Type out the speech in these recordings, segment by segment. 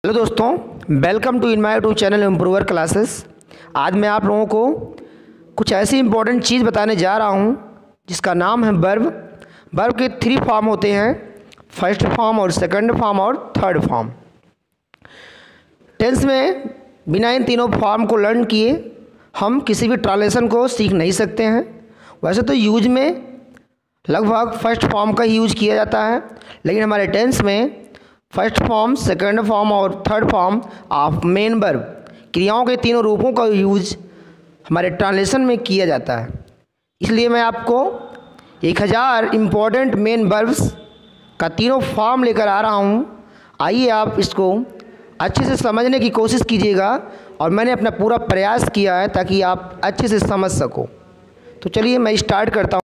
Hello दोस्तों, welcome to in my YouTube channel improver classes. आज मैं आप लोगों को कुछ ऐसी इंपॉर्टेंट चीज़ बताने जा रहा हूं जिसका नाम है वर्ब। वर्ब के 3 फॉर्म होते हैं, फर्स्ट फॉर्म और सेकंड फॉर्म और थर्ड फॉर्म। टेंस में बिना इन तीनों फॉर्म को लर्न किए हम किसी भी ट्रांसलेशन को सीख नहीं सकते हैं। वैसे तो यूज में लगभग फर्स्ट फॉर्म का ही यूज किया जाता है, लेकिन हमारे टेंस में फर्स्ट फॉर्म, सेकंड फॉर्म और third form of main verb क्रियाओं के तीनों रूपों का यूज हमारे ट्रांसलेशन में किया जाता है। इसलिए मैं आपको 1000 इम्पॉर्टेंट मेन वर्ब्स का तीनों फॉर्म लेकर आ रहा हूँ। आइए आप इसको अच्छे से समझने की कोशिश कीजिएगा, और मैंने अपना पूरा प्रयास किया है ताकि आप अच्छे से समझ सको। तो चलिए मैं स्टार्ट करता हूँ।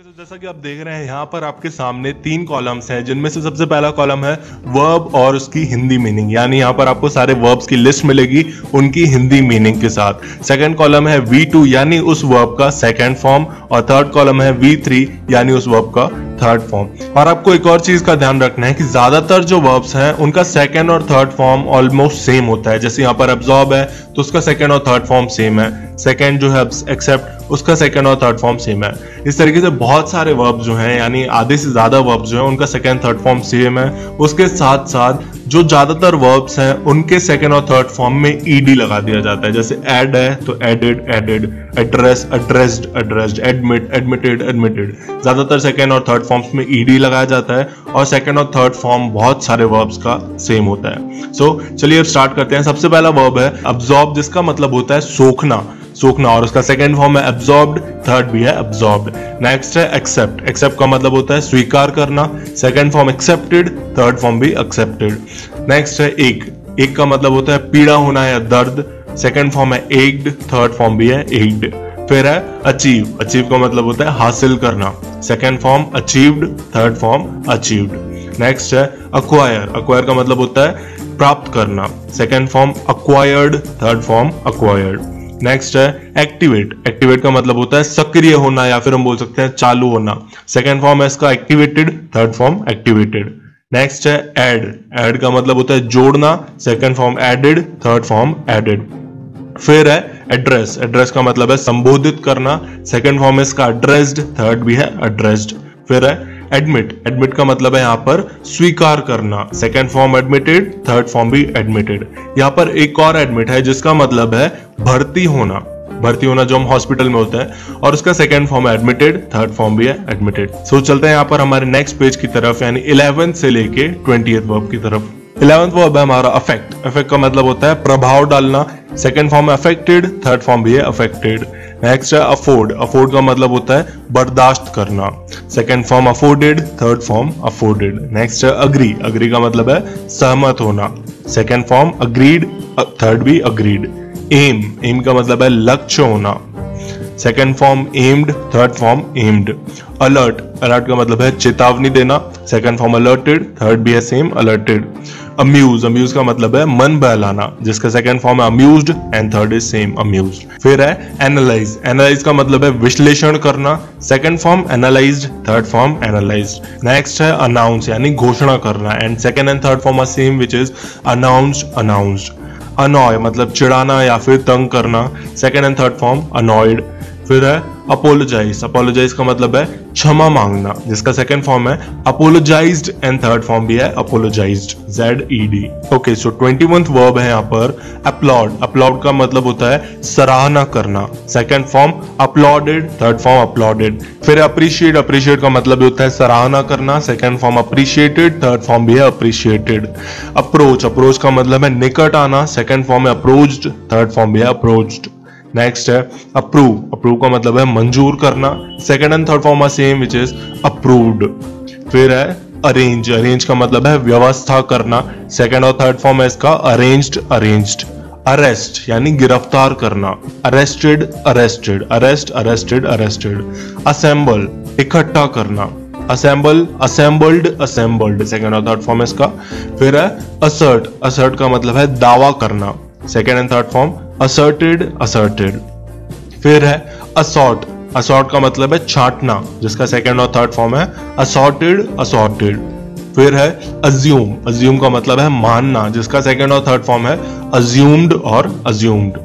तो जैसा कि आप देख रहे हैं यहाँ पर आपके सामने 3 कॉलम्स हैं, जिनमें से सबसे पहला कॉलम है वर्ब और उसकी हिंदी मीनिंग, यानी यहाँ पर आपको सारे वर्ब्स की लिस्ट मिलेगी उनकी हिंदी मीनिंग के साथ। सेकंड कॉलम है V2 यानी उस वर्ब का सेकंड फॉर्म, और थर्ड कॉलम है V3 यानी उस वर्ब का थर्ड फॉर्म। और आपको एक और चीज का ध्यान रखना है कि ज्यादातर जो वर्ब्स हैं उनका सेकंड और थर्ड फॉर्म ऑलमोस्ट सेम होता है। जैसे यहाँ पर एब्जॉर्ब है तो उसका सेकंड और थर्ड फॉर्म सेम है, सेकंड जो है एक्सेप्ट उसका सेकंड और थर्ड फॉर्म सेम है। इस तरीके से बहुत सारे वर्ब्स जो हैं, यानी आधे से ज्यादा वर्ब्स जो हैं उनका सेकंड थर्ड फॉर्म सेम है। उसके साथ साथ जो ज्यादातर वर्ब्स हैं उनके सेकंड और थर्ड फॉर्म में ईडी लगा दिया जाता है। जैसे ऐड है तो added added, address addressed addressed, admit admitted admitted, ज्यादातर सेकंड और थर्ड फॉर्म्स में ईडी लगाया जाता है, और सेकंड और थर्ड फॉर्म बहुत सारे वर्ब्स का सेम होता है। सो चलिए अब स्टार्ट करते हैं। सबसे पहला वर्ब है अब्सॉर्ब, जिसका मतलब होता है सोखना, सोखना, और उसका सेकंड फॉर्म है एब्सॉर्ब्ड, थर्ड भी है एब्सॉर्ब्ड। नेक्स्ट है एक्सेप्ट, एक्सेप्ट का मतलब होता है स्वीकार करना, second form accepted, third form भी एक्सेप्टेड। नेक्स्ट है एक, एक का मतलब होता है पीड़ा होना या दर्द, सेकंड फॉर्म है एक्ड, थर्ड फॉर्म भी है एक्ड। फिर है अचीव, अचीव का मतलब होता है हासिल करना, second form achieved, third form achieved. Next है अक्वायर, अक्वायर का मतलब होता है प्राप्त करना, second form acquired, third form acquired. Next है एक्टिवेट, एक्टिवेट का मतलब होता है सक्रिय होना, या फिर हम बोल सकते हैं चालू होना, सेकंड फॉर्म है इसका activated, third form activated. Next है ऐड, ऐड का मतलब होता है जोड़ना, second form added, third form added. फिर है एड्रेस, एड्रेस का मतलब है संबोधित करना, सेकंड फॉर्म है इसका एड्रेस्ड, थर्ड भी है एड्रेस्ड। फिर है एडमिट, एडमिट का मतलब है यहाँ पर स्वीकार करना, second form admitted, third form भी एडमिटेड। यहाँ पर एक और एडमिट है जिसका मतलब है भर्ती होना, भर्ती होना जो हम हॉस्पिटल में होता है, और उसका सेकंड फॉर्म है एडमिटेड, थर्ड फॉर्म भी है एडमिटेड। सो चलते हैं यहाँ पर हमारे नेक्स्ट पेज की तरफ, यानी 11th से लेके 20th वर्ब की तरफ। 11th वर्ब है हमारा अफेक्ट, अफेक्ट का मतलब होता है प्रभाव डालना, सेकंड फॉर्म है अफेक्टेड, थर्ड फॉर्म भी है अफेक्टेड। नेक्स्ट है अफोर्ड, अफोर्ड का मतलब होता है बर्दाश्त करना, second form afforded, third form afforded. Next है अग्री, अग्री का मतलब है सहमत होना, सेकंड फॉर्म अग्रीड, थर्ड भी अग्रीड। एम, एम का मतलब है लक्ष्य होना, second form aimed, third form aimed. Alert, alert का मतलब है चेतावनी देना, सेकंड फॉर्म अलर्टेड, थर्ड भी है सेम अलर्टेड। अम्यूज, अम्यूज का मतलब है मन बहलाना, जिसका सेकंड फॉर्म है amused and third is same amused. फिर है एनालाइज, एनालाइज का मतलब है विश्लेषण करना, second form analysed, third form analysed. Next है अनाउंस यानी घोषणा करना, and second and third form are same which is announced announced. Annoy मतलब चिढ़ाना या फिर तंग करना, second and third form annoyed. फिर है अपोलोजाइज, अपोलोजाइज का मतलब है क्षमा मांगना, जिसका सेकंड फॉर्म है अपोलोजाइज्ड एंड थर्ड फॉर्म भी है अपोलोजाइज्ड, ZED। ओके, सो 21th वर्ब है यहाँ पर अपलॉड, अपलॉड का मतलब होता है सराहना करना, second form uploaded, third form uploaded. फिर अप्रिशिएट, अप्रिशिएट का मतलब होता है सराहना करना, second form appreciated, third form भी है अप्रिशिएटेड। अप्रोच, अप्रोच का मतलब है निकट आना, सेकंड फॉर्म है अप्रोच्ड, थर्ड फॉर्म भी है अप्रोच्ड। नेक्स्ट है अप्रूव, अप्रूव का मतलब है मंजूर करना, second and third form are same which is approved. फिर है अरेंज, अरेंज का मतलब है व्यवस्था करना, सेकंड और थर्ड फॉर्म है इसका अरेंज्ड अरेंज्ड। अरेस्ट यानी गिरफ्तार करना, arrested arrested, arrest arrested arrested. Assemble इकट्ठा करना, असेंबल असेंबल्ड असेंबल्ड, सेकंड और थर्ड फॉर्म इसका। फिर है असर्ट, असर्ट का मतलब है दावा करना, second and third form asserted asserted. फिर है असॉर्ट, असॉर्ट का मतलब है छांटना, जिसका सेकंड और थर्ड फॉर्म है असॉर्टेड असॉर्टेड। फिर है अज्यूम, अज्यूम का मतलब है मानना, जिसका सेकंड और थर्ड फॉर्म है अज्यूम्ड और अज्यूम्ड।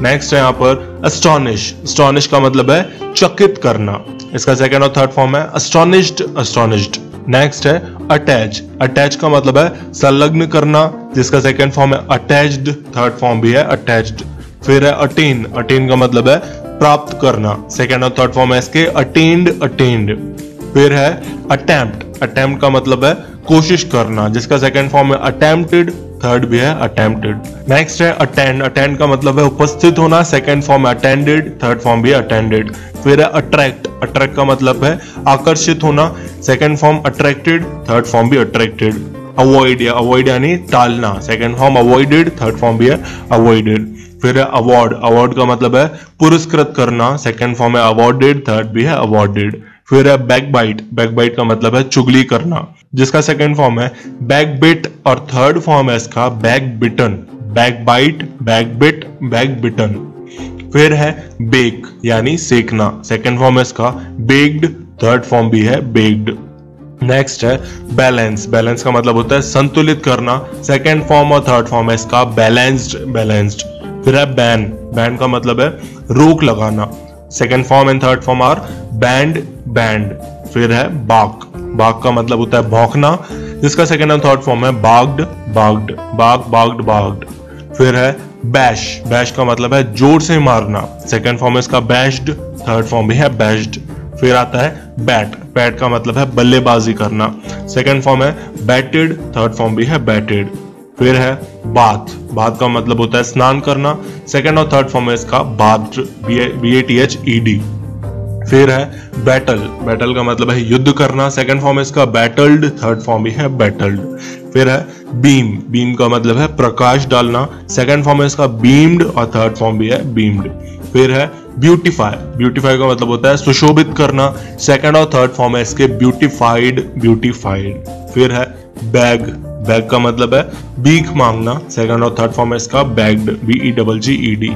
नेक्स्ट है यहाँ पर एस्टोनिश, एस्टोनिश का मतलब है चकित करना, इसका सेकंड और थर्ड फॉर्म है एस्टोनिश्ड, एस्टोनिश्ड। नेक्स्ट है अटैच, अटैच का मतलब है संलग्न करना, जिसका सेकंड फॉर्म है अटैच्ड, थर्ड फॉर्म भी है अटैच्ड। फिर है अटेन, अटेन का मतलब है प्राप्त करना, सेकंड और थर्ड फॉर्म है इसके अटेन्ड, अटेन्ड। फिर है अटेम्प्ट, अटेम्प्ट का मतलब है कोशिश करना, जिसका सेकंड फॉर्म है अटेम्प्टेड, थर्ड भी है अटेम्प्टेड। नेक्स्ट है अटेंड, अटेंड का मतलब है उपस्थित होना, सेकंड फॉर्म है अटेंडेड, थर्ड फॉर्म भी अटेंडेड। फिर है अट्रैक्ट, अट्रैक्ट का मतलब है आकर्षित होना, second form attracted, third form भी अट्रैक्टेड। अवॉइड, या अवॉइड यानी टालना, second form avoided, third form भी है अवॉइडेड। फिर है अवार्ड, अवार्ड का मतलब है पुरस्कृत करना, सेकंड फॉर्म है अवॉर्डेड, थर्ड भी है अवॉर्डेड। फिर है बैकबाइट, बैकबाइट का मतलब है चुगली करना, जिसका सेकंड फॉर्म है बैकबिट और थर्ड फॉर्म है इसका बैकबिटन, बैकबाइट, बैकबिट, बैकबिटन। फिर है बेक यानी सेकना, सेकंड फॉर्म है इसका बेक्ड, थर्ड फॉर्म भी है बेक्ड। नेक्स्ट है बैलेंस, बैलेंस का मतलब होता है संतुलित करना, सेकंड फॉर्म और थर्ड फॉर्म है इसका बैलेंस्ड, बैलेंस्ड। फिर है बैन, बैन का मतलब है रोक लगाना, second form and third form are banned, banned. फिर है बाक, बाक का मतलब होता है भौंकना, जिसका सेकंड एंड थर्ड फॉर्म है बाग्ड, बाग्ड, बाग, बाग्ड, बाग्ड। फिर है बैश, बैश का मतलब है जोर से मारना, सेकंड फॉर्म है इसका बैश्ड, थर्ड फॉर्म भी है बैश्ड। फिर आता है बैट, बैट का मतलब है बल्लेबाजी करना, सेकंड फॉर्म है बैटेड, थर्ड फॉर्म भी है बैटेड। फिर है बाथ, बाथ का मतलब होता है स्नान करना, सेकंड और थर्ड फॉर्म है इसका बाथ, BATHED। फिर है बैटल, बैटल का मतलब है युद्ध करना, सेकंड फॉर्म है इसका बैटल्ड, थर्ड फॉर्म भी है बैटल्ड। फिर है बीम, बीम का मतलब है प्रकाश डालना, सेकंड फॉर्म है इसका बीम्ड और थर्ड फॉर्म भी है बीम्ड। फिर है ब्यूटीफाई, ब्यूटीफाई का मतलब होता है सुशोभित करना, सेकंड और थर्ड फॉर्म है इसके ब्यूटीफाइड, ब्यूटीफाइड। फिर है बैग, बैग का मतलब है भीख मांगना, सेकंड और थर्ड फॉर्म है इसका बैग्ड, BEGGED।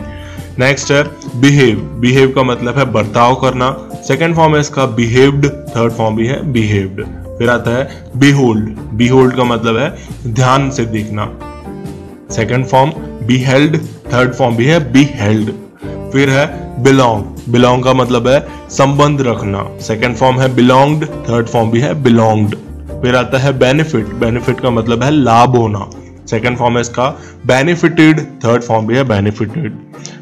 नेक्स्ट है बिहेव, बिहेव का मतलब है बर्ताव करना, सेकंड फॉर्म है इसका बिहेव्ड, थर्ड फॉर्म भी है बिहेव्ड। फिर आता है बिहोल्ड, बिहोल्ड का मतलब है ध्यान से देखना, second form beheld, third form भी है बिहेल्ड। फिर है बिलोंग, बिलोंग का मतलब है संबंध रखना, सेकंड फॉर्म है बिलोंग्ड, थर्ड फॉर्म भी है बिलोंग्ड। फिर आता है बेनिफिट, बेनिफिट का मतलब है लाभ होना, सेकंड फॉर्म है इसका बेनिफिटेड, थर्ड फॉर्म भी है बेनिफिटेड।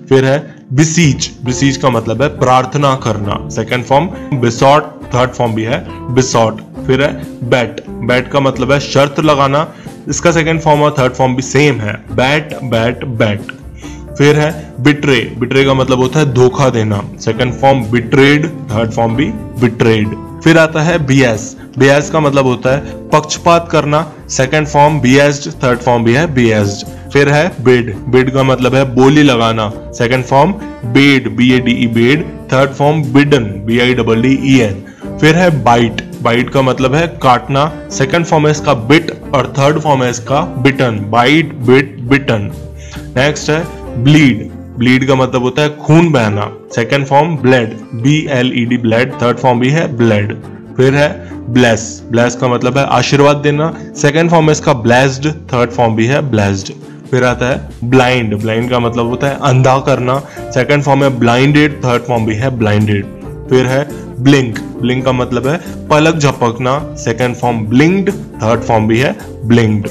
फिर है बिसीच, बिसीच का मतलब है प्रार्थना करना, सेकंड फॉर्म बिसॉट, थर्ड फॉर्म भी है बिसॉट। फिर है बैट, बैट का मतलब है शर्त लगाना, इसका सेकंड फॉर्म और थर्ड फॉर्म भी सेम है, बैट, बैट, बैट। फिर है बिट्रे, बिट्रे का मतलब होता है धोखा देना, second form betrayed, third form भी बिट्रेड। फिर आता है बियास, बियास का मतलब होता है पक्षपात करना, सेकंड फॉर्म बियास्ड, थर्ड फॉर्म भी है बियास्ड। फिर है बिड, बिड का मतलब है बोली लगाना, second form bed, BADE bed, third form बिडन, BIDDEN। फिर है बाइट, बाइट का मतलब है काटना, सेकंड फॉर्म है इसका बिट और थर्ड फॉर्म है इसका बिटन, बाइट, बिट, बिटन। नेक्स्ट है ब्लीड, ब्लीड का मतलब होता है खून बहना, second form blood, BLED blood, third form भी है ब्लड। फिर है ब्लेस, ब्लेस का मतलब है आशीर्वाद देना, सेकंड फॉर्म है इसका ब्लेस्ड, थर्ड फॉर्म भी है ब्लेस्ड। फिर आता है ब्लाइंड, ब्लाइंड का मतलब होता है अंधा करना, सेकंड फॉर्म है ब्लाइंडेड, थर्ड फॉर्म भी है ब्लाइंडेड। फिर है ब्लिंक, ब्लिंक का मतलब है पलक झपकना, second form blinked, third form भी है ब्लिंक्ड।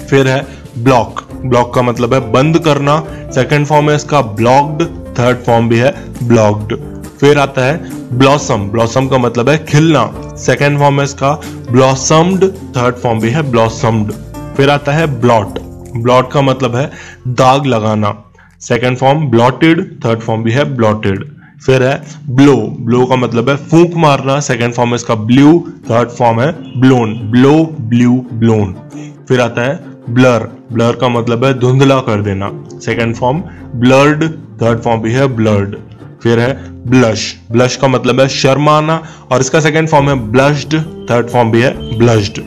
फिर है ब्लॉक, ब्लॉक का मतलब है बंद करना, सेकंड फॉर्म है इसका ब्लॉक्ड, थर्ड फॉर्म भी है ब्लॉक्ड। फिर आता है ब्लॉसम, ब्लॉसम का मतलब है खिलना, सेकंड फॉर्म है इसका ब्लॉसम्ड, थर्ड फॉर्म भी है ब्लॉसम्ड। फिर आता है ब्लॉट, ब्लॉट का मतलब है दाग लगाना, second form blotted, third form भी है ब्लॉटेड। फिर है ब्लो, ब्लो का मतलब है फूंक मारना, सेकंड फॉर्म है इसका ब्लू, थर्ड फॉर्म है ब्लोन, ब्लो, ब्लू, ब्लोन। फिर आता है ब्लर, ब्लर का मतलब है धुंधला कर देना, second form blurred, third form भी है ब्लर्ड। फिर है ब्लश, ब्लश का मतलब है शर्माना और इसका सेकंड फॉर्म है ब्लश्ड, थर्ड फॉर्म भी है ब्लश्ड।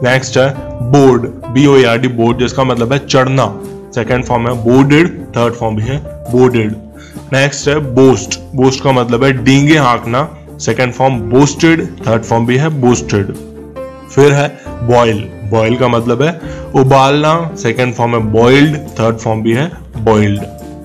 नेक्स्ट है बोर्ड, BOARD बोर्ड, जिसका मतलब है चढ़ना, सेकंड फॉर्म है बोर्डेड, थर्ड फॉर्म भी है बोर्डेड। नेक्स्ट है बोस्ट, बोस्ट का मतलब है डींगे हाँकना, second form boasted, third form भी है बोस्टेड। फिर है बॉयल, बॉयल का मतलब है उबालना, सेकंड फॉर्म है बॉइल्ड, थर्ड फॉर्म भी है बॉइल्ड।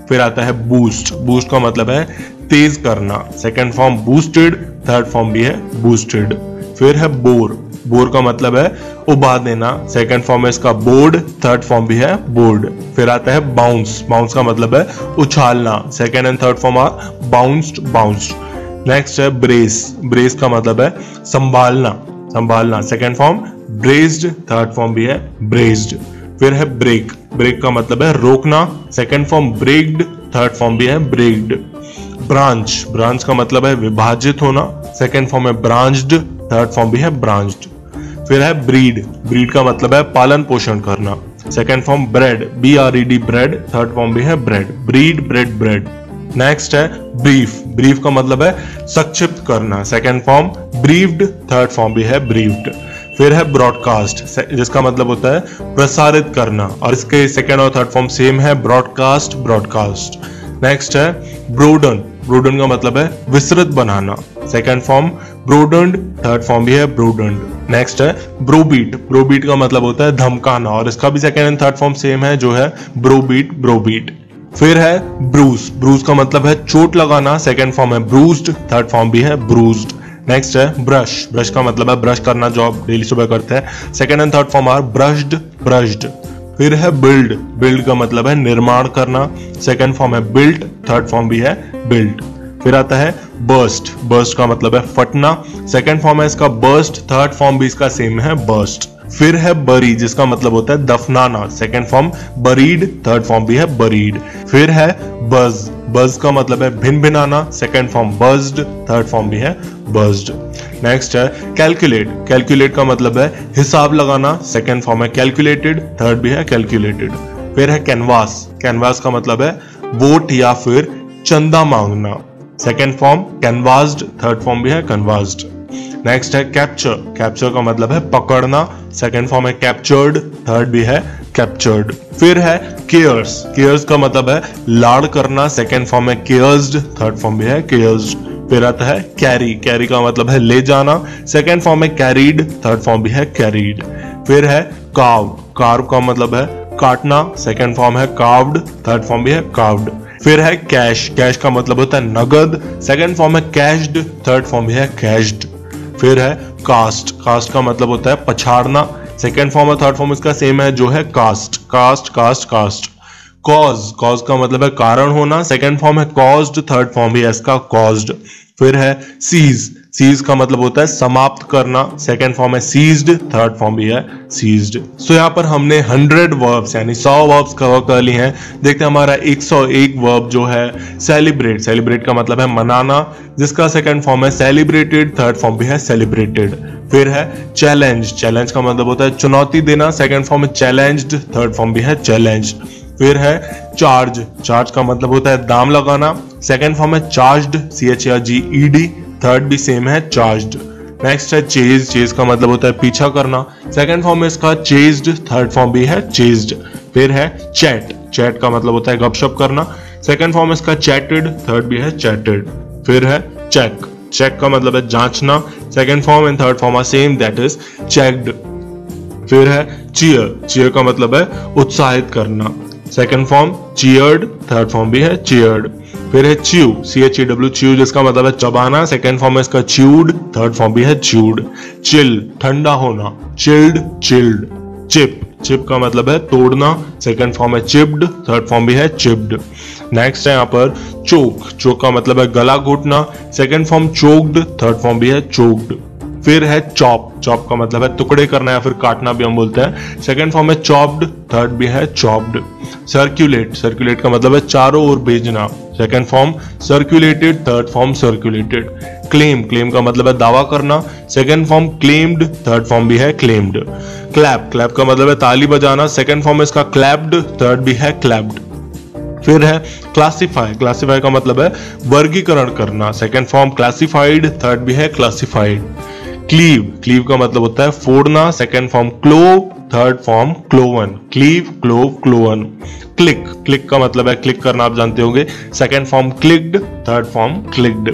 फिर आता है बूस्ट, बूस्ट का मतलब है तेज करना, second form boosted, third form भी है बूस्टेड। फिर है बोर, बोर का मतलब है उबा देना, सेकंड फॉर्म है इसका बोर्ड, थर्ड फॉर्म भी है बोर्ड। फिर आता है बाउंस, बाउंस का मतलब है उछालना, second and third form are bounced, bounced. Next है ब्रेस, ब्रेस का मतलब है संभालना, संभालना, second form braced, third form भी है ब्रेस्ड। फिर है ब्रेक, ब्रेक का मतलब है रोकना, second form broken, third form भी है ब्रेक्ड। ब्रांच, ब्रांच का मतलब है विभाजित होना, सेकंड फॉर्म है ब्रांच्ड, थर्ड फॉर्म भी है ब्रांच्ड। फिर है ब्रीड, ब्रीड का मतलब है पालन पोषण करना, second form bread, BRED bread, third form भी है bread, breed, bread, bread. Next है ब्रीफ, ब्रीफ का मतलब है संक्षिप्त करना, second form briefed, third form भी है ब्रीफ्ड। फिर है ब्रॉडकास्ट, जिसका मतलब होता है प्रसारित करना, और इसके सेकंड और थर्ड फॉर्म सेम है, ब्रॉडकास्ट, ब्रॉडकास्ट। नेक्स्ट है ब्रोडन, ब्रोडन का मतलब है विस्तृत बनाना, सेकंड फॉर्म ब्रोडन्ड, थर्ड फॉर्म भी है ब्रोडन्ड। नेक्स्ट है ब्रोबीट, ब्रोबीट का मतलब होता है धमकाना, और इसका भी second and third form same है, जो है ब्रोबीट, ब्रोबीट। फिर है ब्रूस, ब्रूस का मतलब है चोट लगाना, सेकंड फॉर्म है ब्रूस्ड, थर्ड फॉर्म भी है ब्रूस्ड। नेक्स्ट है ब्रश, ब्रश का मतलब है ब्रश करना, जो आप डेली सुबह करते हैं, second and third form are brushed, brushed. फिर है बिल्ड, बिल्ड का मतलब है निर्माण करना, सेकंड फॉर्म है बिल्ट, थर्ड फॉर्म भी है बिल्ट। फिर आता है बर्स्ट, बर्स्ट का मतलब है फटना, सेकंड फॉर्म है इसका बर्स्ट, थर्ड फॉर्म भी इसका सेम है बर्स्ट। फिर है बरी, जिसका मतलब होता है दफनाना, second form buried, third form भी है बरीड। फिर है बज, बज का मतलब है भिन भिनाना, सेकंड फॉर्म बज्ड, थर्ड फॉर्म भी है बज्ड। नेक्स्ट है कैलकुलेट, कैलकुलेट का मतलब है हिसाब लगाना, सेकंड फॉर्म है कैलकुलेटेड, थर्ड भी है कैलकुलेटेड। फिर है कैनवास, कैनवास का मतलब है वोट या फिर चंदा मांगना, सेकंड फॉर्म कैनवास्ड, थर्ड फॉर्म भी है कैनवास्ड। नेक्स्ट है कैप्चर, कैप्चर का मतलब है पकड़ना, सेकंड फॉर्म है कैप्चर्ड, थर्ड भी है कैप्चर्ड। फिर है केयर्स, केयर्स का मतलब है लाड़ करना, सेकंड फॉर्म है केयर्स्ड, थर्ड फॉर्म भी है केयर्स्ड। फिर आता है कैरी, कैरी का मतलब है ले जाना, सेकंड फॉर्म है कैरीड, थर्ड फॉर्म भी है कैरीड। फिर है कार्व, कार्व का मतलब है काटना, सेकंड फॉर्म है कार्व्ड, थर्ड फॉर्म भी है कार्व्ड। फिर है कैश, कैश का मतलब होता है नगद, सेकंड फॉर्म है कैश्ड, थर्ड फॉर्म भी है कैश्ड। फिर है कास्ट, कास्ट का मतलब होता है पछाड़ना, सेकंड फॉर्म और थर्ड फॉर्म इसका सेम है, जो है cast, cast, cast, cast. Cause, cause का मतलब है कारण होना, सेकंड फॉर्म है कॉज्ड, थर्ड फॉर्म भी है इसका कॉज्ड। फिर है सीज, सीज का मतलब होता है समाप्त करना, सेकंड फॉर्म है सीज्ड, थर्ड फॉर्म भी है सीज्ड। सो यहाँ पर हमने 100 वर्ब्स यानी 100 वर्ब्स कवर कर लिए हैं। देखते हैं हमारा 101 वर्ब जो है सेलिब्रेट, सेलिब्रेट का मतलब है मनाना, जिसका सेकंड फॉर्म है सेलिब्रेटेड, थर्ड फॉर्म भी है सेलिब्रेटेड। फिर है चैलेंज, चैलेंज का मतलब होता है चुनौती देना, सेकंड फॉर्म है चैलेंज्ड, थर्ड फॉर्म भी है चैलेंज्ड। फिर है चार्ज, चार्ज का मतलब होता है दाम लगाना, सेकंड फॉर्म है चार्ज्ड, CHARGED, थर्ड भी सेम है चार्ज्ड। नेक्स्ट है चेज, चेज का मतलब होता है पीछा करना, सेकंड फॉर्म है इसका चेज्ड, थर्ड फॉर्म भी है चेज्ड। फिर है चैट, चैट का मतलब होता है गपशप करना, सेकंड फॉर्म इसका चैटेड, थर्ड भी है चैटेड। फिर है चेक, चेक का मतलब है जांचना, second form and third form are same, that is checked. फिर है चीयर, चीयर का मतलब है उत्साहित करना, second form cheered, third form भी है चीयर्ड। फिर है च्यू, CHEW च्यू, जिसका मतलब है चबाना, सेकंड फॉर्म है इसका च्यूड, थर्ड फॉर्म भी है च्यूड। चिल, ठंडा होना, चिल्ड, चिल्ड। चिप, चिप का मतलब है तोड़ना, सेकंड फॉर्म है चिप्ड, थर्ड फॉर्म भी है चिप्ड। नेक्स्ट है यहाँ पर चोक, चोक का मतलब है गला घोटना, second form choked, third form भी है चोक्ड। फिर है चॉप, चॉप का मतलब है टुकड़े करना या फिर काटना भी हम बोलते हैं, सेकंड फॉर्म है चॉप्ड, थर्ड भी है चॉप्ड। सर्कुलेट, सर्कुलेट का मतलब है चारों ओर भेजना, second form circulated, third form circulated. Claim, claim का मतलब है दावा करना, second form claimed, third form भी है क्लेम्ड। क्लैप, क्लैप का मतलब है ताली बजाना, सेकंड फॉर्म इसका क्लैप्ड, थर्ड भी है क्लैप्ड। फिर है क्लासिफाई, क्लासिफाई का मतलब है वर्गीकरण करना, सेकंड फॉर्म क्लासिफाइड, थर्ड भी है क्लासिफाइड। क्लीव, क्लीव का मतलब होता है फोड़ना, second form clove, third form cloven, cleave, clove, cloven. Click, click का मतलब है क्लिक करना, आप जानते होंगे, second form clicked, third form clicked.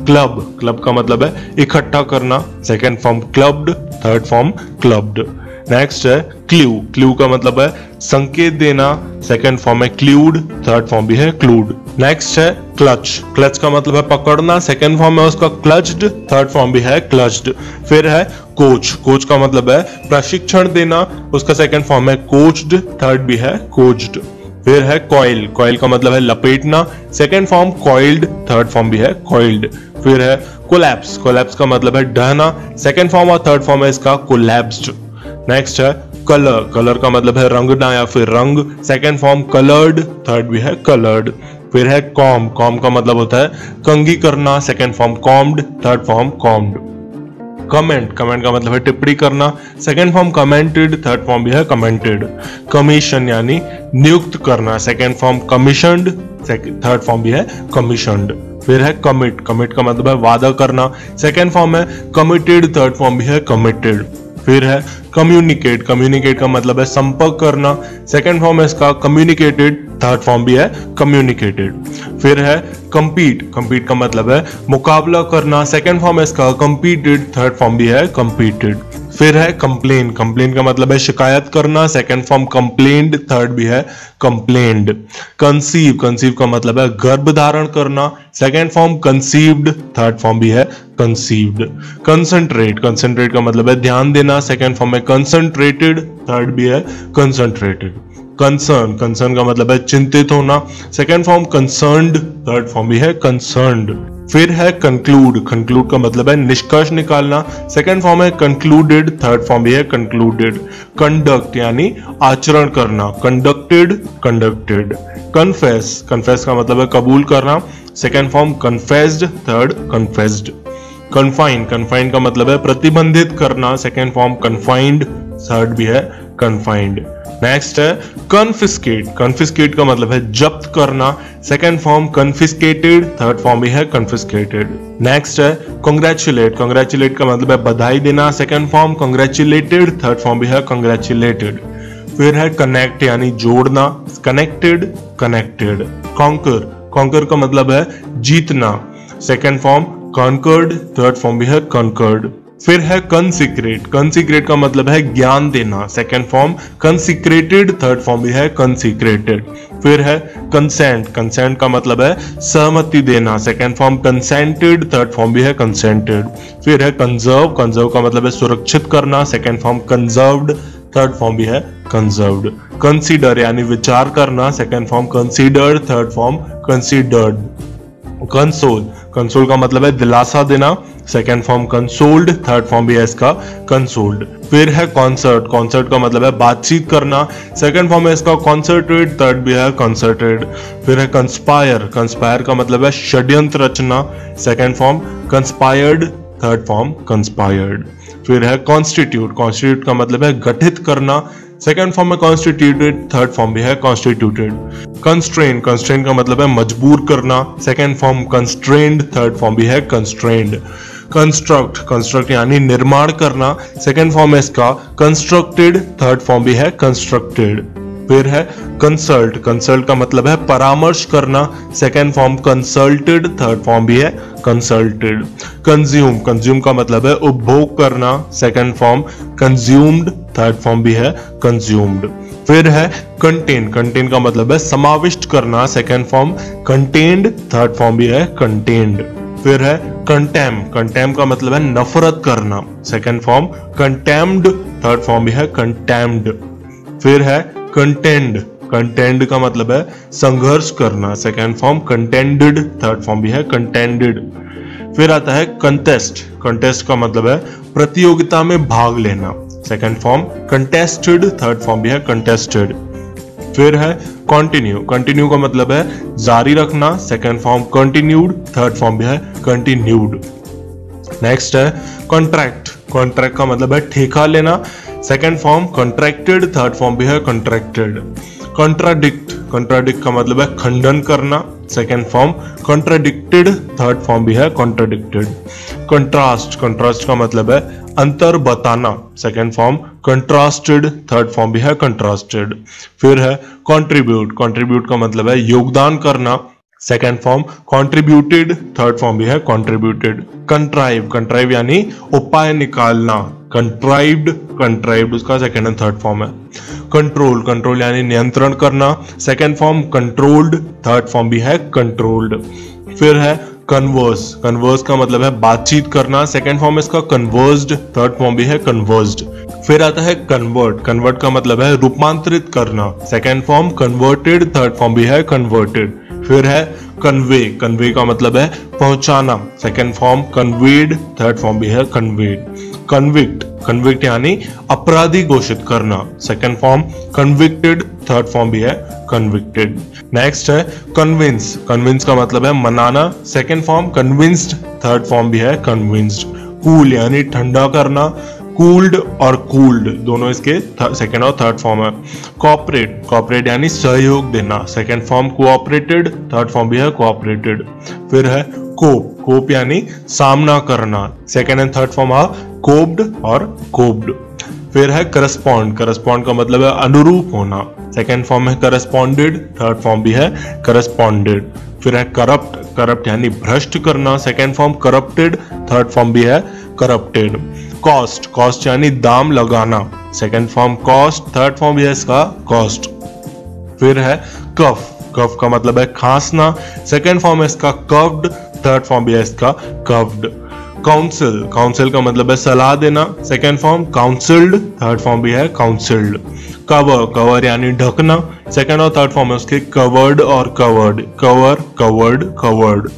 Club, club का मतलब है इकट्ठा करना, second form clubbed, third form clubbed. Next है क्ल्यू, क्ल्यू का मतलब है संकेत देना, सेकेंड फॉर्म है क्ल्यूड, थर्ड फॉर्म भी है क्लूड। नेक्स्ट है क्लच, क्लच का मतलब है पकड़ना, सेकेंड फॉर्म है उसका क्लच्ड, थर्ड फॉर्म भी है क्लच्ड। फिर है कोच, कोच का मतलब है प्रशिक्षण देना, उसका सेकेंड फॉर्म है कोच्ड, थर्ड भी है कोच्ड। फिर है कॉइल, कॉइल का मतलब है लपेटना, second form coiled, third form भी है कॉइल्ड। फिर है कोलैप्स, कोलैप्स का मतलब है ढहना, सेकेंड फॉर्म और थर्ड फॉर्म है इसका कोलैप्स्ड। नेक्स्ट है कलर, कलर का मतलब है रंगना या फिर रंग, सेकेंड फॉर्म कलर्ड, थर्ड भी है कलर्ड। फिर है कॉम, कॉम का मतलब होता है कंघी करना, second form combed, third form combed. Comment, comment का मतलब है टिप्पणी करना, second form commented, third form भी है कमेंटेड। कमीशन यानी नियुक्त करना, second form commissioned, third form भी है कमीशनड। फिर है कमिट, कमिट का मतलब है वादा करना, सेकेंड फॉर्म है कमिटेड, थर्ड फॉर्म भी है कमिटेड। फिर है कम्युनिकेट, कम्युनिकेट का मतलब है संपर्क करना, सेकेंड फॉर्म है इसका कम्युनिकेटेड, थर्ड फॉर्म भी है कम्युनिकेटेड। फिर है कंपीट, कंपीट का मतलब है मुकाबला करना, सेकेंड फॉर्म है इसका कम्पीटेड, थर्ड फॉर्म भी है कम्पीटेड। फिर है कंप्लेन, कंप्लेन का मतलब है शिकायत करना, सेकेंड फॉर्म कंप्लेन्ड, थर्ड भी है कंप्लेन्ड। कंसीव, कंसीव का मतलब है गर्भ धारण करना, second form conceived, third form भी है कंसीव्ड। कंसंट्रेट, कंसंट्रेट का मतलब है ध्यान देना, सेकेंड फॉर्म है कंसंट्रेटेड, थर्ड भी है कंसंट्रेटेड। कंसर्न, कंसर्न का मतलब है चिंतित होना, second form concerned, third form भी है कंसर्न्ड। फिर है कंक्लूड, कंक्लूड का मतलब है निष्कर्ष निकालना, सेकेंड फॉर्म है कंक्लूडेड, थर्ड फॉर्म भी है कंक्लूडेड। कंडक्ट यानी आचरण करना, कंडक्टेड, कंडक्टेड। कन्फेस, कन्फेस का मतलब है कबूल करना, second form confessed, third confessed. Confine, confine का मतलब है प्रतिबंधित करना, सेकेंड फॉर्म कन्फाइंड, थर्ड भी है कन्फाइंड। नेक्स्ट है कन्फिस्केट, कन्फिस्केट का मतलब है जब्त करना, second form confiscated, third form भी है कन्फिस्केटेड। नेक्स्ट है कंग्रेचुलेट, कंग्रेचुलेट का मतलब है बधाई देना, second form congratulated, third form भी है कंग्रेचुलेटेड। फिर है कनेक्ट यानी जोड़ना, कनेक्टेड, कनेक्टेड। कॉन्कर, कॉन्कर का मतलब है जीतना, second form conquered, third form भी है कॉन्कर्ड। फिर है कंसिक्रेट, कंसिक्रेट का मतलब है ज्ञान देना, सेकेंड फॉर्म कंसिक्रेटेड, थर्ड फॉर्म भी है कंसिक्रेटेड। फिर है कंसेंट, कंसेंट का मतलब है सहमति देना, second form consented, third form भी है कंसेंटेड। फिर है कंजर्व, कंजर्व का मतलब है सुरक्षित करना, second form conserved, third form भी है कंजर्व्ड। कंसीडर यानी विचार करना, second form considered, third form considered. Console, console का मतलब है दिलासा देना, second form consoled, third form भी है इसका कंसोल्ड। फिर है कॉन्सर्ट, कॉन्सर्ट का मतलब है बातचीत करना, सेकेंड फॉर्म है इसका कॉन्सर्टेड, थर्ड भी है कॉन्सर्टेड। फिर है कंस्पायर, कंस्पायर का मतलब है षड्यंत्र रचना, second form conspired, third form conspired. फिर है कॉन्स्टिट्यूट, कॉन्स्टिट्यूट का मतलब है गठित करना, सेकेंड फॉर्म में कॉन्स्टिट्यूटेड, थर्ड फॉर्म भी है कॉन्स्टिट्यूटेड। कंस्ट्रेन, कंस्ट्रेन का मतलब है मजबूर करना, सेकेंड फॉर्म कंस्ट्रेन्ड, थर्ड फॉर्म भी है कंस्ट्रेन्ड। कंस्ट्रक्ट, कंस्ट्रक्ट यानी निर्माण करना, सेकेंड फॉर्म है इसका कंस्ट्रक्टेड, थर्ड फॉर्म भी है कंस्ट्रक्टेड। फिर है कंसल्ट, कंसल्ट का मतलब है परामर्श करना, second form consulted, third form भी है कंसल्टेड। कंज्यूम, कंज्यूम का मतलब है उपभोग करना, second form consumed, third form भी है कंज्यूम्ड। फिर है कंटेन, कंटेन का मतलब है समाविष्ट करना, second form contained, third form भी है कंटेन्ड। फिर है कंटेम, कंटेम का मतलब है नफरत करना, second form condemned, third form भी है कंटेम्ड। फिर है कंटेंड, कंटेंड का मतलब है संघर्ष करना, second form contended, third form भी है कंटेंडेड। फिर आता है कंटेस्ट, कंटेस्ट का मतलब है प्रतियोगिता में भाग लेना, second form contested, third form भी है कंटेस्टेड। फिर है कंटिन्यू, कंटिन्यू का मतलब है जारी रखना, second form continued, third form भी है कंटिन्यूड। नेक्स्ट है कॉन्ट्रैक्ट, कॉन्ट्रैक्ट का मतलब है ठेका लेना, second form contracted, third form भी है कॉन्ट्रैक्टेड। कॉन्ट्राडिक्ट, कॉन्ट्राडिक्ट का मतलब है खंडन करना, second form contradicted, third form भी है कॉन्ट्राडिक्टेड। कंट्रास्ट, कंट्रास्ट का मतलब है अंतर बताना, second form contrasted, third form भी है कंट्रास्टेड। फिर है कंट्रीब्यूट, कंट्रीब्यूट का मतलब है योगदान करना, second form contributed, third form भी है कंट्रीब्यूटेड। कंट्राइव, कंट्राइव यानी उपाय निकालना, कंट्राइव्ड, कंट्राइव्ड उसका सेकेंड एंड थर्ड फॉर्म है। कंट्रोल, कंट्रोल यानी नियंत्रण करना, second form controlled, third form भी है कंट्रोल्ड। फिर है कन्वर्स, कन्वर्स का मतलब है बातचीत करना, सेकेंड फॉर्म इसका कन्वर्स्ड, थर्ड फॉर्म भी है कन्वर्स्ड। फिर आता है कन्वर्ट, कन्वर्ट का मतलब है रूपांतरित करना, second form converted, third form भी है कन्वर्टेड। फिर है कन्वे, कन्वे का मतलब है पहुंचाना, second form conveyed, third form भी है कन्वेड। कन्विक्ट, कन्विक्ट यानी अपराधी घोषित करना, second form convicted, third form भी है कन्विक्टेड। नेक्स्ट है कन्विंस, कन्विंस का मतलब है मनाना, second form convinced, third form भी है कन्विंस्ड। कूल यानी ठंडा करना, कूल्ड और कूल्ड दोनों इसके सेकेंड और थर्ड फॉर्म है। कोऑपरेट, कोऑपरेट यानी सहयोग देना, second form cooperated, third form भी है कोऑपरेटेड। फिर है कोप, कोप यानी सामना करना, सेकेंड एंड थर्ड फॉर्म है कोप्ड और कोप्ड। फिर है करस्पॉन्ड, करस्पॉन्ड का मतलब है अनुरूप होना, सेकेंड फॉर्म है करस्पॉन्डेड, थर्ड फॉर्म भी है करस्पॉन्डेड। फिर है करप्ट, करप्ट यानी भ्रष्ट करना, second form corrupted, third form भी है करप्टेड। कॉस्ट, कॉस्ट यानी दाम लगाना, second form cost, third form भी है इसका कॉस्ट। फिर है कफ, कफ का मतलब है खांसना, सेकेंड फॉर्म है इसका कव्ड, थर्ड फॉर्म भी है इसका कव्ड। काउंसिल, काउंसिल का मतलब है सलाह देना, सेकेंड फॉर्म काउंसिल्ड, थर्ड फॉर्म भी है काउंसिल्ड। कवर, कवर यानी ढकना, सेकेंड और थर्ड फॉर्म है उसके कवर्ड और covered, cover, covered, covered.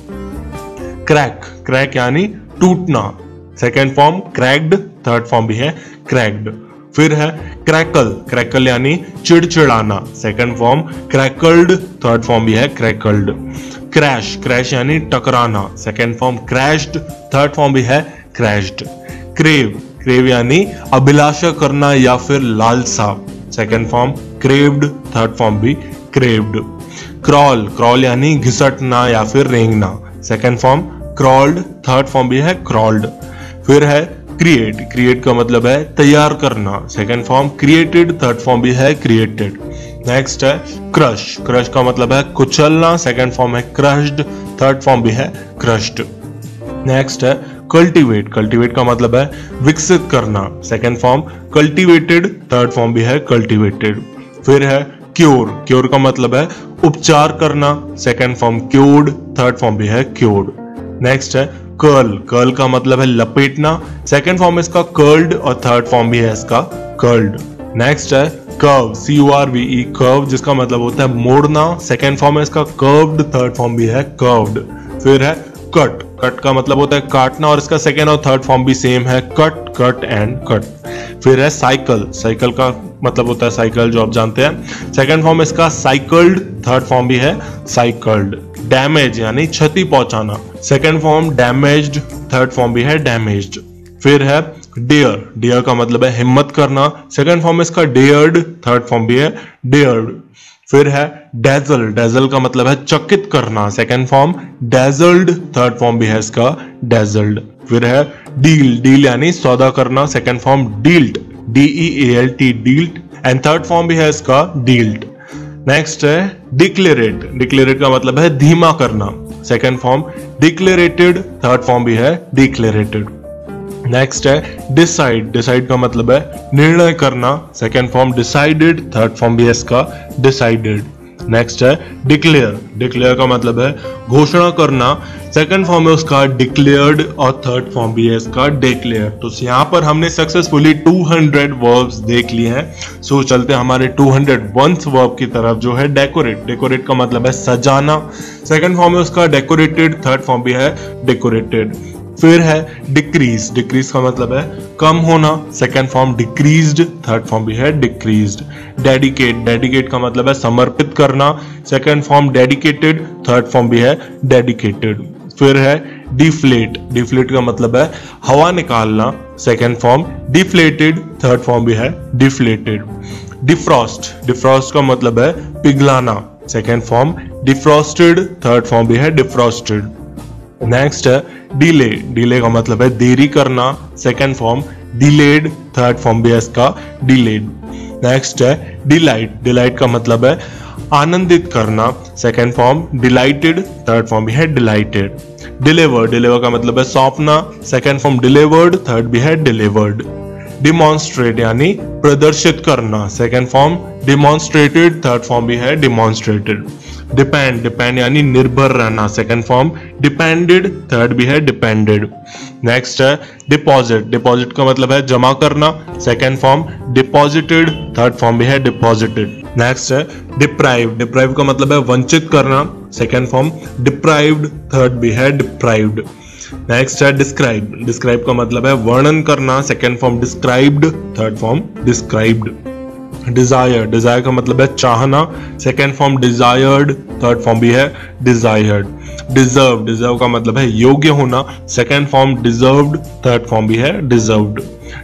Crack, crack यानी टूटना, second form cracked, third form भी है क्रैक्ड। फिर है क्रैकल, क्रैकल यानी चिड़चिड़ाना, second form crackled, third form भी है क्रैकल्ड। क्रैश, क्रैश यानी टकराना, second form crashed, third form भी है क्रैश्ड। क्रेव, क्रेव यानी अभिलाषा करना या फिर लालसा, second form craved, third form भी क्रेव्ड। क्रॉल, क्रॉल यानी घिसटना या फिर रेंगना, second form crawled, third form भी है क्रॉल्ड। फिर है क्रिएट, क्रिएट का मतलब है तैयार करना, second form created, third form भी है क्रिएटेड। नेक्स्ट है क्रश, क्रश का मतलब है कुचलना, सेकेंड फॉर्म है क्रश्ड, थर्ड फॉर्म भी है क्रश्ड। नेक्स्ट है कल्टीवेट, कल्टीवेट का मतलब है विकसित करना, second form cultivated, third form भी है कल्टीवेटेड। फिर है क्योर, क्योर का मतलब है उपचार करना, second form cured, third form भी है क्योर्ड। नेक्स्ट है कर्ल, कर्ल का मतलब है लपेटना, सेकेंड फॉर्म इसका कर्ल्ड और थर्ड फॉर्म भी है इसका कर्ल्ड। नेक्स्ट है कर्व, CURVE, कर्व जिसका मतलब होता है मोड़ना, सेकेंड फॉर्म है इसका कर्व्ड, थर्ड फॉर्म भी है कर्व्ड। फिर है कट, कट का मतलब होता है काटना और इसका सेकेंड और थर्ड फॉर्म भी सेम है, कट, कट एंड कट। फिर है साइकिल, साइकिल का मतलब होता है साइकिल जो आप जानते हैं, सेकेंड फॉर्म इसका साइकिल्ड, थर्ड फॉर्म भी है साइकिल्ड। डैमेज यानी क्षति पहुंचाना, second form damaged, third form भी है डैमेज्ड। फिर है डेयर, डेयर का मतलब है हिम्मत करना, सेकेंड फॉर्म इसका डेयर्ड, थर्ड फॉर्म भी है डेयर्ड। फिर है डैजल, डैजल का मतलब है चकित करना, सेकेंड फॉर्म डैजल्ड, थर्ड फॉर्म भी है इसका डैजल्ड। फिर है डील, डील यानी सौदा करना, second form dealt, DEALT, dealt and third form भी है इसका डील्ट। नेक्स्ट है डिक्लेरेट, डिक्लेरेट का मतलब है धीमा करना, सेकेंड फॉर्म डिक्लेरेटेड, थर्ड फॉर्म भी है डिक्लेरेटेड। नेक्स्ट है डिसाइड, डिसाइड का मतलब है निर्णय करना, second form decided, third form भी है इसका डिसाइडेड। नेक्स्ट है डिक्लेयर, डिक्लेयर का मतलब है घोषणा करना, सेकंड फॉर्म है उसका डिक्लेयर्ड और थर्ड फॉर्म भी है इसका डिक्लेयर। तो यहाँ पर हमने सक्सेसफुली 200 वर्ब्स देख लिए हैं। सो चलते हैं हमारे 201th वर्ब की तरफ जो है डेकोरेट। डेकोरेट का मतलब है सजाना, सेकंड फॉर्म है उसका डेकोरेटेड, थर्ड फॉर्म भी है डेकोरेटेड। फिर है डिक्रीज, डिक्रीज का मतलब है कम होना, second form decreased, third form भी है डिक्रीज्ड। डेडिकेट, डेडिकेट का मतलब है समर्पित करना, second form dedicated, third form भी है डेडिकेटेड। फिर है डिफ्लेट, डिफ्लेट का मतलब है हवा निकालना, second form deflated, third form भी है डिफ्लेटेड। डिफ्रॉस्ट, डिफ्रॉस्ट का मतलब है पिघलाना, सेकेंड फॉर्म डिफ्रॉस्टेड, थर्ड फॉर्म भी है डिफ्रॉस्टेड। नेक्स्ट है डिले, डिले का मतलब है देरी करना, second form delayed, third form भी है इसका डिलेड। नेक्स्ट है डिलाइट, डिलाइट का मतलब है आनंदित करना, second form dilated, third form भी है डिलाइटेड। डिलीवर, डिलीवर का मतलब है सौंपना, सेकेंड फॉर्म डिलीवर्ड, थर्ड भी है डिलीवर्ड। डिमॉन्स्ट्रेट यानी प्रदर्शित करना, second form demonstrated, third form भी है डिमॉन्स्ट्रेटेड। डिपेंड, डिपेंड यानी निर्भर रहना, सेकेंड फॉर्म डिपेंडेड, थर्ड भी है डिपेंडेड। नेक्स्ट है डिपॉजिट, डिपॉजिट का मतलब है जमा करना, second form deposited, third form भी है डिपॉजिटेड। नेक्स्ट है डिप्राइव, डिप्राइव का मतलब है वंचित करना, सेकेंड फॉर्म डिप्राइव्ड, थर्ड भी है डिप्राइव्ड। नेक्स्ट है डिस्क्राइब, डिस्क्राइब का मतलब है वर्णन करना, second form described, third form described. Desire, desire का मतलब है चाहना, second form desired, third form भी है डिजायर्ड। डिजर्व, डिजर्व का मतलब है योग्य होना, second form deserved, third form भी है डिजर्व्ड।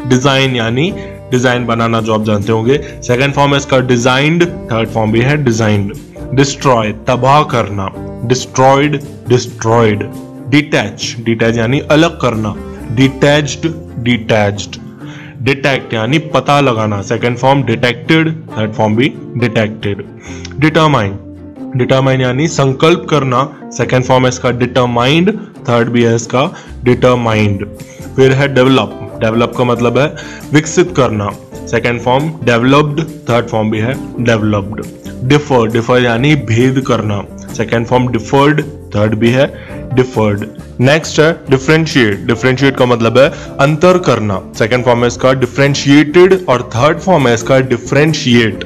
डिजाइन यानी डिजाइन बनाना, जो आप जानते होंगे, सेकेंड फॉर्म है इसका डिजाइंड, थर्ड फॉर्म भी है डिजाइंड। डिस्ट्रॉय, तबाह करना, डिस्ट्रॉयड, डिस्ट्रॉयड। डिटैच, डिटैच यानी अलग करना, डिटैच्ड, डिटैच्ड। डिटेक्ट यानी पता लगाना, second form detected, third form भी डिटेक्टेड। डिटरमाइन, डिटरमाइन यानी संकल्प करना, सेकेंड फॉर्म है इसका डिटरमाइंड, थर्ड भी है इसका डिटरमाइंड। फिर है डेवलप, डेवलप का मतलब है विकसित करना, second form developed, third form भी है डेवलप्ड। डिफर, डिफर यानी भेद करना, सेकेंड फॉर्म डिफर्ड, थर्ड भी है डिफर्ड। नेक्स्ट है डिफरेंशिएट, डिफरेंशिएट का मतलब है अंतर करना, सेकेंड फॉर्म है इसका डिफरेंशिएटेड और थर्ड फॉर्म है इसका डिफरेंशिएट।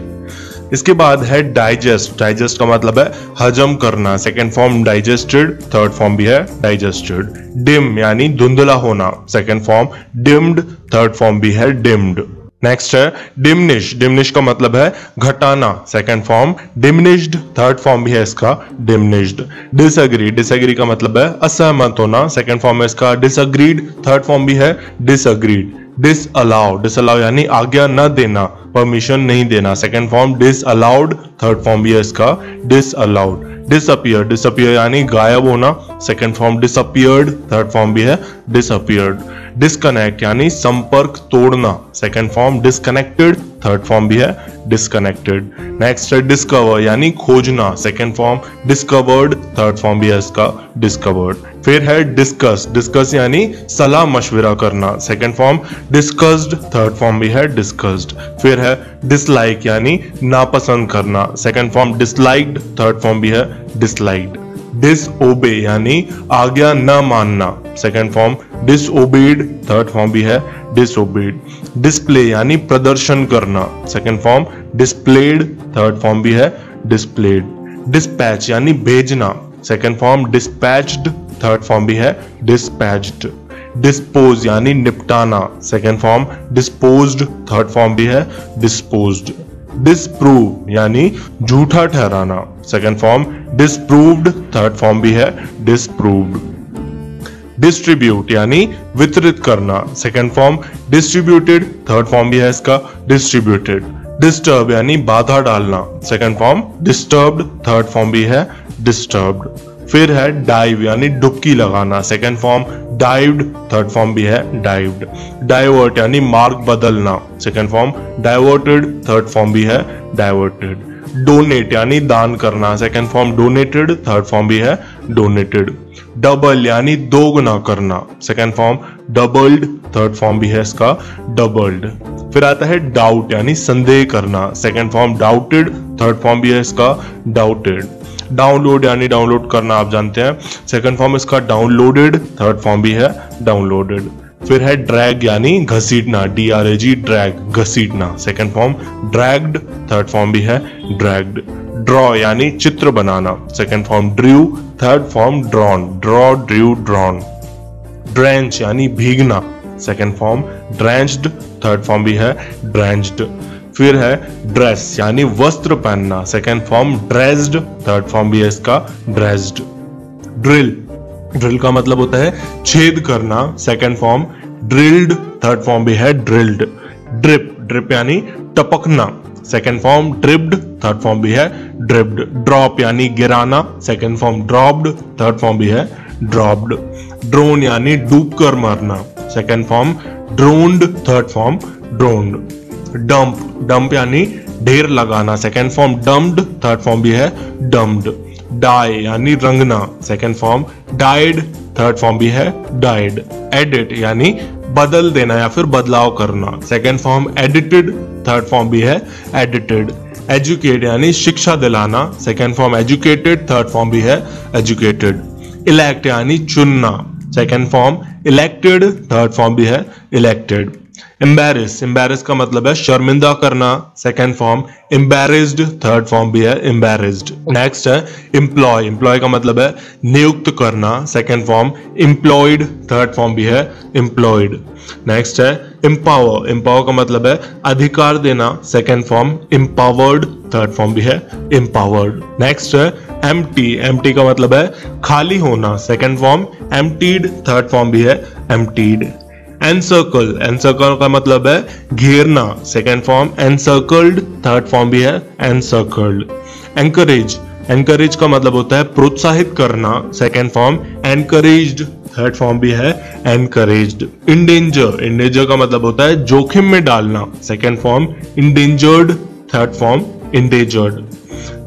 इसके बाद है डाइजेस्ट, डाइजेस्ट का मतलब है हजम करना, second form digested, third form भी है डाइजेस्टेड। डिम यानी धुंधला होना, second form deemed, third form भी है डिम्ड। नेक्स्ट है डिमिनिश, डिमिनिश का मतलब है घटाना, second form diminished, third form भी है इसका डिमिनिश्ड। डिसएग्री, डिसएग्री का मतलब है असहमत होना, सेकेंड फॉर्म है इसका डिसएग्रीड, थर्ड फॉर्म भी है डिसएग्रीड। डिसअलाउ, डिसअलाउ यानी आज्ञा न देना, परमिशन नहीं देना, second form disallowed, third form भी है इसका डिसअलाउड। डिसअपियर, डिसअपियर यानी गायब होना, second form disappeared, third form भी है डिसअपियर्ड। डिस्कनेक्ट यानी संपर्क तोड़ना, second form disconnected, third form भी है डिस्कनेक्टेड। नेक्स्ट है डिस्कवर यानी खोजना, second form discovered, third form भी है इसका डिस्कवर्ड। फिर है डिस्कस, डिस्कस यानी सलाह मशविरा करना, second form discussed, third form भी है डिस्कस्ड। फिर है डिसलाइक यानी नापसंद करना, second form disliked, third form भी है डिसलाइक्ड। डिसओबे यानी आज्ञा न मानना, सेकेंड फॉर्म डिसओबेड, थर्ड फॉर्म भी है डिसओबेड। डिस्प्ले यानी प्रदर्शन करना, second form displayed, third form भी है डिस्प्लेड। डिस्पैच यानी भेजना, second form dispatched, third form भी है डिस्पैच्ड। डिस्पोज यानी निपटाना, second form disposed, third form भी है डिस्पोज्ड। डिसप्रूव यानी झूठा ठहराना, second form disproved, third form भी है डिसप्रूव्ड। डिस्ट्रीब्यूट यानी वितरित करना, second form distributed, third form भी है इसका डिस्ट्रीब्यूटेड। डिस्टर्ब यानी बाधा डालना, second form disturbed, third form भी है डिस्टर्ब्ड। फिर है डाइव यानी डुबकी लगाना, second form dived, third form भी है डाइव्ड। डाइवर्ट यानी मार्ग बदलना, second form diverted, third form भी है डाइवर्टेड। डोनेट यानी दान करना, second form donated, third form भी है डोनेटेड। डबल यानी दोगुना करना, second form doubled, third form भी है इसका डबल्ड। फिर आता है डाउट यानी संदेह करना, second form doubted, third form भी है इसका डाउटेड। डाउनलोड यानी डाउनलोड करना, आप जानते हैं, सेकंड फॉर्म इसका डाउनलोडेड, थर्ड फॉर्म भी है डाउनलोडेड। फिर है ड्रैग यानी घसीटना, DRAG ड्रैग, घसीटना, second form dragged, third form भी है ड्रैग्ड। ड्रॉ यानी चित्र बनाना, second form drew, third form drawn, draw, drew, drawn. Drench यानी भीगना, second form drenched, third form भी है ड्रेंच्ड। फिर है ड्रेस यानी वस्त्र पहनना, second form dressed, third form भी है इसका ड्रेस्ड। ड्रिल, ड्रिल का मतलब होता है छेद करना, second form drilled, third form भी है ड्रिल्ड। ड्रिप, ड्रिप यानी टपकना, second form dripped, third form भी है ड्रिप्ड। ड्रॉप यानी गिराना, second form dropped, third form भी है ड्रॉप्ड। ड्रोन यानी डूब कर मरना, second form drowned, third form drowned. Dump, dump यानी ढेर लगाना, second form dumped, third form भी है डम्प्ड। डाई यानी रंगना, second form dyed, third form भी है डाइड। एडिट यानी बदल देना या फिर बदलाव करना, second form edited, third form भी है एडिटेड। एजुकेट यानी शिक्षा दिलाना, second form educated, third form भी है एजुकेटेड। इलेक्ट यानी चुनना, second form elected, third form भी है इलेक्टेड। एम्बैरेस, एम्बैरेस का मतलब है शर्मिंदा करना, second form embarrassed, third form भी है एम्बैरेस्ड। नेक्स्ट है एम्प्लॉय, एम्प्लॉय का मतलब है नियुक्त करना, second form employed, third form भी है एम्प्लॉयड। नेक्स्ट है एम्पावर, एम्पावर का मतलब है अधिकार देना, second form empowered, third form भी है एम्पावर्ड। नेक्स्ट है एम्प्टी, एम्प्टी का मतलब है खाली होना, second form emptied, third form भी है एम्प्टीड। एनसर्कल, एनसर्कल का मतलब है घेरना, second form encircled, third form भी है एनसर्कल्ड। एनकरेज, एनकरेज का मतलब होता है प्रोत्साहित करना, second form encouraged, third form भी है एनकरेज्ड। इंडेंजर, इंडेंजर का मतलब होता है जोखिम में डालना, second form endangered, third form endangered.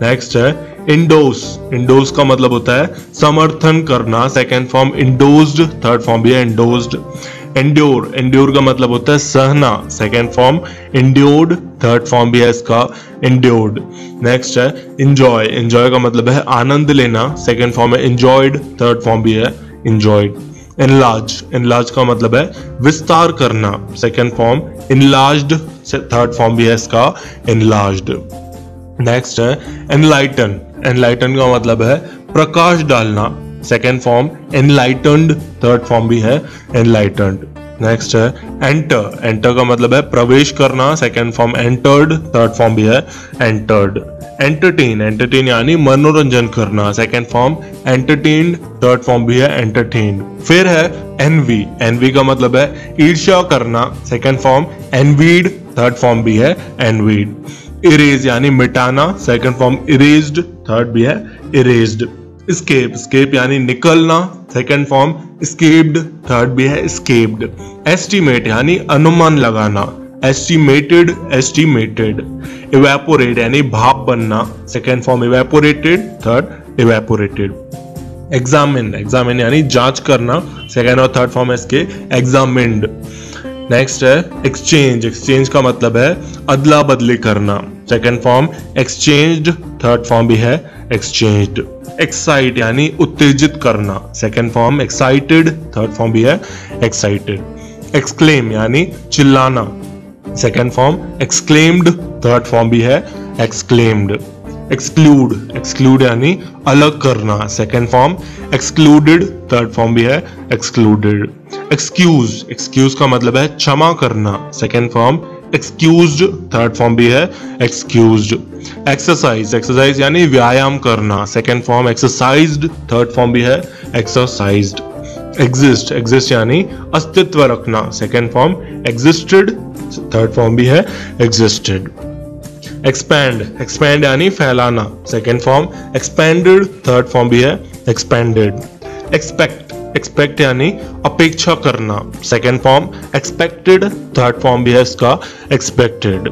Next है इंडोस, इंडोस का मतलब होता है समर्थन करना, सेकेंड फॉर्म इंडोज्ड, थर्ड फॉर्म भी है इंडोज्ड। एंड्योर, एंड्योर का मतलब होता है सहना, second form endured, third form भी है इसका इंड्योर्ड। नेक्स्ट है इंजॉय, इंजॉय का मतलब है आनंद लेना, सेकेंड फॉर्म है इंजॉयड, थर्ड फॉर्म भी है इंजॉयड। एनलार्ज, एनलार्ज का मतलब है विस्तार करना, second form enlarged, third form भी है इसका इनलार्ज्ड। नेक्स्ट है एनलाइटन, एनलाइटन का मतलब है प्रकाश डालना, second form enlightened, third form भी है एनलाइटन्ड। नेक्स्ट है एंटर, एंटर का मतलब है प्रवेश करना, second form entered, third form भी है एंटर्ड। एंटरटेन, एंटरटेन यानी मनोरंजन करना, second form entertained, third form भी है एंटरटेन्ड। फिर है एनवी, एनवी का मतलब है ईर्ष्या करना, सेकेंड फॉर्म एनवीड, थर्ड फॉर्म भी है एनवीड। इरेज यानी मिटाना, सेकेंड फॉर्म इरेज्ड, थर्ड भी है इरेज्ड। स्केप, स्केप यानी निकलना, सेकेंड फॉर्म स्केप्ड, थर्ड भी है स्केप्ड। एस्टिमेट यानी अनुमान लगाना, एस्टिमेटेड, एस्टिमेटेड। इवेपोरेट यानी भाप बनना, second form evaporated, third evaporated. Examine, examine यानी जांच करना, सेकेंड और थर्ड फॉर्म है इसके एग्जामिन्ड। नेक्स्ट है एक्सचेंज, एक्सचेंज का मतलब है अदला बदली करना, second form exchanged, third form भी है एक्सचेंज्ड। एक्साइट यानी उत्तेजित करना, second form excited, third form भी है एक्साइटेड। एक्सक्लेम यानी चिल्लाना, second form exclaimed, third form भी है एक्सक्लेम्ड। एक्सक्लूड, एक्सक्लूड यानी अलग करना, second form excluded, third form भी है एक्सक्लूडेड। एक्सक्यूज, एक्सक्यूज का मतलब है क्षमा करना, second form excused, third form भी है एक्सक्यूज्ड। एक्सरसाइज, एक्सरसाइज यानी व्यायाम करना, second form exercised, third form भी है एक्सरसाइज्ड। एग्जिस्ट, एग्जिस्ट यानी अस्तित्व रखना, second form existed, third form भी है एग्जिस्टेड। एक्सपैंड, एक्सपैंड यानी फैलाना, second form expanded, third form भी है एक्सपैंडेड। एक्सपेक्ट, एक्सपेक्ट यानी अपेक्षा करना, second form expected, third form भी है इसका एक्सपेक्टेड।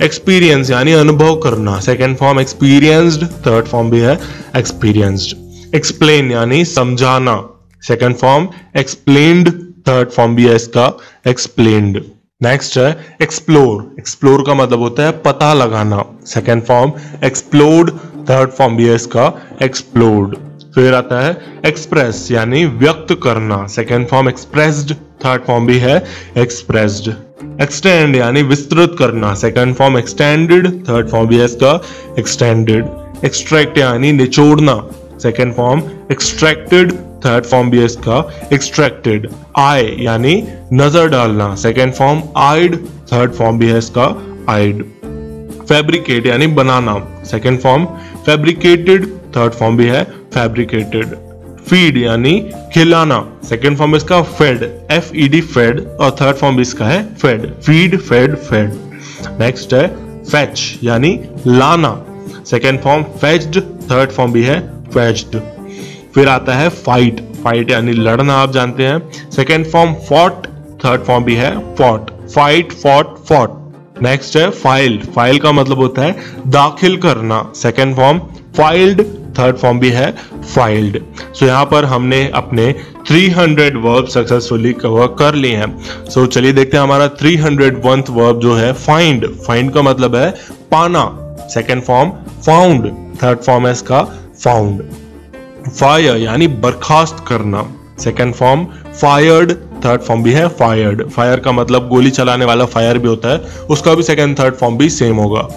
एक्सपीरियंस यानी अनुभव करना, second form experienced, third form भी है एक्सपीरियंस्ड। एक्सप्लेन यानी समझाना, second form explained, third form भी है इसका एक्सप्लेन्ड। नेक्स्ट है एक्सप्लोर, एक्सप्लोर का मतलब होता है पता लगाना, second form explored, third form भी है इसका एक्सप्लोर्ड। फिर आता है एक्सप्रेस यानी व्यक्त करना, second form expressed, third form भी है एक्सप्रेस्ड। एक्सटेंड यानी विस्तृत करना, second form extended, third form भी है इसका एक्सटेंडेड। एक्सट्रैक्ट यानी निचोड़ना, second form extracted, third form भी है इसका एक्सट्रैक्टेड। आई यानी नजर डालना, second form eyed, third form भी है इसका आइड। फैब्रिकेट यानी बनाना, second form fabricated, third form भी है फैब्रिकेटेड। फीड यानी खिलाना, सेकेंड फॉर्म इसका फेड, FED फेड, और थर्ड फॉर्म इसका है fed, feed, fed, fed. Next है फेच यानी लाना, second form fetched, third form भी है फेच्ड। फिर आता है फाइट, फाइट यानी लड़ना, आप जानते हैं। Second form fought, third form भी है fought, fight fought fought. Next है फाइल, फाइल का मतलब होता है दाखिल करना, second form filed, third form भी है फाइल्ड। सो यहाँ पर हमने अपने 300 वर्ब सक्सेसफुली कवर कर लिए हैं। सो चलिए देखते हैं हमारा 301th वर्ब जो है फाइंड, फाइंड का मतलब है पाना, second form found, third form है इसका फाउंड। फायर यानी बर्खास्त करना, second form fired, third form भी है फायर्ड। फायर का मतलब गोली चलाने वाला फायर भी होता है, उसका भी सेकेंड थर्ड फॉर्म भी सेम होगा।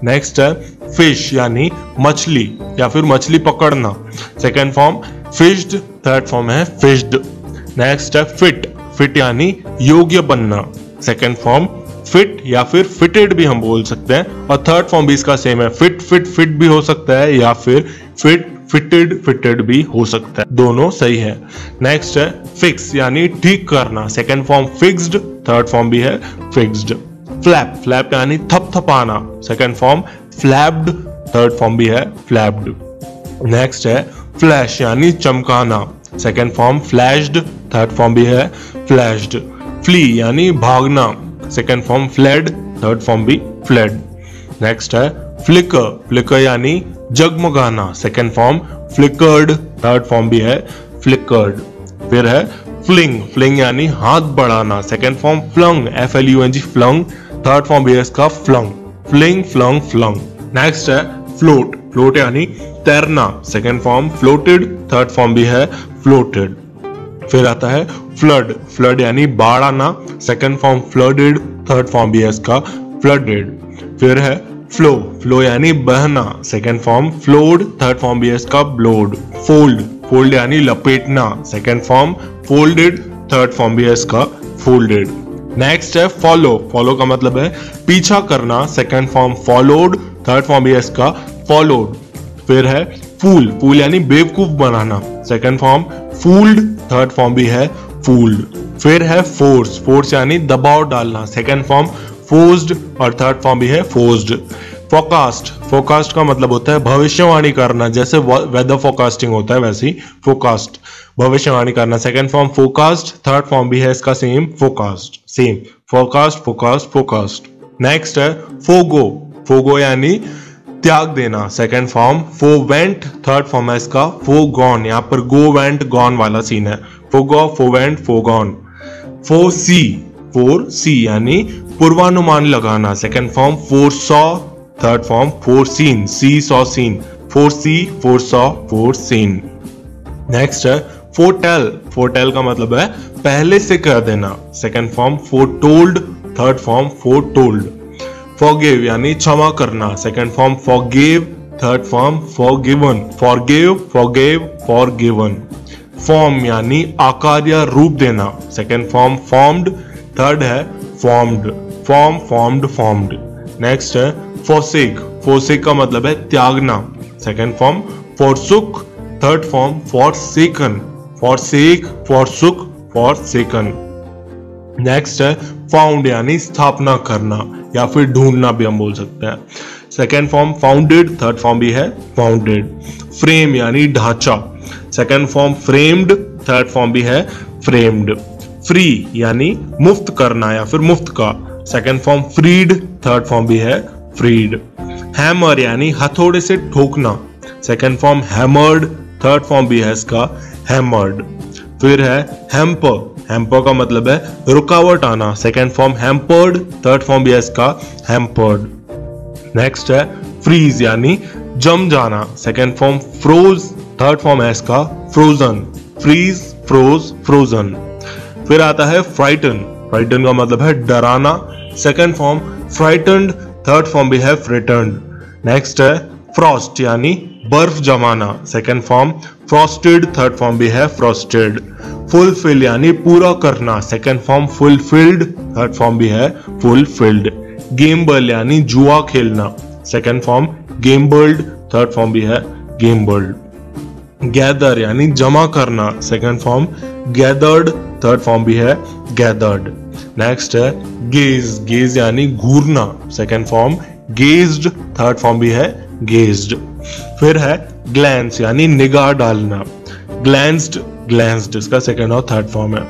नेक्स्ट है फिश यानी मछली या फिर मछली पकड़ना, सेकेंड फॉर्म फिश्ड, थर्ड फॉर्म है फिश्ड। नेक्स्ट है फिट, फिट यानी योग्य बनना, सेकेंड फॉर्म फिट या फिर फिटेड भी हम बोल सकते हैं, और थर्ड फॉर्म भी इसका सेम है, फिट फिट फिट भी हो सकता है या फिर फिट फिटेड फिटेड भी हो सकता है, दोनों सही है। नेक्स्ट है फिक्स यानी ठीक करना, second form fixed, third form भी है फिक्स्ड। फ्लैप, फ्लैप यानी थपथपाना, second form flapped, third form भी है फ्लैप्ड। नेक्स्ट है फ्लैश यानी चमकाना, second form flashed, third form भी है फ्लैश्ड। फ्ली यानी भागना, second form fled, third form भी फ्लेड। नेक्स्ट है फ्लिकर, फ्लिकर यानी जगमगाना, second form flickered, third form भी है फ्लिकर्ड। फिर है फ्लिंग, फ्लिंग यानी हाथ बढ़ाना, second form flung, FLUNG flung, third form भी है इसका flung, fling flung flung. Next है फ्लोट, फ्लोट यानी तैरना, second form floated, third form भी है फ्लोटेड। फिर आता है फ्लड, फ्लड यानी बाढ़ आना, second form flooded, third form भी है इसका फ्लडेड। फिर है फ्लो, फ्लो यानी बहना, second form flowed, third form भी है इसका ब्लोड। फोल्ड, फोल्ड यानी लपेटना, second form folded, third form भी है इसका फोल्डेड। नेक्स्ट है फॉलो, फॉलो का मतलब है पीछा करना, second form followed, third form भी है इसका फॉलोड। फिर है फूल, फूल यानी बेवकूफ बनाना, second form fooled, third form भी है फूल्ड। फिर है फोर्स, फोर्स यानी दबाव डालना, सेकेंड फॉर्म फोर्स्ड और थर्ड फॉर्म भी है फोर्स्ड। फोरकास्ट, फोरकास्ट का मतलब होता है भविष्यवाणी करना, जैसे वेदर फोरकास्टिंग होता है वैसे ही फोरकास्ट, भविष्यवाणी करना, second form forecast, third form भी है इसका same forecast, same forecast forecast forecast. Next है फोगो, फोगो यानी त्याग देना, second form forwent, third form है इसका फोगॉन, यहाँ पर गो वेंट गॉन वाला सीन है, forgo forwent forgone. Foresee यानी पूर्वानुमान लगाना, second form foresaw, third form foreseen, see saw seen, foresee foresaw foreseen. Next है फोरटेल, फोरटेल का मतलब है पहले से कह देना, second form foretold, third form foretold. Forgive यानी क्षमा करना, second form forgive, third form forgiven, forgive forgive forgiven. Form यानी आकार या रूप देना, सेकेंड फॉर्म फॉर्म्ड, थर्ड है formed, form formed formed. Next है फॉरसेक, फॉरसेक का मतलब है त्यागना, second form forsook, third form forsaken, forsake forsook forsaken. Next है फाउंड यानी स्थापना करना या फिर ढूंढना भी हम बोल सकते हैं, second form founded, third form भी है फाउंडेड। फ्रेम यानी ढांचा, second form framed, third form भी है फ्रेम्ड। फ्री यानी मुफ्त करना या फिर मुफ्त का, second form freed, third form भी है फ्रीड। हैमर यानी हथौड़े से ठोकना, second form hammered, third form भी है इसका हैमर्ड। फिर है हैम्पर, हैम्पर का मतलब है रुकावट आना, second form hampered, third form भी है इसका हैम्पर्ड। नेक्स्ट है फ्रीज यानी जम जाना, second form froze, third form है इसका फ्रोजन, फ्रीज फ्रोज फ्रोजन। फिर आता है फ्राइटन, फ्राइटन का मतलब है डराना, second form frightened, third form भी है फ्रिटन्ड। नेक्स्ट है फ्रॉस्ट यानी बर्फ जमाना, second form frosted, third form भी है फ्रॉस्टेड। फुलफिल यानी पूरा करना, second form fulfilled, third form भी है फुलफिल्ड। गेमबल यानी जुआ खेलना, second form gambled, third form भी है गेमबल्ड। गैदर यानी जमा करना, second form gathered, third form भी है गैदर्ड। नेक्स्ट है गेज, गेज यानी घूरना, second form gazed third form भी है गेज्ड। फिर है ग्लैंस यानी निगाह डालना, ग्लैंस्ड ग्लैंस्ड इसका सेकंड और थर्ड फॉर्म है।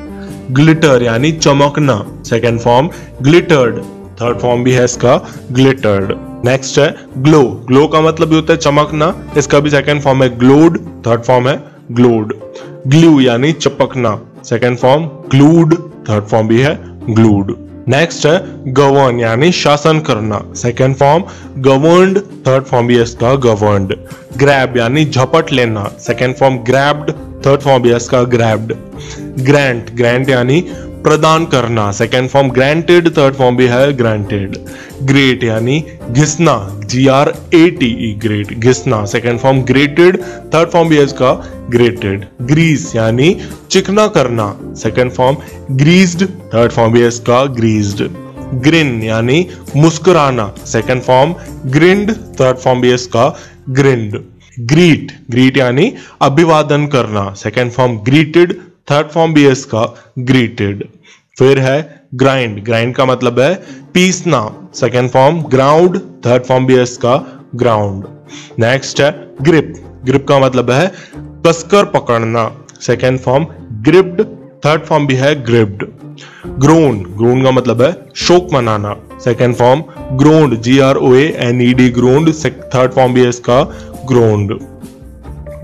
ग्लिटर यानी चमकना, second form glittered, third form भी है इसका ग्लिटर्ड। नेक्स्ट है ग्लो, ग्लो का मतलब भी होता है चमकना, इसका भी सेकंड फॉर्म है ग्लोड, थर्ड फॉर्म है ग्लोड। ग्लू यानी चिपकना, second form glued, third form भी है ग्लूड। नेक्स्ट है गवर्न यानी शासन करना, second form governed, third form भी है इसका गवर्नड। ग्रैब यानी झपट लेना, second form grabbed, third form भी है इसका ग्रैब्ड। ग्रांट, ग्रांट यानी प्रदान करना, second form granted, third form भी है ग्रांटेड। ग्रेट यानी घिसना, GRATE ग्रेट, घिसना, second form grated, third form भी है इसका ग्रेटेड। ग्रीस यानी चिकना करना, second form greased, third form भी है इसका ग्रीस्ड। ग्रिन यानी मुस्कुराना, second form grinned, third form भी है इसका ग्रिन्ड। ग्रीट, ग्रीट यानी अभिवादन करना, second form greeted, third form भी है इसका ग्रीटेड। फिर है ग्राइंड, ग्राइंड का मतलब है पीसना, second form ground, third form भी है इसका ग्राउंड। नेक्स्ट है ग्रिप, ग्रिप का मतलब है कसकर पकड़ना, second form gripped, third form भी है ग्रिप्ड। ग्रोन, ग्रोन का मतलब है शोक मनाना, second form ग्रोन्ड, GROANED ग्रोन्ड, third form भी है इसका ग्रोन्ड।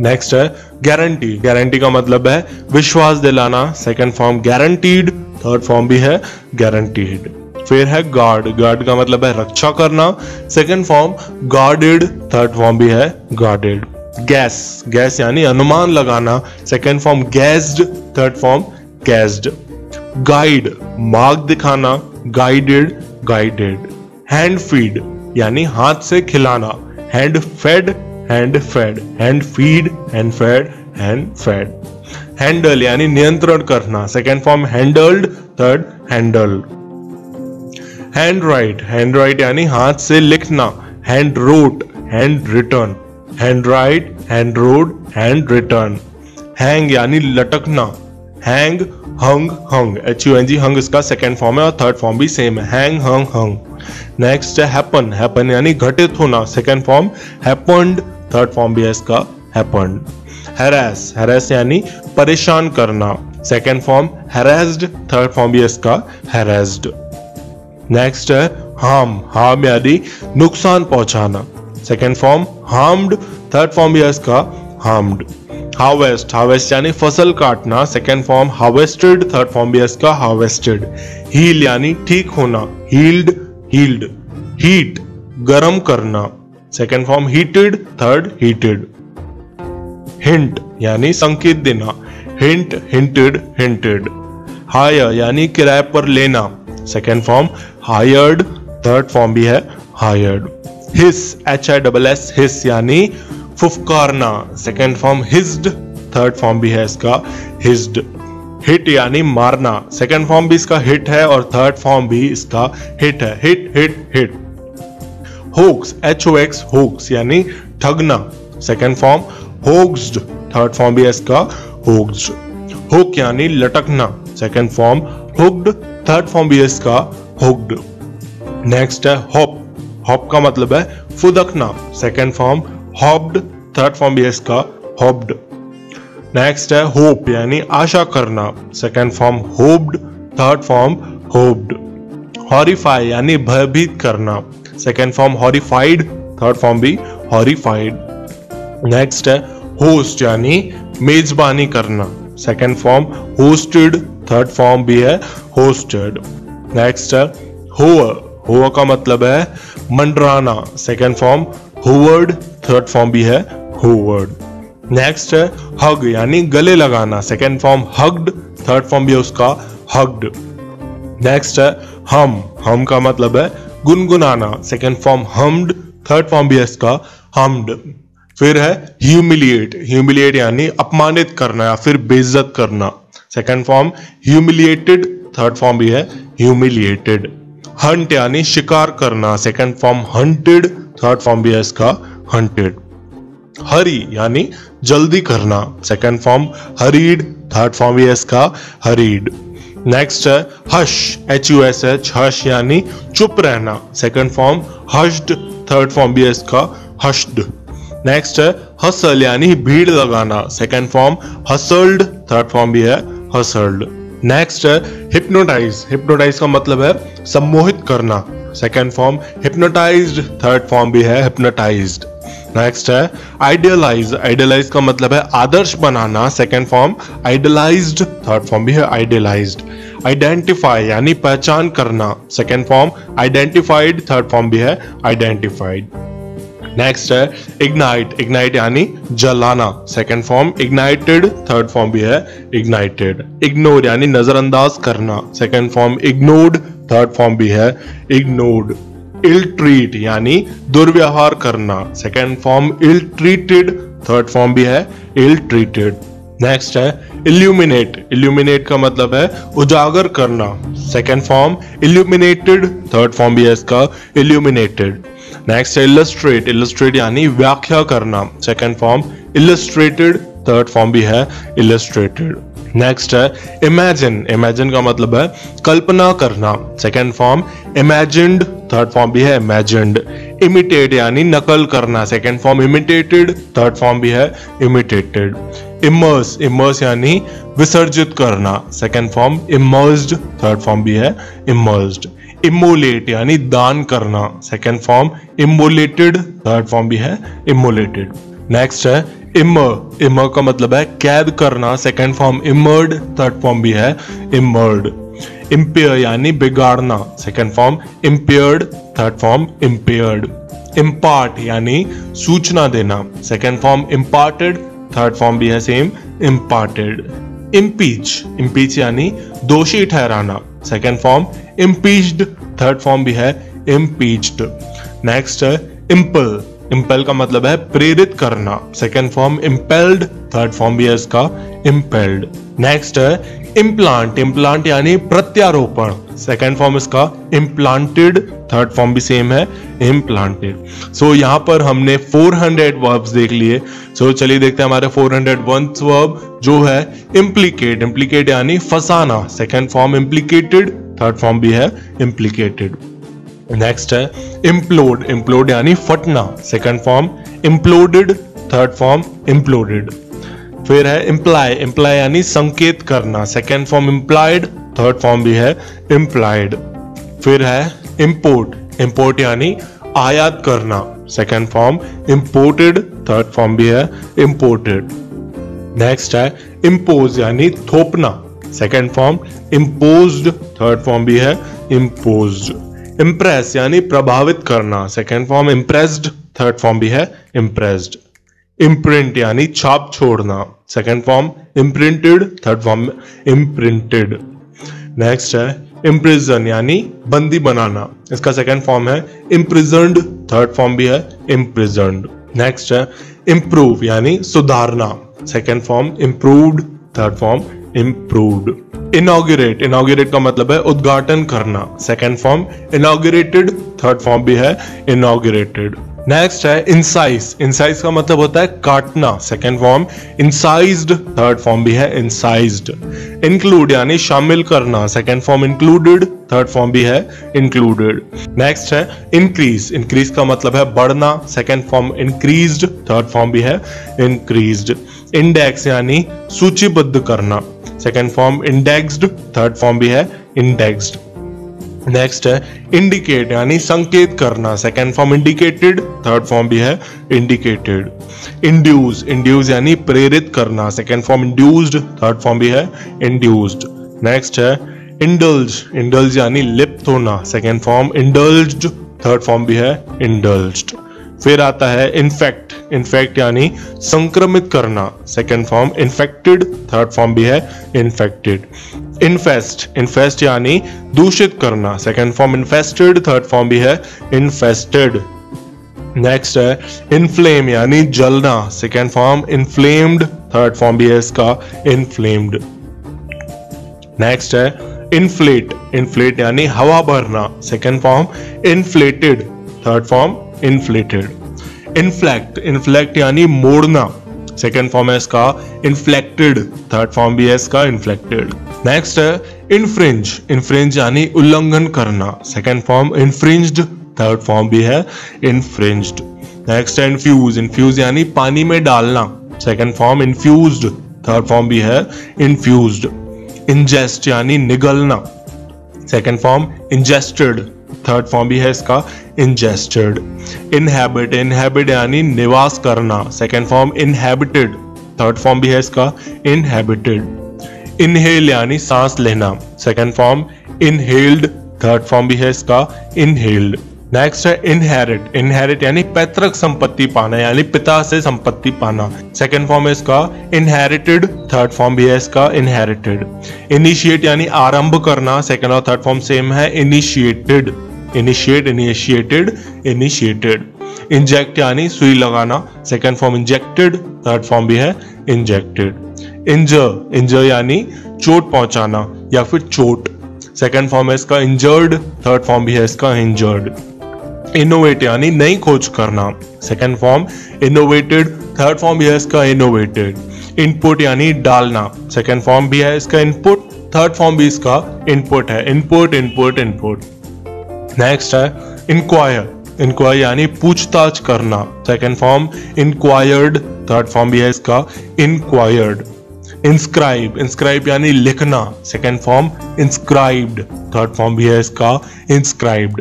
नेक्स्ट है गारंटी, गारंटी का मतलब है विश्वास दिलाना, second form guaranteed, third form भी है गारंटीड। फिर है गार्ड, गार्ड का मतलब है रक्षा करना, second form guarded, third form भी है गार्डेड। गैस, गैस यानी अनुमान लगाना, second form gassed, third form gassed. Guide, मार्ग दिखाना, गाइडेड, गाइडेड। हैंड फीड यानी हाथ से खिलाना, hand fed, hand fed, hand feed, hand fed, hand fed. Handle यानी नियंत्रण करना, second form handled, third handled. Hand write, hand write यानी हाथ से लिखना, hand wrote, hand written, hand write, hand wrote, hand written. Hang यानी लटकना, hang, हंग, हंग, HUNG, हंग इसका सेकंड फॉर्म है और थर्ड फॉर्म भी सेम है, हैंग, हंग, हंग। नेक्स्ट है हैपन, हैपन यानी घटित होना, second form happened, third form भी है इसका हैपेंड। हैरेस, हैरेस यानी परेशान करना, second form harassed, third form भी है इसका हैरेस्ड। नेक्स्ट है हार्म, हार्म यानी नुकसान पहुंचाना, second form harmed, third form भी है इसका हार्म्ड। हार्वेस्ट, हार्वेस्ट यानी फसल काटना, second form harvested, third form भी है इसका हार्वेस्टेड। हील यानी ठीक होना, हील्ड, हील्ड। हीट, गर्म करना, second form heated, third heated. Hint यानी संकेत देना, हिंट, हिंटेड, हिंटेड। हायर यानी किराए पर लेना, second form hired, third form भी है हायर्ड। हिस, HISS, हिस यानी फुफकारना, सेकंड फॉर्म हिस्ड, थर्ड फॉर्म भी है इसका हिस्ड। हिट यानी मारना, सेकंड फॉर्म भी इसका हिट है और थर्ड फॉर्म भी इसका हिट है, hit, hit, hit. Hoax, HOX, hoax यानी ठगना, second form hoaxed, third form भी है इसका होक्स्ड। हुक यानी लटकना, second form hooked, third form भी है इसका हुक्ड। नेक्स्ट है हॉप, हॉप का मतलब है फुदकना, second form hopped, third form भी है इसका हॉप्ड। नेक्स्ट है होप यानी आशा करना, second form hoped, third form hoped. Horrify यानी भयभीत करना, second form horrified, third form भी हॉरिफाइड। नेक्स्ट है होस्ट यानी मेजबानी करना, second form hosted, third form भी है होस्टेड। नेक्स्ट है होवर, होवर का मतलब है मंडराना, second form hovered, third form भी है होवर्ड। नेक्स्ट है हग यानी गले लगाना, second form hugged, third form भी है उसका हग्ड। नेक्स्ट है हम का मतलब है गुनगुनाना, second form hummed, third form भी है इसका हम्ड। फिर है ह्यूमिलिएट, ह्यूमिलिएट यानी अपमानित करना या फिर बेइज्जत करना, second form humiliated, third form भी है ह्यूमिलिएटेड। हंट यानी शिकार करना, second form hunted, third form भी है इसका हंटेड। हरी यानी जल्दी करना, second form hurried, third form भी है इसका हरीड। नेक्स्ट है हश, HUSH, हश यानी चुप रहना, second form hushed, third form भी है इसका हश्ड। नेक्स्ट है हसल यानी भीड़ लगाना, second form hustled, third form भी है हसल्ड। नेक्स्ट है हिप्नोटाइज, हिप्नोटाइज का मतलब है सम्मोहित करना, second form hypnotised, third form भी है हिप्नोटाइज्ड। नेक्स्ट है आइडियलाइज, आइडियलाइज का मतलब है आदर्श बनाना, second form idealised, third form भी है आइडियलाइज्ड। आइडेंटिफाई यानी पहचान करना, second form identified, third form भी है आइडेंटिफाइड। नेक्स्ट है इग्नाइट, इग्नाइट यानी जलाना, second form ignited, third form भी है इग्नाइटेड। इग्नोर यानी नजरअंदाज करना, second form ignored, third form भी है इग्नोर्ड। इल ट्रीट यानी दुर्व्यवहार करना, second form ill treated, third form भी है इल ट्रीटेड। नेक्स्ट है इल्यूमिनेट, इल्यूमिनेट का मतलब है उजागर करना, second form illuminated, third form भी है इसका इल्यूमिनेटेड। नेक्स्ट है इलस्ट्रेट, इलस्ट्रेट यानी व्याख्या करना, second form illustrated, third form भी है इलस्ट्रेटेड। नेक्स्ट है इमेजिन, इमेजिन का मतलब है कल्पना करना, second form imagined, third form भी है इमेजिन्ड। इमिटेट यानी नकल करना, second form imitated, third form भी है इमिटेटेड। इमर्स, इमर्स यानी विसर्जित करना, second form immersed, third form भी है इमर्स्ड। इमोलेट यानी दान करना, second form immolated, third form भी है इमोलेटेड। नेक्स्ट है इमर, इमर का मतलब है कैद करना, सेकंड फॉर्म इमर्ड, थर्ड फॉर्म भी है इमर्ड। इम्पेयर यानी बिगाड़ना, second form impaired, third form impaired. Impart यानी सूचना देना, second form imparted, third form भी है सेम इम्पार्टेड। इम्पीच, इम्पीच यानी दोषी ठहराना, second form impeached, third form भी है इम्पीच्ड। नेक्स्ट है इम्पल, इम्पेल का मतलब है प्रेरित करना, second form impelled, third form भी है इसका इम्पेल्ड। नेक्स्ट है इम्प्लांट, इम्प्लांट यानी प्रत्यारोपण, सेकंड फॉर्म इसका इम्प्लांटेड, थर्ड फॉर्म भी सेम है इम्प्लांटेड। सो यहाँ पर हमने 400 वर्ब्स देख लिए। सो चलिए देखते हैं हमारे 401 वर्ब जो है इम्प्लीकेट, इम्प्लीकेट यानी फंसाना, second form implicated, third form भी है इम्प्लीकेटेड। नेक्स्ट है इम्प्लोड, इम्प्लोड यानी फटना, second form imploded, third form imploded. फिर है इम्प्लाई, इम्प्लाई यानी संकेत करना, second form implied, third form भी है इम्प्लाइड। फिर है इम्पोर्ट, इम्पोर्ट यानी आयात करना, second form imported, third form भी है इम्पोर्टेड। नेक्स्ट है इम्पोज यानी थोपना, second form imposed, third form भी है इम्पोज्ड। इम्प्रेस यानी प्रभावित करना, second form impressed, third form भी है इम्प्रेस्ड। इम्प्रिंट यानी छाप छोड़ना, second form imprinted, third form imprinted. Next है इम्प्रिजन यानी बंदी बनाना, इसका सेकंड फॉर्म है इम्प्रिजन्ड, थर्ड फॉर्म भी है इम्प्रिजन्ड। नेक्स्ट है इम्प्रूव यानी सुधारना, second form improved, third form improved. Inaugurate, inaugurate का मतलब है उद्घाटन करना, second form inaugurated, third form भी है इनॉग्रेटेड। नेक्स्ट है इंसाइज, इंसाइज का मतलब होता है काटना, second form incised, third form भी है इंसाइज्ड। इंक्लूड यानी शामिल करना, second form included, third form भी है इंक्लूडेड। नेक्स्ट है इंक्रीज, इंक्रीज का मतलब है बढ़ना, second form increased, third form भी है इंक्रीज्ड। इंडेक्स यानी सूचीबद्ध करना, second form indexed, third form भी है इंडेक्स्ड। नेक्स्ट है इंडिकेट यानी संकेत करना, second form indicated, third form भी है इंडिकेटेड। इंड्यूस, इंड्यूस यानी प्रेरित करना, second form induced, third form भी है इंड्यूस्ड। नेक्स्ट है इंडल्ज, इंडल्ज यानी लिप्त होना, second form indulged, third form भी है इंडल्ज्ड। फिर आता है इन्फेक्ट, इन्फेक्ट यानी संक्रमित करना, second form infected, third form भी है इन्फेक्टेड। इन्फेस्ट, इन्फेस्ट यानी दूषित करना, second form infested, third form भी है इन्फेस्टेड। नेक्स्ट है इन्फ्लेम यानी जलना, second form inflamed, third form भी है इसका इन्फ्लेम्ड। नेक्स्ट है इन्फ्लेट, इन्फ्लेट यानी हवा भरना, second form inflated, third form inflated. Inflect, inflect यानी मोड़ना, सेकंड फॉर्म है इसका इन्फ्लेक्टेड, थर्ड फॉर्म भी है इसका इन्फ्लेक्टेड। नेक्स्ट है इन्फ्रिंज, इन्फ्रिंज यानी उल्लंघन करना, second form infringed, third form भी है इन्फ्रिंज्ड। नेक्स्ट है इन्फ्यूज, इन्फ्यूज यानी पानी में डालना, second form infused, third form भी है इन्फ्यूज्ड। इंजेस्ट यानी निगलना, second form ingested, third form भी है इसका इंजेस्टेड। इनहैबिट, इनहैबिट यानी निवास करना, second form inhabited, third form भी है इसका इनहैबिटेड। इनहेल यानी सांस लेना, second form inhaled, third form भी है इसका इनहेल्ड। नेक्स्ट है इनहेरिट, इनहेरिट यानी पैतृक संपत्ति पाना, यानी पिता से संपत्ति पाना, सेकंड फॉर्म है इसका इनहेरिटेड, थर्ड फॉर्म भी है इसका इनहेरिटेड। इनिशिएट यानी आरंभ करना, सेकंड और थर्ड फॉर्म सेम है initiated, initiate, initiated, initiated. Inject यानी सुई लगाना, second form injected, third form भी है इंजेक्टेड। इंजर, इंजर यानी चोट पहुंचाना या फिर चोट, सेकंड फॉर्म है इसका इंजर्ड, थर्ड फॉर्म भी है इसका इंजर्ड। इनोवेट यानी नई खोज करना, second form innovated, third form भी है इसका इनोवेटेड। इनपुट यानी डालना, सेकंड फॉर्म भी है इसका इनपुट, थर्ड फॉर्म भी इसका इनपुट है, इनपुट, इनपुट, इनपुट। नेक्स्ट है इंक्वायर, इंक्वायर यानी पूछताछ करना, second form inquired, third form भी है इसका इंक्वायर्ड। इंस्क्राइब, इंस्क्राइब यानी लिखना, second form inscribed, third form भी है इसका इंस्क्राइब्ड।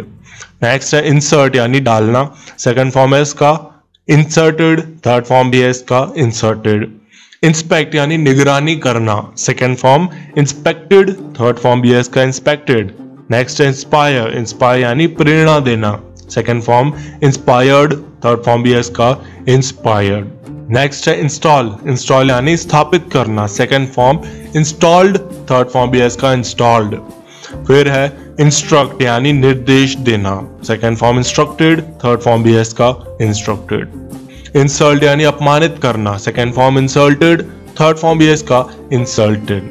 नेक्स्ट है इंसर्ट यानी डालना, सेकंड फॉर्म है इसका इंसर्टेड, थर्ड फॉर्म भी है इसका इंसर्टेड। इंस्पेक्ट यानी निगरानी करना, second form inspected, third form भी है इसका इंस्पेक्टेड। नेक्स्ट है इंस्पायर, इंस्पायर यानी प्रेरणा देना, second form inspired, third form भी है इसका इंस्पायर्ड। नेक्स्ट है इंस्टॉल, इंस्टॉल यानी स्थापित करना, second form installed, third form भी है इसका इंस्टॉल्ड। फिर है इंस्ट्रक्ट यानी निर्देश देना, second form instructed, third form भी है इसका इंस्ट्रक्टेड। इंसल्ट यानी अपमानित करना, second form insulted, third form भी है इसका इंसल्टेड।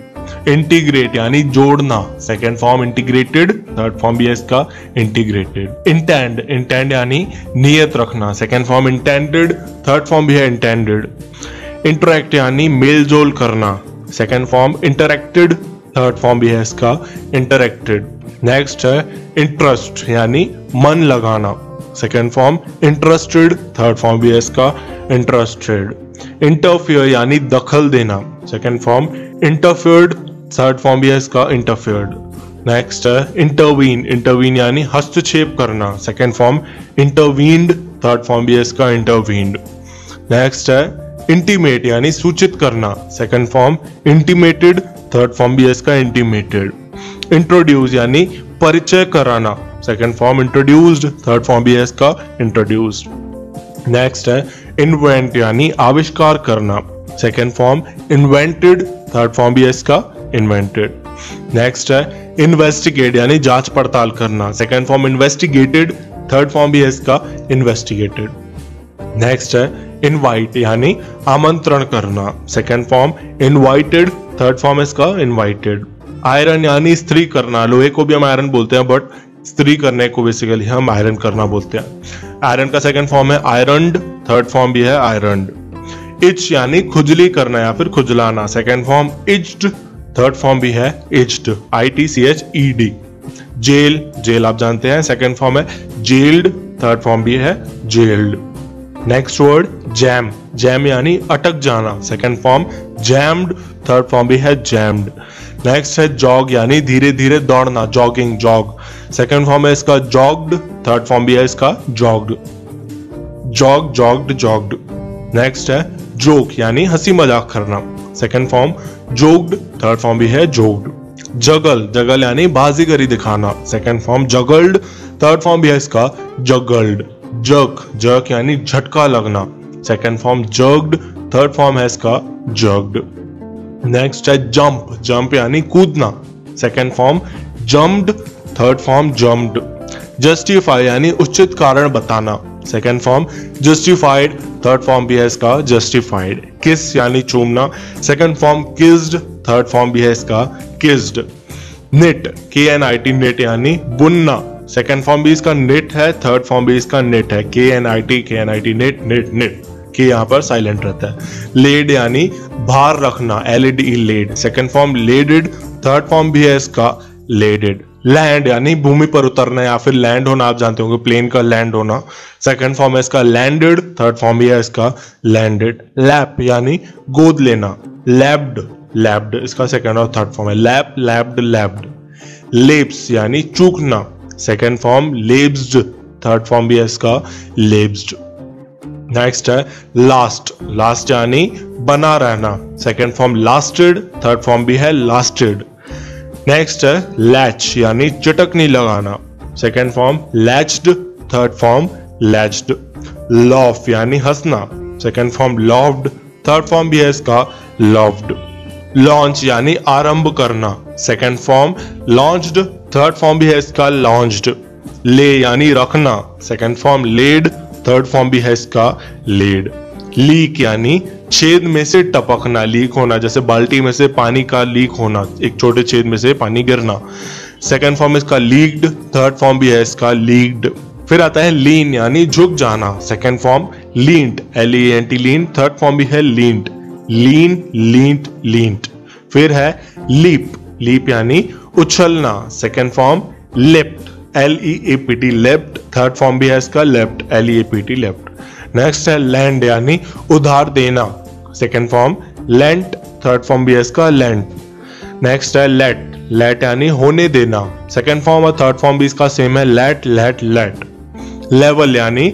इंटीग्रेट यानी जोड़ना, second form integrated, third form भी है इसका इंटीग्रेटेड। इंटेंड, इंटेंड यानी नियत रखना, second form intended, third form भी है इंटेंडेड। इंटरैक्ट यानी मेल जोल करना, second form interacted, third form भी है इसका इंटरैक्टेड। नेक्स्ट है इंटरेस्ट यानी मन लगाना, second form interested, third form भी है इसका इंटरेस्टेड। इंटरफियर यानी दखल देना, second form interfered, third form भी है इसका इंटरफियर्ड। नेक्स्ट है इंटरवीन, इंटरवीन यानी हस्तक्षेप करना, second form intervened, third form भी है इसका इंटरवीन्ड। नेक्स्ट है इंटीमेट यानी सूचित करना, second form intimated, third form भी है इसका इंटीमेटेड। इंट्रोड्यूस यानी परिचय कराना, second form introduced, third form भी है इसका इंट्रोड्यूस्ड। नेक्स्ट है इन्वेंट यानी आविष्कार करना, second form invented, third form भी है इसका इन्वेंटेड। नेक्स्ट है इन्वेस्टिगेट यानी जांच पड़ताल करना, second form investigated, third form भी है इसका इन्वेस्टिगेटेड। नेक्स्ट है इनवाइट यानी आमंत्रण करना, second form invited, third form इसका इनवाइटेड। आयरन यानी इस्त्री करना, लोहे को भी हम आयरन बोलते हैं बट इस्त्री करने को बेसिकली हम आयरन करना बोलते हैं। आयरन का सेकंड फॉर्म है आयरन्ड, थर्ड फॉर्म भी है आयरन्ड। इच यानी खुजली करना या फिर खुजलाना, सेकंड फॉर्म इच्ड, थर्ड फॉर्म भी है इच्ड, ITCHED। जेल, जेल आप जानते हैं, सेकंड फॉर्म है जेल्ड, थर्ड फॉर्म भी है gelled. Next word jam, jam यानी अटक जाना, second form jammed, third form भी है जैम्ड। नेक्स्ट है जॉग यानी धीरे धीरे दौड़ना, जॉगिंग, जॉग, सेकंड फॉर्म है इसका जॉग्ड, थर्ड फॉर्म भी है इसका जॉग्ड। जॉग, जॉग्ड, जॉग्ड। नेक्स्ट है जोक यानी हंसी मजाक करना, second form joked, third form भी है जोक्ड। जगल, जगल यानी बाजीगरी दिखाना, सेकंड फॉर्म जगल्ड, थर्ड फॉर्म भी है इसका जगल्ड। जर्क, जर्क यानी झटका लगना, second form jerked, third form है इसका जर्क्ड। नेक्स्ट है जंप, जंप यानी कूदना, second form jumped, third form jumped. Justify यानी उचित कारण बताना, second form justified, third form भी है इसका जस्टिफाइड। किस यानी चूमना, second form kissed, third form भी है इसका किस्ड। निट, KNIT, निट यानी बुनना, सेकंड फॉर्म भी इसका निट है, थर्ड फॉर्म भी इसका निट है, KNIT, निट, निट, निट, के यहाँ पर साइलेंट रहता है। लेड यानी भार रखना, LED, lade, second form laded, third form भी है इसका लेडेड। लैंड यानी भूमि पर उतरना या फिर लैंड होना, आप जानते होंगे प्लेन का लैंड होना, सेकंड फॉर्म है इसका लैंडेड, थर्ड फॉर्म भी है इसका लैंडेड। लैप यानी गोद लेना, लैप्ड, लैप्ड इसका सेकंड और थर्ड फॉर्म है, लैप, लैप्ड, लैप्ड। लेप्स यानी चूकना, second form lapsed, third form भी है इसका लेब्स्ड। नेक्स्ट है लास्ट, लास्ट यानी बना रहना, second form lasted, third form भी है लास्टेड। नेक्स्ट है लैच यानी चटकनी लगाना, second form latched, third form latched. Laugh यानी हंसना, second form laughed, third form भी है इसका लॉफ्ड। लॉन्च यानी आरंभ करना, second form launched, third form भी है इसका लॉन्च्ड। ले यानी रखना, second form lead, third form भी है इसका लेड। लीक यानी छेद में से टपकना, लीक होना, जैसे बाल्टी में से पानी का लीक होना, एक छोटे छेद में से पानी गिरना, सेकंड फॉर्म इसका लीक्ड, थर्ड फॉर्म भी है इसका लीक्ड। फिर आता है लीन यानी झुक जाना, सेकंड फॉर्म लींट, LEANT लीन, थर्ड फॉर्म भी है लींट, लीन, लींट, लींट। फिर है लीप, लीप यानी उछलना, second form leapt, LEAPT leapt, third form भी है इसका लेफ्ट, LEAPT लेफ्ट। नेक्स्ट है लैंड यानी उधार देना, second form lent, third form भी है इसका लेंट। नेक्स्ट है लेट, लेट यानी होने देना, सेकंड फॉर्म और थर्ड फॉर्म भी इसका सेम है, लेट, लेट, लेट। लेवल यानी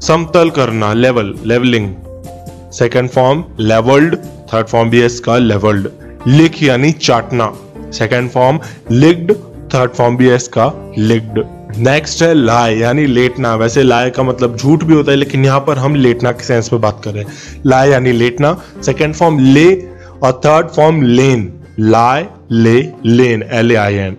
समतल करना, level, levelling, second form levelled, third form भी है इसका लेवल्ड। लिक यानी चाटना, second form licked, third form भी है इसका लिक्ड। नेक्स्ट है लाई यानी लेटना, वैसे लाई का मतलब झूठ भी होता है लेकिन यहां पर हम लेटना के सेंस में बात कर रहे हैं। लाई यानी लेटना, सेकंड फॉर्म ले और third form lain, lie, lay, lain, LAIN।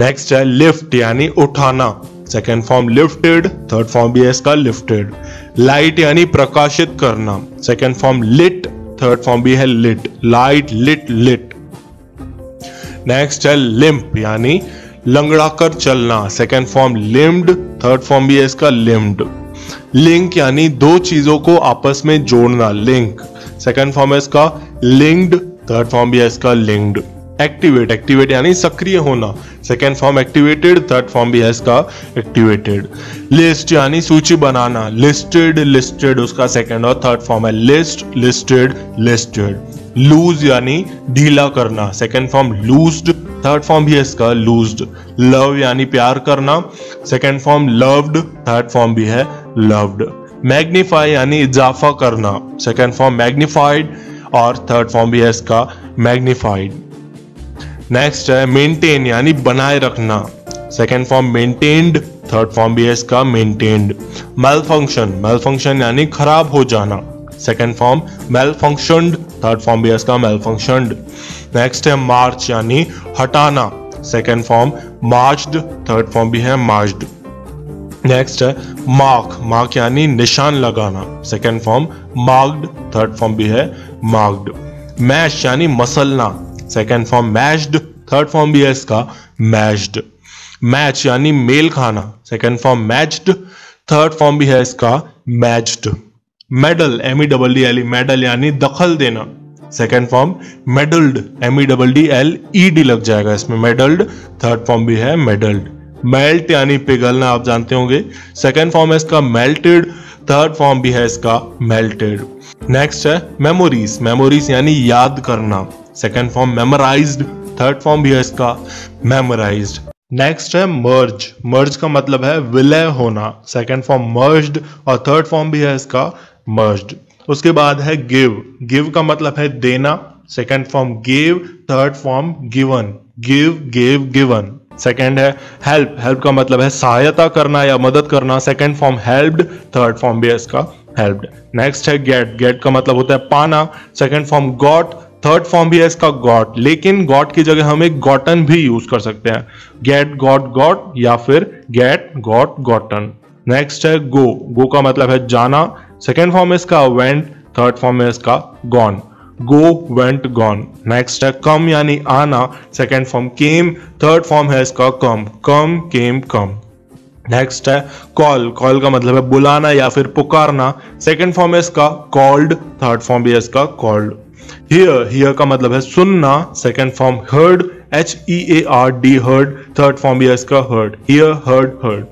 Next है लिफ्ट यानी उठाना, second form lifted, third form भी है इसका लिफ्टेड। लाइट यानी प्रकाशित करना, second form lit, third form भी है lit, light, lit, lit. Next है लिम्प यानी लंगड़ा कर चलना, second form limped, third form भी है इसका लिम्ड। लिंक यानी दो चीजों को आपस में जोड़ना, लिंक, सेकंड फॉर्म है इसका लिंक्ड, थर्ड फॉर्म भी है इसका लिंक्ड। एक्टिवेट, एक्टिवेट यानी सक्रिय होना, second form activated, third form भी है इसका एक्टिवेटेड। लिस्ट यानी सूची बनाना, लिस्टेड, लिस्टेड उसका सेकंड और थर्ड फॉर्म है लिस्ट, लिस्टेड, लिस्टेड। लूज यानी ढीला करना, सेकंड फॉर्म लूज्ड, थर्ड फॉर्म भी है इसका लूज्ड। लव यानी प्यार करना, second form loved, third form भी है लव्ड। मैग्नीफाई यानी इजाफा करना, सेकंड फॉर्म मैग्नीफाइड और थर्ड फॉर्म भी है इसका मैग्नीफाइड। नेक्स्ट है मेंटेन यानी बनाए रखना, second form maintained, third form भी है इसका मेंटेन्ड। मैलफंक्शन, मैलफंक्शन यानी खराब हो जाना, second form malfunctioned, third form भी है इसका मैलफंक्शनड। नेक्स्ट है मार्च यानी हटाना, second form marched, third form भी है मार्च्ड। नेक्स्ट है मार्क, मार्क यानी निशान लगाना, second form marked, third form भी है मार्क्ड। मैश यानी मसलना, second form mashed, third form भी है इसका मैश्ड। मैच यानी मेल खाना, second form matched, third form भी है इसका मैच्ड। मेडल, MEDDLE, मेडल यानी दखल देना, सेकंड फॉर्म मेडल्ड, MEDDLED लग जाएगा इसमें, मेडल्ड, थर्ड फॉर्म भी है मेडल्ड। मेल्ट यानी पिघलना, आप जानते होंगे, सेकंड फॉर्म है इसका मेल्टेड, थर्ड फॉर्म भी है इसका मेल्टेड। नेक्स्ट है मेमोरीज, मेमोरीज यानी याद करना, second form memorised, third form भी है इसका मेमोराइज्ड। नेक्स्ट है मर्ज, मर्ज का मतलब है विलय होना, सेकंड फॉर्म मर्ज्ड और थर्ड फॉर्म भी है इसका मर्ज्ड। उसके बाद है गिव, गिव का मतलब है देना, second form give, third form given, give, give, given. Second है हेल्प, हेल्प का मतलब है सहायता करना या मदद करना, second form helped, third form भी है इसका हेल्प्ड। नेक्स्ट है गेट, गेट का मतलब होता है पाना, second form got, third form भी है इसका गॉट, लेकिन गॉट की जगह हम एक गॉटन भी यूज कर सकते हैं, गेट, गॉट, गॉट या फिर गेट, गॉट, गॉटन। नेक्स्ट है गो, गो का मतलब है जाना, सेकेंड फॉर्म है इसका वेंट, थर्ड फॉर्म है इसका गॉन, गो, वेंट, गॉन। नेक्स्ट है कम यानी आना, सेकेंड फॉर्म केम, थर्ड फॉर्म है इसका कम, कम, केम, कम। नेक्स्ट है कॉल, कॉल का मतलब है बुलाना या फिर पुकारना, सेकेंड फॉर्म है इसका कॉल्ड, थर्ड फॉर्म भी है इसका कॉल्ड। हियर, हियर का मतलब है सुनना, second form heard, HEARD heard, third form भी है इसका heard, here heard heard.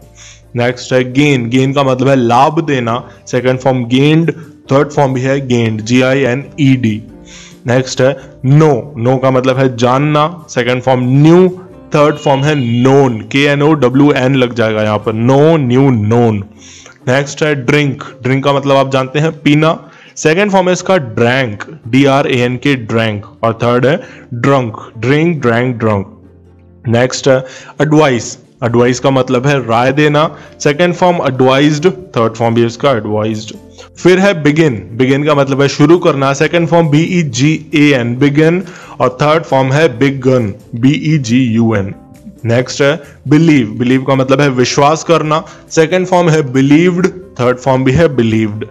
Next है गेन, गेन का मतलब है लाभ देना, second form gained, third form भी है गेन्ड, GINED। नेक्स्ट है नो, नो का मतलब है जानना, second form new, third form है नोन, KNOWN लग जाएगा यहाँ पर, नो न्यू नोन। नेक्स्ट है ड्रिंक, ड्रिंक का मतलब आप जानते हैं पीना, सेकेंड फॉर्म है इसका ड्रैंक, DRANK ड्रैंक, और थर्ड है drunk, drink drank drunk. Next है एडवाइस, एडवाइस का मतलब है राय देना, second form advised, third form भी इसका एडवाइज्ड। फिर है बिगिन, बिगिन का मतलब है शुरू करना, सेकेंड फॉर्म BEGAN बिगिन, और थर्ड फॉर्म है बिगन, BEGUN। नेक्स्ट है बिलीव, बिलीव का मतलब है विश्वास करना, सेकेंड फॉर्म है बिलीव्ड, थर्ड फॉर्म भी है बिलीव्ड।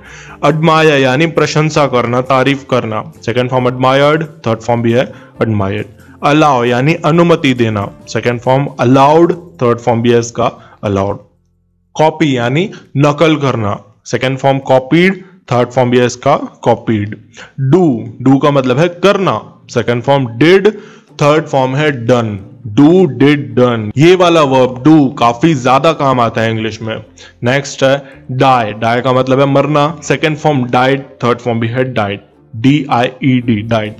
एडमायर यानी प्रशंसा करना, तारीफ करना, second form admired, third form भी है एडमायर्ड। अलाउ यानी अनुमति देना, second form allowed, third form भी है इसका अलाउड। कॉपी यानी नकल करना, second form copied, third form भी है इसका कॉपीड। डू, डू का मतलब है करना, second form did, third form है डन, डू डिड डन। ये वाला वर्ब डू काफी ज्यादा काम आता है इंग्लिश में। नेक्स्ट है डाई, डाई का मतलब है मरना, second form dyed, third form भी है डाइड, DIED डाइड।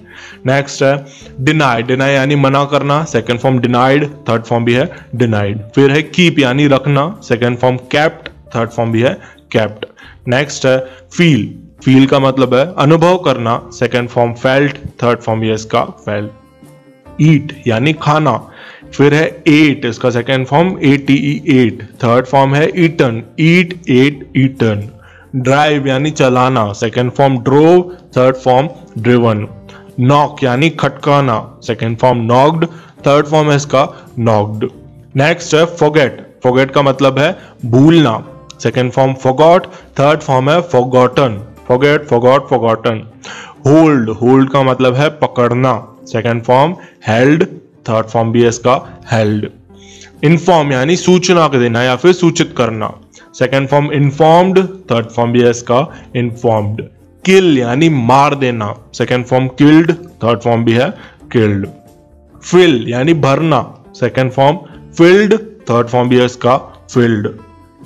नेक्स्ट है डिनाई, डिनाई यानी मना करना, second form denied, third form भी है डिनाइड। फिर है कीप यानी रखना, second form kept, third form भी है कैप्ट। नेक्स्ट है फील, फील का मतलब है अनुभव करना, second form felt, third form भी है इसका फेल्ट। ईट यानी खाना, फिर है एट, इसका second form ATE ate, third form है eaten, eat ate eaten. Drive यानी चलाना, second form drove, third form driven. Knock यानी खटकाना, second form knocked, third form है इसका नॉक्ड। नेक्स्ट है फॉरगेट, फॉरगेट का मतलब है भूलना, second form forgot, third form है forgotten, forget forgot forgotten. Hold, hold का मतलब है पकड़ना, second form held, third form भी है इसका हेल्ड। इन्फॉर्म यानी सूचना देना या फिर सूचित करना, second form informed, third form भी है इसका इन्फॉर्म्ड। किल यानी मार देना, second form killed, third form भी है किल्ड। फिल यानी भरना, second form filled, third form भी है इसका फिल्ड।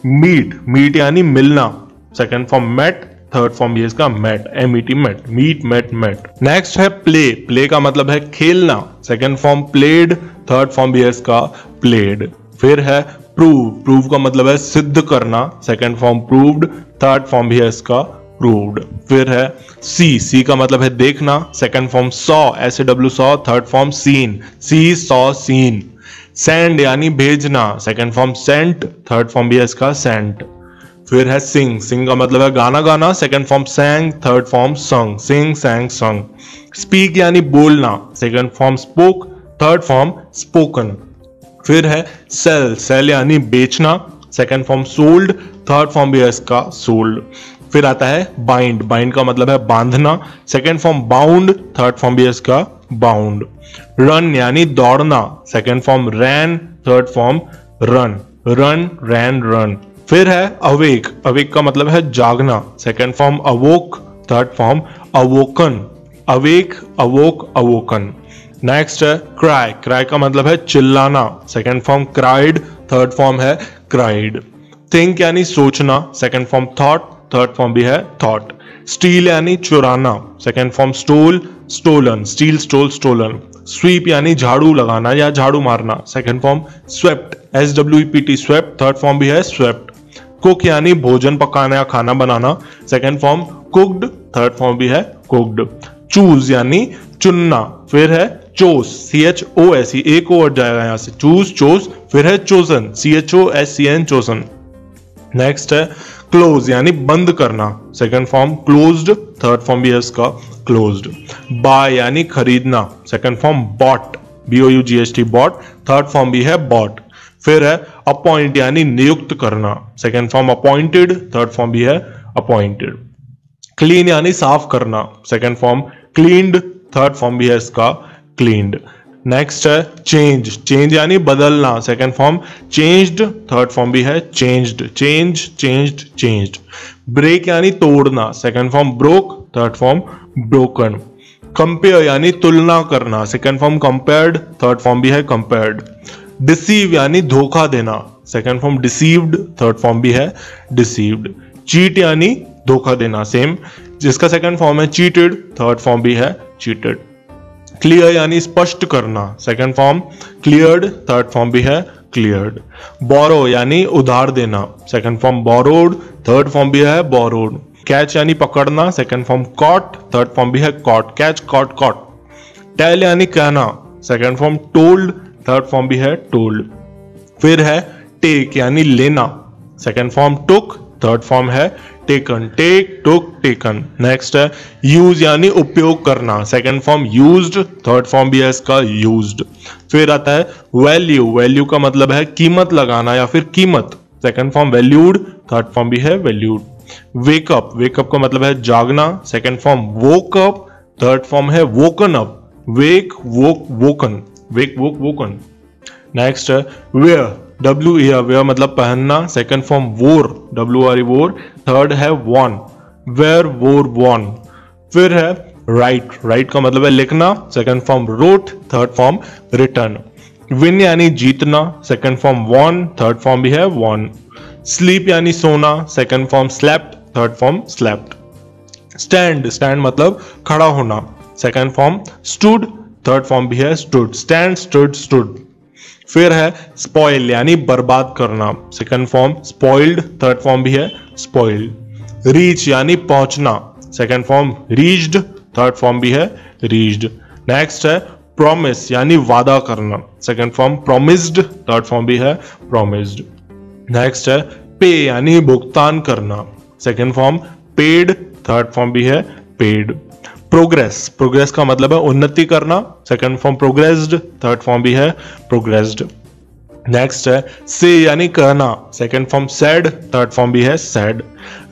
मीट, मीट यानी मिलना, second form met, third form भी है इसका met, MET met, meet met met. Next है प्ले, प्ले का मतलब है खेलना, second form played, third form भी है इसका प्लेड। फिर है प्रूव, प्रूव का मतलब है सिद्ध करना, second form proved, third form भी है इसका प्रूव्ड। फिर है सी, सी का मतलब है देखना, second form saw, SAW saw, third form seen, see saw seen. Send यानी भेजना, second form sent, third form भी है इसका सेंट। फिर है सिंग, सिंग का मतलब है गाना गाना, सेकेंड फॉर्म सैंग, थर्ड फॉर्म संग, सिंग सैंग संग। स्पीक यानी बोलना, second form spoke, third form spoken. फिर है सेल, सेल यानी बेचना, second form sold, third form भी है इसका सोल्ड। फिर आता है बाइंड, बाइंड का मतलब है बांधना, second form bound, third form भी है इसका बाउंड। रन यानी दौड़ना, second form ran, third form run, run ran run. फिर है अवेक, अवेक का मतलब है जागना, second form awoke, third form awoken, awake awoke awoken. Next है क्राई, क्राई का मतलब है चिल्लाना, second form cried, third form है क्राइड। थिंक यानी सोचना, second form thought, third form भी है थॉट। स्टील यानी चुराना, second form stole, stolen, steal stole stolen. Sweep यानी झाड़ू लगाना या झाड़ू मारना, second form swept, SWEPT swept, third form भी है स्वेप्ट। कुक यानी भोजन पकाना या खाना बनाना, second form cooked, third form भी है कुक्ड। चूज यानी चुनना, फिर है चोस, CHOS, एक और जाएगा यहां से, चूज चोस। फिर है चोजन, CHOSCN चोजन। नेक्स्ट है क्लोज यानी बंद करना, second form closed, third form भी है इसका क्लोज्ड। बाय यानी खरीदना, second form bought, BOUGHT bought, third form भी है बॉट। फिर है अपॉइंट यानी नियुक्त करना, second form appointed, third form भी है अपॉइंटेड। क्लीन यानी साफ करना, second form cleaned, third form भी है इसका क्लीन्ड। नेक्स्ट है चेंज, चेंज यानी बदलना, second form changed, third form भी है changed, change changed changed. Break यानी तोड़ना, second form broke, third form broken. Compare यानी तुलना करना, second form compared, third form भी है कंपेयर्ड। डिसीव यानी धोखा देना, second form deceived, third form भी है डिसीव्ड। चीट यानी धोखा देना, सेम, जिसका सेकंड फॉर्म है चीटेड, थर्ड फॉर्म भी है चीटेड। क्लियर यानी स्पष्ट करना, second form cleared, third form भी है क्लियर्ड। बोरो यानी उधार देना, second form borrowed, third form भी है बोरोड। कैच यानी पकड़ना, second form caught, third form भी है caught, catch caught caught. Tell यानी कहना, second form told, third form भी है टोल्ड। फिर है टेक यानी लेना, second form took, third form है taken, take took taken. Next है यूज यानी उपयोग करना, second form used, third form भी है इसका यूज्ड। फिर आता है वैल्यू, वैल्यू का मतलब है कीमत लगाना या फिर कीमत, second form valued, third form भी है वैल्यूड। वेकअप, वेकअप का मतलब है जागना, second form woke up, third form है woken up, wake woke woken, wake woke woken. Next है वेयर, वेयर, वेयर मतलब पहनना, second form wore, WR wore, third है वॉन, वेयर वोर वॉन। फिर है राइट, राइट का मतलब है लिखना, second form wrote, third form written. Win यानी जीतना, second form von, third form भी है वॉन। स्लीप यानी सोना, second form slept, third form slept. Stand, stand मतलब खड़ा होना, second form stood, third form भी है स्टूड, स्टैंड स्टूड स्टूड। फिर है स्पॉइल यानी बर्बाद करना, second form spoiled, third form भी है स्पॉइल्ड। रीच यानी पहुंचना, second form reached, third form भी है रीच्ड। नेक्स्ट है प्रॉमिस यानी वादा करना, second form promised, third form भी है प्रॉमिस्ड। नेक्स्ट है पे यानी भुगतान करना, second form paid, third form भी है पेड। प्रोग्रेस, प्रोग्रेस का मतलब है उन्नति करना, second form progressed, third form भी है प्रोग्रेस्ड। नेक्स्ट है से यानी कहना, second form sad, third form भी है सैड।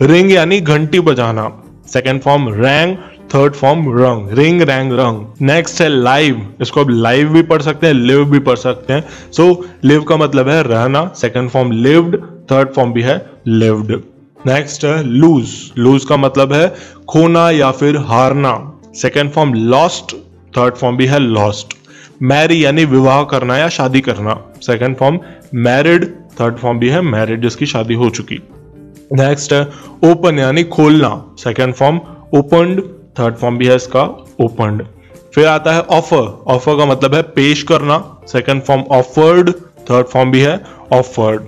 रिंग यानी घंटी बजाना, second form wrong, third form रंग, रिंग रैंग रंग। नेक्स्ट है लाइव, इसको अब लाइव भी पढ़ सकते हैं, लिव भी पढ़ सकते हैं। सो लिव का मतलब है रहना, second form lived, third form भी है लिव्ड। नेक्स्ट है लूज, लूज का मतलब है खोना या फिर हारना, second form lost, third form भी है लॉस्ट। मैरी यानी विवाह करना या शादी करना, second form married, third form भी है मैरिड, जिसकी शादी हो चुकी। नेक्स्ट है ओपन यानी खोलना, second form opened, third form भी है इसका ओपनड। फिर आता है ऑफर, ऑफर का मतलब है पेश करना, second form offered, third form भी है ऑफर्ड।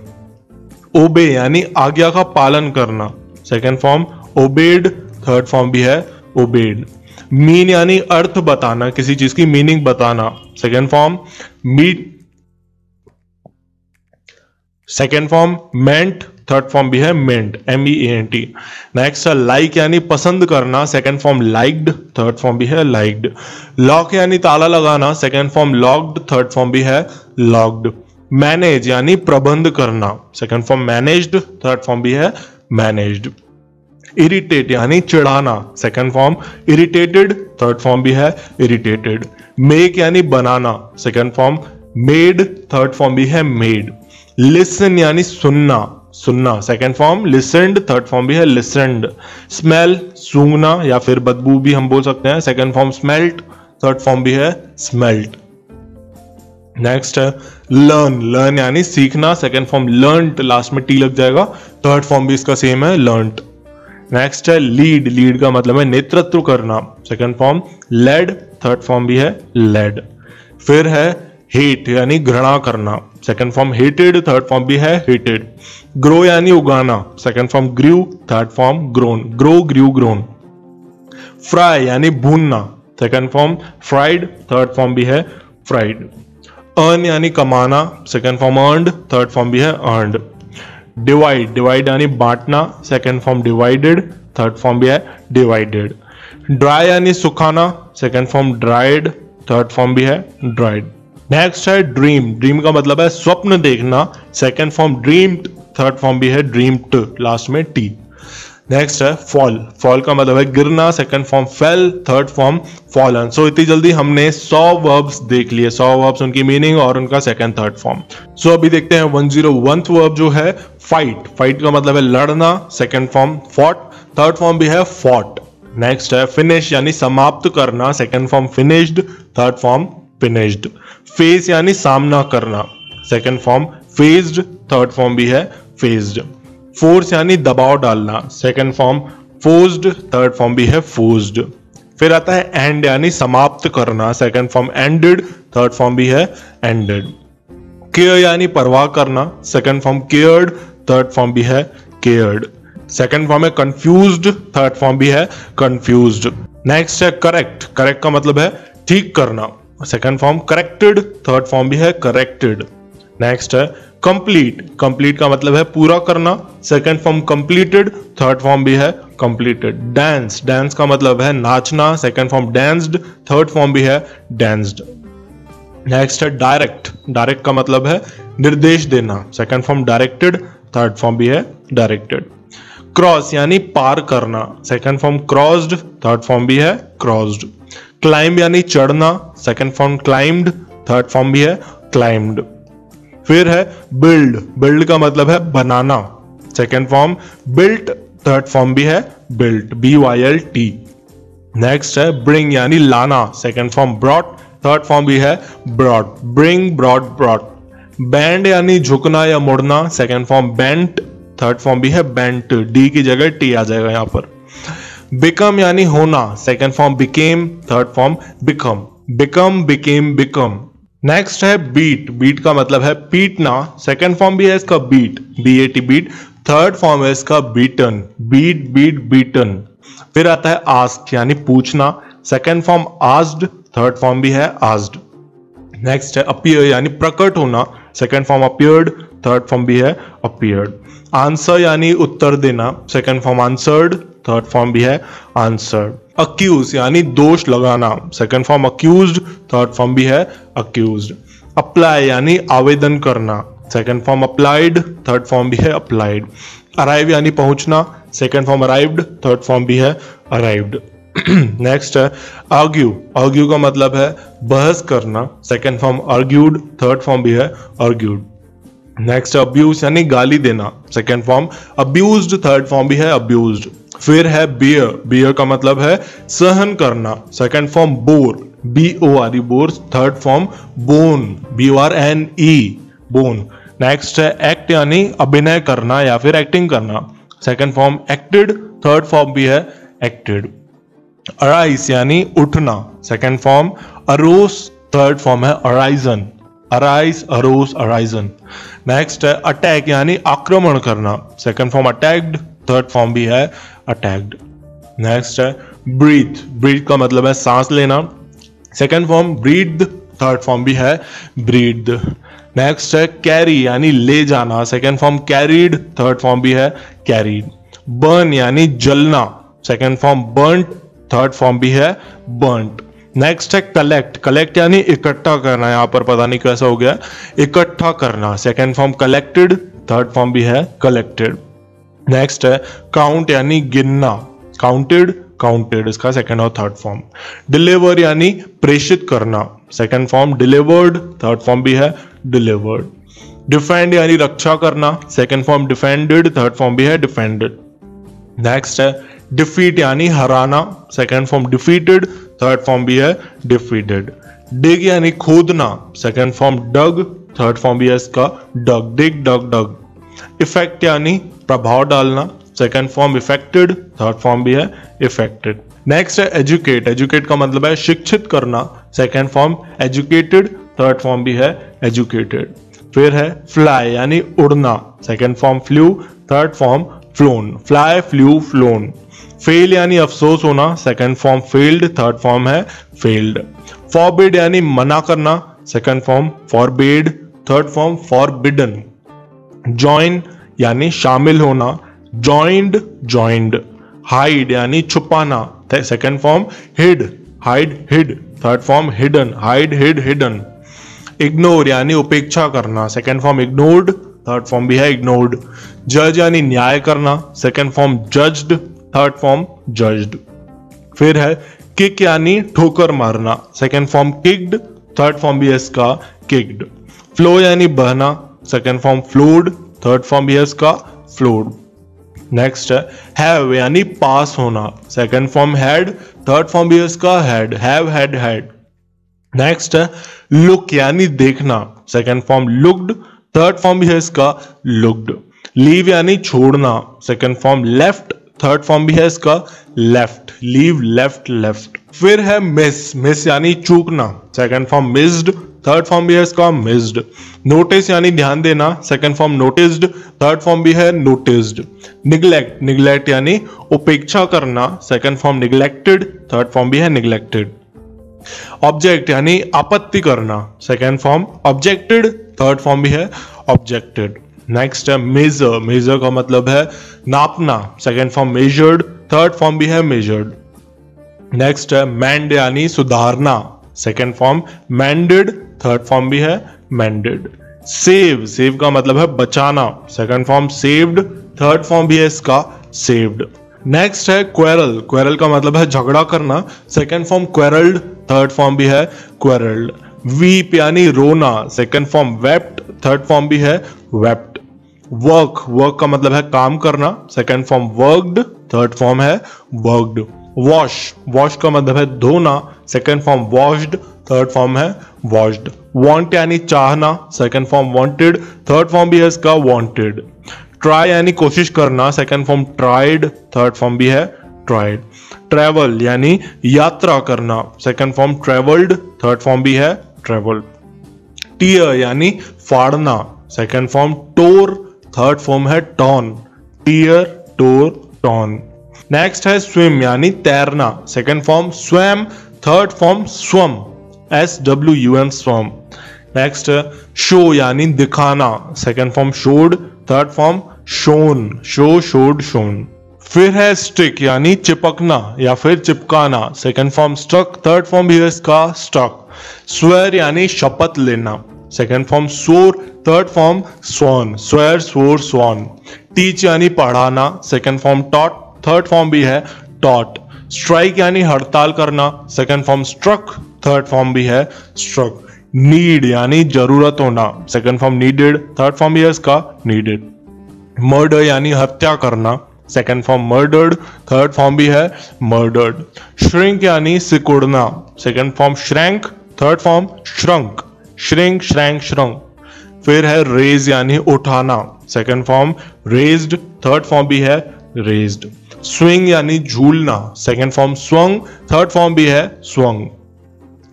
ओबे यानी आज्ञा का पालन करना, second form obeyed, third form भी है ओबेड। मीन यानी अर्थ बताना, किसी चीज की मीनिंग बताना, second form meant, second form meant, third form भी है मेंट, MEANT। नेक्स्ट लाइक यानी पसंद करना, second form liked, third form भी है लाइक्ड। लॉक यानी ताला लगाना, second form locked, third form भी है लॉक्ड। मैनेज यानी प्रबंध करना, second form managed, third form भी है मैनेज्ड। इरिटेट यानी चिढ़ाना, second form irritated, third form भी है इरिटेटेड। मेक यानी बनाना, second form made, third form भी है मेड। लिसन यानी सुनना, सुनना, second form listened, third form भी है लिसनड। स्मेल सूंघना या फिर बदबू भी हम बोल सकते हैं, second form smelt, third form भी है स्मेल्ट। नेक्स्ट है लर्न, लर्न यानी सीखना, सेकंड फॉर्म लर्नड, लास्ट में टी लग जाएगा, थर्ड फॉर्म भी इसका सेम है लर्नड। नेक्स्ट है लीड, लीड का मतलब है नेतृत्व करना, second form lead, third form भी है लेड। फिर है हेट यानी घृणा करना, second form hated, third form भी है हेटेड। ग्रो यानी उगाना, सेकंड फॉर्म ग्रू, थर्ड फॉर्म ग्रोन, ग्रो ग्रू ग्रोन। फ्राई यानी भूनना, second form fried, third form भी है फ्राइड। अर्न यानी कमाना, second form earned, third form भी है अर्नड। डिवाइड, डिवाइड यानी बांटना, second form divided, third form भी है डिवाइडेड। ड्राई यानी सुखाना, second form dried, third form भी है ड्राइड। नेक्स्ट है ड्रीम, ड्रीम का मतलब है स्वप्न देखना, second form dreamed, third form भी है ड्रीम्ड, लास्ट में टी। नेक्स्ट है फॉल, फॉल का मतलब है गिरना, second form fell, third form fallen. So इतनी जल्दी हमने 100 वर्ब्स देख लिए, 100 वर्ब्स, उनकी मीनिंग और उनका सेकंड थर्ड फॉर्म। सो अभी देखते हैं 101th वर्ब जो है फाइट, फाइट का मतलब है लड़ना, second form fought, third form भी है फॉट। नेक्स्ट है फिनिश यानी समाप्त करना, second form finished, third form finished. Face यानी सामना करना, second form faced, third form भी है फेस्ड। फोर्स यानी दबाव डालना, second form forced, third form भी है फोर्स्ड। फिर आता है एंड यानी समाप्त करना, second form ended, third form भी है एंडेड। केयर यानी परवाह करना, second form cared, third form भी है केयर्ड। सेकंड फॉर्म है कंफ्यूज्ड, थर्ड फॉर्म भी है कंफ्यूज्ड। नेक्स्ट है करेक्ट, करेक्ट का मतलब है ठीक करना, second form corrected, third form भी है करेक्टेड। नेक्स्ट है कंप्लीट, कंप्लीट का मतलब है पूरा करना, second form completed, third form भी है कंप्लीटेड। डांस, डांस का मतलब है नाचना, second form danced, third form भी है डांस्ड। नेक्स्ट है डायरेक्ट, डायरेक्ट का मतलब है निर्देश देना, second form directed, third form भी है डायरेक्टेड। क्रॉस यानी पार करना, second form crossed, third form भी है क्रॉस्ड। क्लाइंब यानी चढ़ना, second form climbed, third form भी है क्लाइंब्ड। फिर है बिल्ड, बिल्ड का मतलब है बनाना, second form built, third form भी है बिल्ट, BYLT। नेक्स्ट है ब्रिंग यानी लाना, second form brought, third form भी है brought, bring, brought, brought. Bend यानी झुकना या मुड़ना, second form bent, third form भी है बेंट, D की जगह T आ जाएगा यहां पर। बिकम यानी होना, second form became, third form become, become, became, become. Next है बीट, बीट का मतलब है पीटना, सेकंड फॉर्म भी है इसका beat, BAT beat, third form है इसका बीटन, बीट, बीट, बीटन। फिर आता है आस्क यानी पूछना, second form asked, third form भी है आस्क्ड। नेक्स्ट है अपीयर यानी प्रकट होना, second form appeared, third form भी है अपीयर्ड। आंसर यानी उत्तर देना, second form answered, third form भी है आंसर्ड। अक्यूज यानी दोष लगाना, second form accused, third form भी है अक्यूज्ड। अप्लाई यानी आवेदन करना, second form applied, third form भी है अप्लाइड। अराइव यानी पहुंचना, second form arrived, third form भी है अराइव्ड। नेक्स्ट है आर्ग्यू, आर्ग्यू का मतलब है बहस करना, second form argued, third form भी है आर्ग्यूड। नेक्स्ट अब्यूज यानी गाली देना, second form abused, third form भी है अब्यूज्ड। फिर है बियर, बियर का मतलब है सहन करना, second form bore, BORE, bore, third form borne, BORNE, borne. Next है एक्ट यानी अभिनय करना या फिर एक्टिंग करना, second form acted, third form भी है एक्टेड। अराइज यानी उठना, second form arose, third form है arisen, arise, arose, arisen. Next है अटैक यानी आक्रमण करना, second form attacked, third form भी है अटैक्ड। नेक्स्ट है ब्रीथ, ब्रीथ का मतलब है सांस लेना, second form breathe, third form भी है ब्रीथ। नेक्स्ट है कैरी यानी ले जाना, second form carried, third form भी है कैरीड। बर्न यानी जलना, second form burnt, third form भी है बर्न्ट। नेक्स्ट है कलेक्ट, कलेक्ट यानी इकट्ठा करना, यहां पर पता नहीं कैसा हो गया, इकट्ठा करना, second form collected, third form भी है कलेक्टेड। नेक्स्ट है काउंट यानी गिनना, काउंटेड, काउंटेड, इसका सेकंड और थर्ड फॉर्म। डिलीवर यानी प्रेषित करना, second form delivered, third form भी है डिलीवर्ड। डिफेंड यानी रक्षा करना, second form defended, third form भी है डिफेंडेड। नेक्स्ट है डिफीट यानी हराना, second form defeated, third form भी है डिफीटेड। डिग यानी खोदना, सेकंड फॉर्म डग, थर्ड फॉर्म भी है इसका डग, डिग, डग, डग। इफेक्ट यानी प्रभाव डालना, second form affected, third form भी है इफेक्टेड। नेक्स्ट है एजुकेट, एजुकेट का मतलब है शिक्षित करना, second form educated, third form भी है एजुकेटेड। फिर है फ्लाई यानी उड़ना, second form flu, third form phloem, fly, flu, phloem. Fail यानी अफसोस होना, second form failed, third form है फेल्ड। फॉरबिड यानी मना करना, second form forbade, third form forbidden. Join यानी शामिल होना, जॉइंड, जॉइंड। हाइड यानी छुपाना, second form hid, hide, hid, third form hidden, hide, hid, hidden. Ignore यानी उपेक्षा करना, second form ignored, third form भी है इग्नोर्ड। जज यानी न्याय करना, second form judged, third form judged. फिर है किक यानी ठोकर मारना, second form kicked, third form भी है इसका किक्ड। फ्लो यानी बहना, second form flowed, third form भी है इसका फ्लोड। नेक्स्ट है हैव यानी पास होना, second form had, third form भी है इसका had, have had had. Next है लुक यानी देखना, second form looked, third form भी है इसका लुक्ड। लीव यानी छोड़ना, second form left, third form भी है इसका लेफ्ट, लीव लेफ्ट लेफ्ट। फिर है मिस, मिस यानी चूकना, second form missed, third form भी है इसका मिस्ड। नोटिस यानी ध्यान देना, second form noticed, third form भी है नोटिस्ड। निग्लेक्ट, निग्लेक्ट यानी उपेक्षा करना, second form neglected, third form भी है निग्लेक्टेड। ऑब्जेक्ट यानी आपत्ति करना, second form objected, third form भी है ऑब्जेक्टेड। नेक्स्ट है मेजर, मेजर का मतलब है नापना, second form measured, third form भी है मेजर्ड। नेक्स्ट है मेंड यानी सुधारना, सेकंड फॉर्म मेंडेड, थर्ड फॉर्म भी है मेंडेड। सेव, सेव का मतलब है बचाना, second form saved, third form भी है इसका सेव्ड। नेक्स्ट है क्वेरल, क्वेरल का मतलब है झगड़ा करना, सेकंड फॉर्म क्वेरल्ड, थर्ड फॉर्म भी है क्वेरल्ड। वीप यानी रोना, second form wept, third form भी है वेप्ट। वर्क, वर्क का मतलब है काम करना, second form worked, third form है वर्कड। वॉश, वॉश का मतलब है धोना, second form washed, third form है वॉश्ड। वांट यानी चाहना, second form wanted, third form भी है इसका वांटेड। ट्राई यानी कोशिश करना, second form tried, third form भी है ट्राइड। ट्रेवल यानी यात्रा करना, second form travelled, third form भी है ट्रेवल्ड। टीयर यानी फाड़ना, सेकंड फॉर्म टोर, थर्ड फॉर्म है ton, tier tore torn. Next है स्विम यानी तैरना, second form swam, third form swum, SWUM swum. Next है शो यानी दिखाना, second form showed, third form shown, show showed shown. फिर है स्टिक यानी चिपकना या फिर चिपकाना, second form stuck, third form भी है इसका स्टक। स्वेर यानी शपथ लेना, second form swore, third form sworn, swear swore sworn. Teach यानी पढ़ाना, second form taught, third form भी है टॉट। स्ट्राइक यानी हड़ताल करना, second form struck, third form भी है स्ट्रक। नीड यानी जरूरत होना, second form needed, third form भी है इसका नीडेड। मर्डर यानी हत्या करना, second form murdered, third form भी है मर्डर्ड। श्रिंक यानी सिकुड़ना, second form shrank, third form shrunk, shrink shrank shrunk. फिर है रेज यानी उठाना, second form raised, third form भी है रेज्ड। स्विंग यानी झूलना, second form swung, third form भी है स्वंग।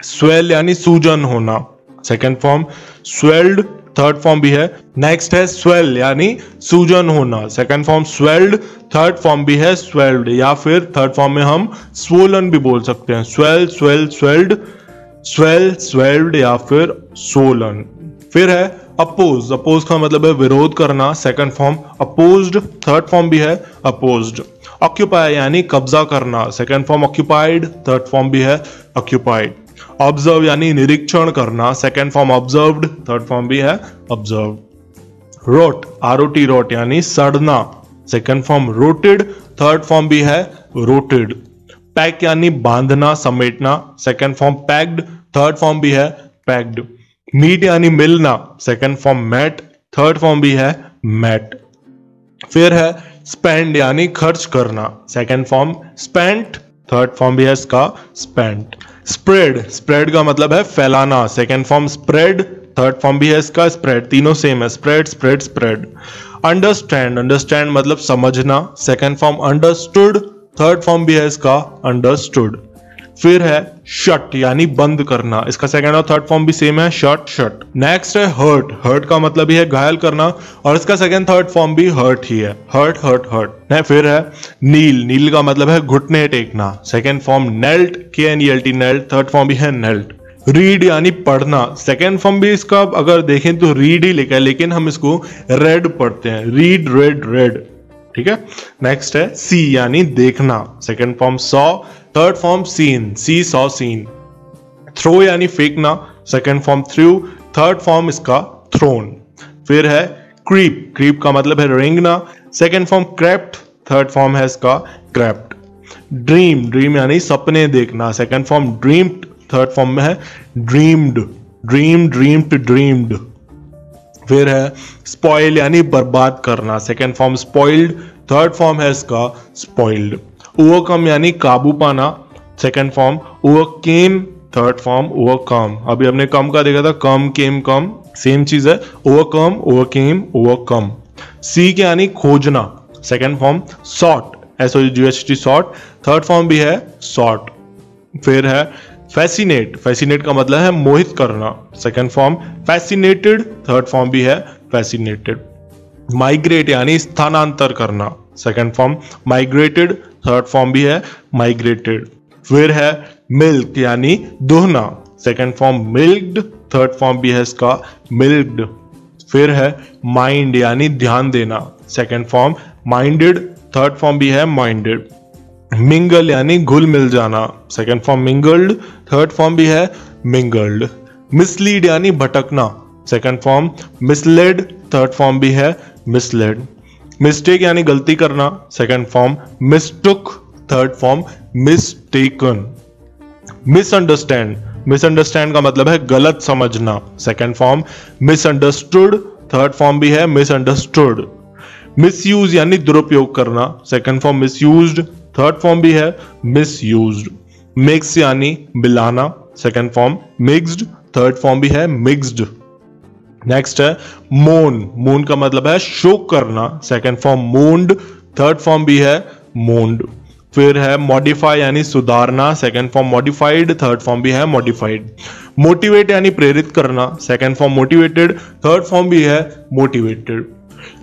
स्वेल यानी सूजन होना, second form swelled, third form भी है। नेक्स्ट है स्वेल यानी सूजन होना, second form swelled, third form भी है स्वेल्ड, या फिर थर्ड फॉर्म में हम स्वोलन भी बोल सकते हैं, swell swell swelled, swell swelled या फिर सोलन। फिर है अपोज, अपोज का मतलब है विरोध करना, second form opposed, third form भी है अपोज्ड। ऑक्यूपाई यानी कब्जा करना, second form occupied, third form भी है ऑक्यूपाइड। ऑब्जर्व यानी निरीक्षण करना, second form observed, third form भी है ऑब्जर्व्ड। रोट, ROT रोट यानी सड़ना, second form rotted, third form भी है रोटेड। पैक यानी बांधना समेटना, second form packed, third form भी है पैक्ड। मीट यानी मिलना, second form met, third form भी है मैट। फिर है स्पेंड यानी खर्च करना, second form spent, third form भी है इसका स्पेंट। स्प्रेड, स्प्रेड का मतलब है फैलाना, second form sprayed, third form भी है इसका स्प्रेड, तीनों सेम है, spread spread spread. Understand, understand मतलब समझना, second form understood, third form भी है इसका अंडरस्टूड। फिर है शट यानी बंद करना, इसका सेकंड और थर्ड फॉर्म भी सेम है, शट शट। नेक्स्ट है हर्ट, हर्ट का मतलब ही है घायल करना, और इसका सेकंड थर्ड फॉर्म भी हर्ट ही है, हर्ट हर्ट हर्ट। फिर है नील, नील का मतलब है घुटने टेकना, second form knelt, KNELT knelt, third form भी है नेल्ट। रीड यानी पढ़ना, सेकंड फॉर्म भी इसका अगर देखें तो रीड ही लिखा है, लेकिन हम इसको रेड पढ़ते हैं, रीड रेड रेड, ठीक है। नेक्स्ट है सी यानी देखना, second form saw, third form seen, see saw seen. Throw यानी फेंकना, second form threw, third form इसका थ्रोन। फिर है क्रीप, क्रीप का मतलब है रेंगना, second form crept, third form है इसका क्रेप्ट। ड्रीम, ड्रीम यानी सपने देखना, second form dreamed, third form में है ड्रीम्ड, ड्रीम ड्रीम्ड ड्रीम्ड। फिर है स्पॉइल यानी बर्बाद करना, second form spoiled, third form है इसका स्पॉइल्ड। ओवरकम यानी काबू पाना, second form overcame, third form overcome. अभी हमने कम का देखा था, कम केम कम, सेम चीज है, ओवरकम ओवरकेम ओवरकम। सीक यानी खोजना, second form sort, SOUGHT sort, third form भी है सॉर्ट। फिर है फैसिनेट, फैसिनेट का मतलब है मोहित करना, second form fascinated, third form भी है फैसिनेटेड। माइग्रेट यानी स्थानांतर करना, second form migrated, third form भी है माइग्रेटेड। फिर है मिल्क यानी दुहना, second form milked, third form भी है इसका मिल्क्ड। फिर है माइंड यानी ध्यान देना, second form minded, third form भी है माइंडेड। मिंगल यानी घुल मिल जाना, second form mingled, third form भी है मिंगल्ड। मिसलीड यानी भटकना, second form misled, third form भी है मिसलेड। मिस्टेक यानी गलती करना, second form मिसटुक, third form mistaken. Misunderstand, misunderstand का मतलब है गलत समझना, second form misunderstood, third form भी है मिसअंडरस्टूड। मिसयूज यानी दुरुपयोग करना, second form misused, third form भी है मिसयूज्ड। मिक्स यानी मिलाना, second form mixed, third form भी है मिक्स्ड। नेक्स्ट है मोन, मोन का मतलब है शोक करना, second form moaned, third form भी है मोन्ड। फिर है मॉडिफाई यानी सुधारना, second form modified, third form भी है मॉडिफाइड। मोटिवेट यानी प्रेरित करना, second form motivated, third form भी है मोटिवेटेड।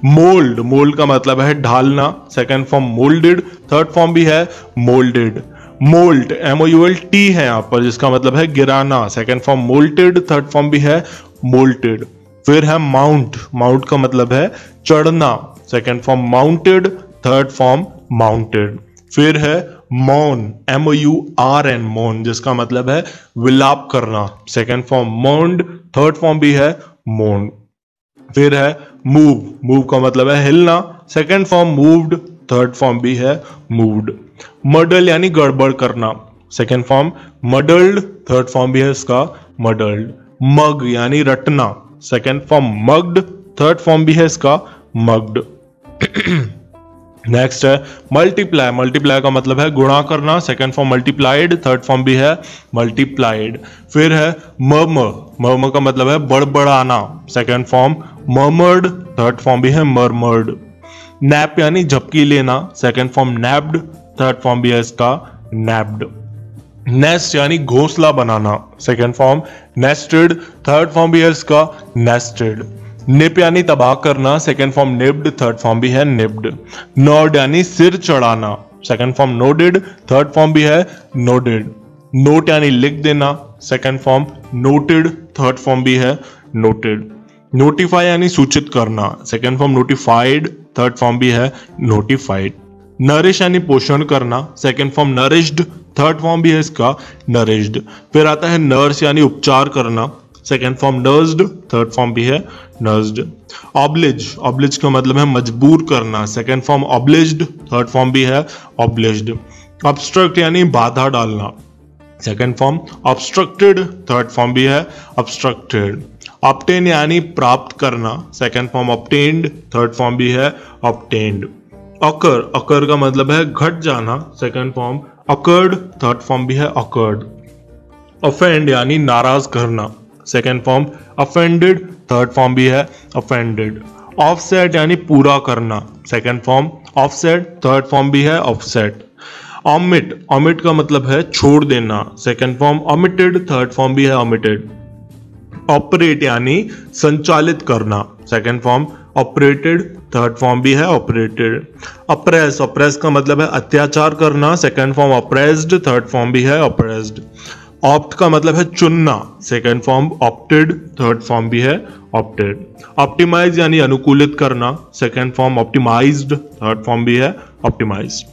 मोल्ड, मोल्ड का मतलब है ढालना, second form moulded, third form भी है मोल्डेड। मोल्ट, MOULT है यहां पर, जिसका मतलब है गिराना, second form molted, third form भी है मोल्टेड। फिर है माउंट, माउंट का मतलब है चढ़ना, second form mounted, third form mounted. फिर है मौन, MOURN मौन, जिसका मतलब है विलाप करना, सेकेंड फॉर्म मौन्ड, थर्ड फॉर्म भी है मौन। फिर है मूव, मूव का मतलब है हिलना, second form moved, third form भी है मूव्ड। मडल यानी गड़बड़ करना, second form muddled, third form भी है इसका मडल्ड। मग यानी रटना, second form mugged, third form भी है इसका मग्ड। नेक्स्ट है मल्टीप्लाई, मल्टीप्लाई का मतलब है गुणा करना, second form multiplied, third form भी है मल्टीप्लाइड। फिर है मर्मर, मर्मर का मतलब है बड़बड़ाना, second form murmured, third form भी है मर्मर्ड। नैप यानी झपकी लेना, second form napped, third form भी है इसका नैप्ड। नेस्ट यानी घोंसला बनाना, second form nested, third form भी है इसका नेस्टेड। निप यानी तबाह करना, second form nipped, third form भी है निप्ड। नोड यानी सिर चढ़ाना, second form nodded, third form भी है नोडेड। नोट यानी लिख देना, second form noted, third form भी है नोटेड। नोटिफाई यानी सूचित करना, second form notified, third form भी है नोटिफाइड। नरिश यानी पोषण करना, second form nourished, third form भी है इसका नरिश्ड। फिर आता है नर्स यानी उपचार करना, second form nursed, third form भी है नर्स्ड। ऑब्लिज, ऑब्लिज का मतलब है मजबूर करना, second form obliged, third form भी है ऑब्लिज्ड। ऑब्स्ट्रक्ट यानी बाधा डालना, second form obstructed, third form भी है ऑब्स्ट्रक्टेड। ऑब्टेन यानी प्राप्त करना, second form obtained, third form भी है ऑब्टेन्ड। ऑकर, ऑकर का मतलब है घट जाना, second form awkward, third form भी है ऑकर्ड। ऑफेंड यानी नाराज करना, second form offended, third form भी है ऑफेंडेड। ऑफसेट यानी पूरा करना, second form offset, third form भी है ऑफसेट। ऑमिट, ऑमिट का मतलब है छोड़ देना, second form omitted, third form भी है ऑमिटेड। ऑपरेट यानी संचालित करना, second form operated, third form भी है ऑपरेटेड। अप्रेस, अप्रेस का मतलब है अत्याचार करना, second form oppressed, third form भी है ऑप्रेस्ड। ऑप्ट का मतलब है चुनना, second form opted, third form भी है ऑप्टेड। ऑप्टिमाइज यानी अनुकूलित करना, second form optimised, third form भी है ऑप्टिमाइज्ड।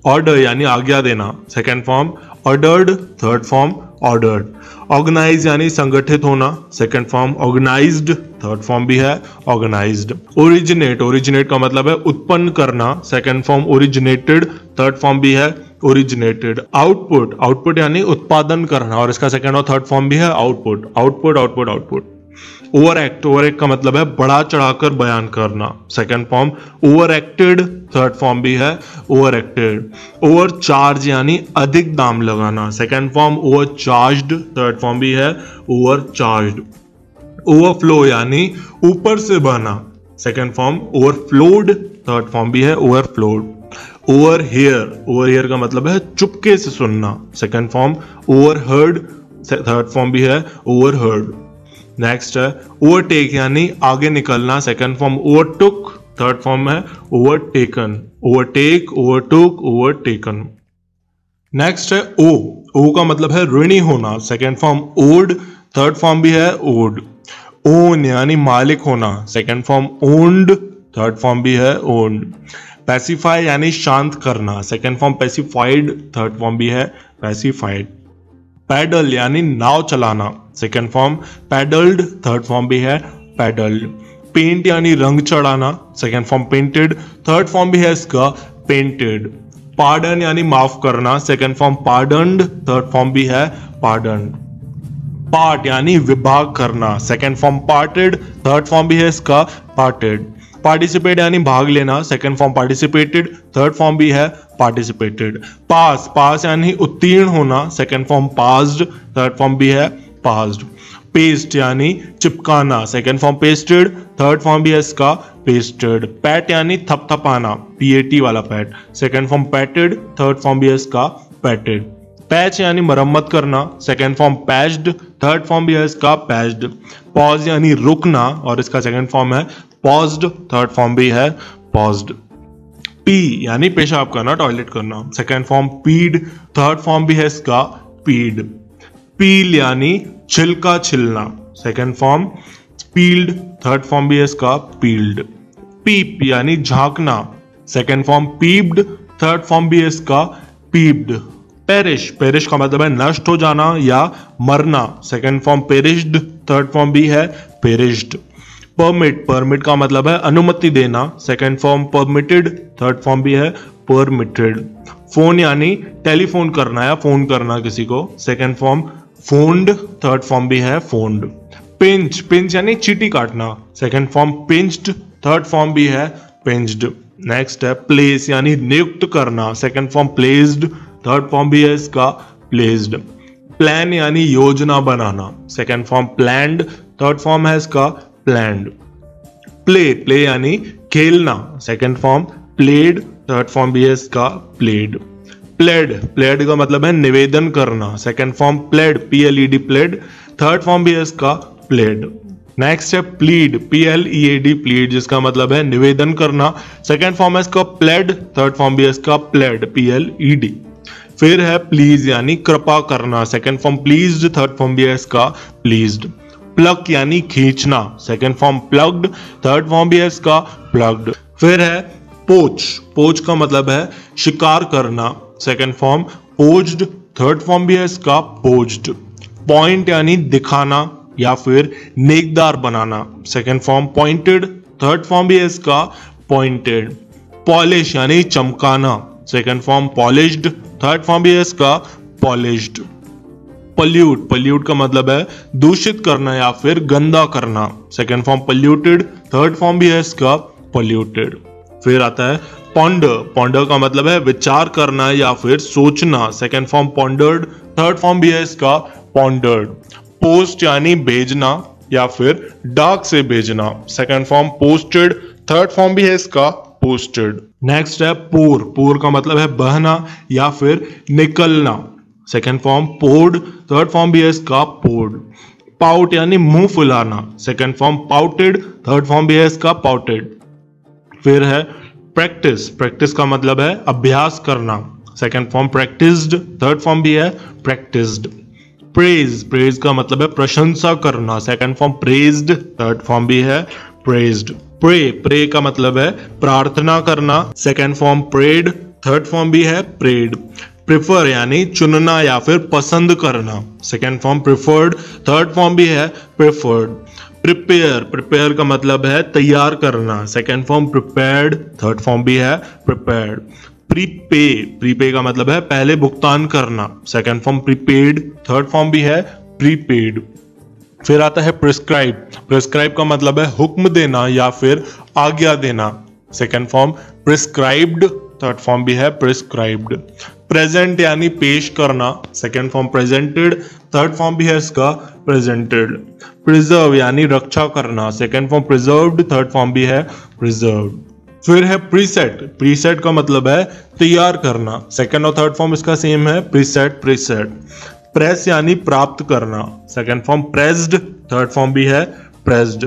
ऑर्डर यानी आज्ञा देना, second form ordered, third form ordered. Organise यानी संगठित होना, second form organised, third form भी है ऑर्गेनाइज्ड। ओरिजिनेट, ओरिजिनेट का मतलब है उत्पन्न करना, second form originated, third form भी है ओरिजिनेटेड। आउटपुट, आउटपुट यानी उत्पादन करना, और इसका सेकेंड और थर्ड फॉर्म भी है output, output output output. Over act का मतलब है बढ़ा चढ़ाकर बयान करना, second form over acted, third form भी है ओवर एक्टेड। ओवर चार्ज यानी अधिक दाम लगाना, second form over charged, third form भी है ओवर चार्ज्ड। ओवरफ्लो यानी ऊपर से बहना, second form overflowed, third form भी है ओवरफ्लोड। ओवरहियर का मतलब है चुपके से सुनना, second form overheard, third form भी है ओवरहर्ड। नेक्स्ट है ओवरटेक यानी आगे निकलना, second form overtook, third form है overtaken. Overtake, overtook, overtaken. Next है ओ का मतलब है ऋणी होना, second form owed, third form भी है ओड। ओन यानी मालिक होना, second form owned, third form भी है ओन्ड। पैसिफाई यानी शांत करना, second form pacified, third form भी है पैसिफाइड। पैडल यानी नाव चलाना, सेकंड फॉर्म पैडल्ड, थर्ड फॉर्म भी है पैडल्ड। पेंट यानी रंग चढ़ाना, second form painted, third form भी है इसका पेंटेड। पार्डन यानी माफ करना, सेकंड फॉर्म पार्डन्ड, थर्ड फॉर्म भी है पार्डन्ड। पार्ट यानी विभाग करना, second form parted, third form भी है इसका पार्टेड। पार्टिसिपेट यानी भाग लेना, second form participated, third form भी है पार्टिसिपेटेड। पास यानी उत्तीर्ण होना, second form passed, third form भी है पास्ड। पेस्ट यानी चिपकाना, second form pasted, third form भी है इसका पेस्टेड। पैट यानी थपथपाना, PAT वाला pat, second form patted, third form भी है इसका पैटेड। पैच यानी मरम्मत करना, second form patched, third form भी है इसका पैच्ड। पॉज यानी रुकना और इसका सेकंड फॉर्म है पॉज्ड, थर्ड फॉर्म भी है पॉज्ड। पी यानी पेशाब करना, टॉयलेट करना, second form peed, third form भी है इसका पीड। पील यानी छिलका छिलना, second form peeled, third form भी है इसका पील्ड। पीप यानी झांकना, second form peeped, third form भी है इसका पीप्ड। पेरिश का मतलब है नष्ट हो जाना या मरना, second form perished, third form भी है पेरिश्ड। परमिट का मतलब है अनुमति देना, second form permitted, third form भी है परमिटेड। फोन यानी टेलीफोन करना या फोन करना किसी को, second form phoned, third form भी है फोन्ड। पिंच यानी चीटी काटना, second form pinched, third form भी है पिंच्ड। नेक्स्ट है प्लेस यानी नियुक्त करना, second form placed, third form भी है इसका प्लेस्ड। प्लान यानी योजना बनाना, second form planned, third form है इसका प्लैंड। प्ले यानी खेलना, second form played, third form भी है इसका प्लेड। प्लेड का मतलब है निवेदन करना, second form played, PLED played, third form भी है इसका प्लेड। नेक्स्ट है प्लीड, PLEAD प्लीड, जिसका मतलब है निवेदन करना, सेकंड फॉर्म है इसका प्लेड, थर्ड फॉर्म भी है इसका प्लेड, PLED। फिर है प्लीज यानी कृपा करना, second form pleased, third form भी है इसका प्लीज्ड। प्लक यानी खींचना, second form plugged, third form भी है इसका प्लग्ड। फिर है पोच का मतलब है शिकार करना, second form poached, third form भी है इसका पोज्ड। पॉइंट यानी दिखाना या फिर नेकदार बनाना, second form pointed, third form भी है इसका पॉइंटेड। पॉलिश यानी चमकाना, second form polished, third form भी है इसका पॉलिश्ड। पल्यूट का मतलब है दूषित करना या फिर गंदा करना, second form polluted, third form भी है इसका पल्यूटेड। फिर आता है पॉन्डर का मतलब है विचार करना या फिर सोचना, second form pondered, third form भी है इसका पॉन्डर्ड। पोस्ट यानी भेजना या फिर डाक से भेजना, second form posted, third form भी है इसका पोस्टेड। नेक्स्ट है पोर का मतलब है बहना या फिर निकलना, second form poured, third form भी है इसका पोर्ड। पाउट यानी मुंह फुलाना, second form pouted, third form भी है इसका पाउटेड। फिर है प्रैक्टिस का मतलब है अभ्यास करना, second form practised, third form भी है प्रैक्टिस्ड। प्रेज का मतलब है प्रशंसा करना, second form praised, third form भी है प्रेज्ड। प्रे का मतलब है प्रार्थना करना, second form prayed, third form भी है प्रेड। प्रिफर यानी चुनना या फिर पसंद करना, second form preferred, third form भी है प्रिफर्ड। प्रिपेयर का मतलब है तैयार करना, second form prepared, third form भी है प्रिपेयर्ड। प्रीपे का मतलब है पहले भुगतान करना, second form prepaid, third form भी है प्रीपेड। फिर आता है प्रिस्क्राइब। प्रिस्क्राइब का मतलब है हुक्म देना या फिर आज्ञा देना, second form prescribed, third form भी है प्रिस्क्राइब्ड। प्रेजेंट यानी पेश करना, second form presented, third form भी है इसका प्रेजेंटेड। प्रिजर्व यानी रक्षा करना, second form preserved, third form भी है प्रिजर्व्ड। फिर है प्रीसेट। प्रीसेट का मतलब है तैयार करना, सेकेंड और थर्ड फॉर्म इसका सेम है, प्रीसेट प्रीसेट। प्रेस यानी प्राप्त करना, second form pressed, third form भी है प्रेस्ड।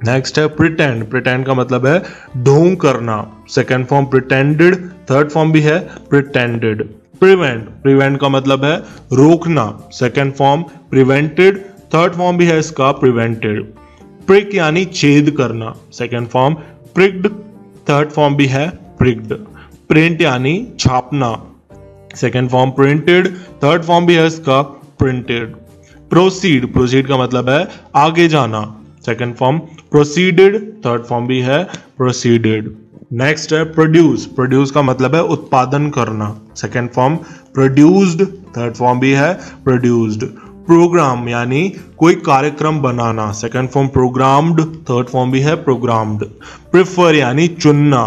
नेक्स्ट है प्रिटेंड। प्रिटेंड का मतलब है ढोंग करना, second form pretended, third form भी है प्रिटेंडेड। प्रिवेंट। प्रिवेंट का मतलब है रोकना, second form prevented, third form भी है इसका प्रिवेंटेड। प्रिक यानी छेद करना, सेकेंड फॉर्म प्रिक्ड, थर्ड फॉर्म भी है प्रिक्ड। प्रिंट यानी छापना, second form printed, third form भी है इसका प्रिंटेड। प्रोसीड। प्रोसीड का मतलब है आगे जाना, second form proceeded, third form भी है प्रोसीडेड। नेक्स्ट है प्रोड्यूस। प्रोड्यूस का मतलब है उत्पादन करना, second form produced, third form भी है प्रोड्यूस्ड। प्रोग्राम यानी कोई कार्यक्रम बनाना, second form programmed, third form भी है प्रोग्राम्ड। प्रिफर यानी चुनना,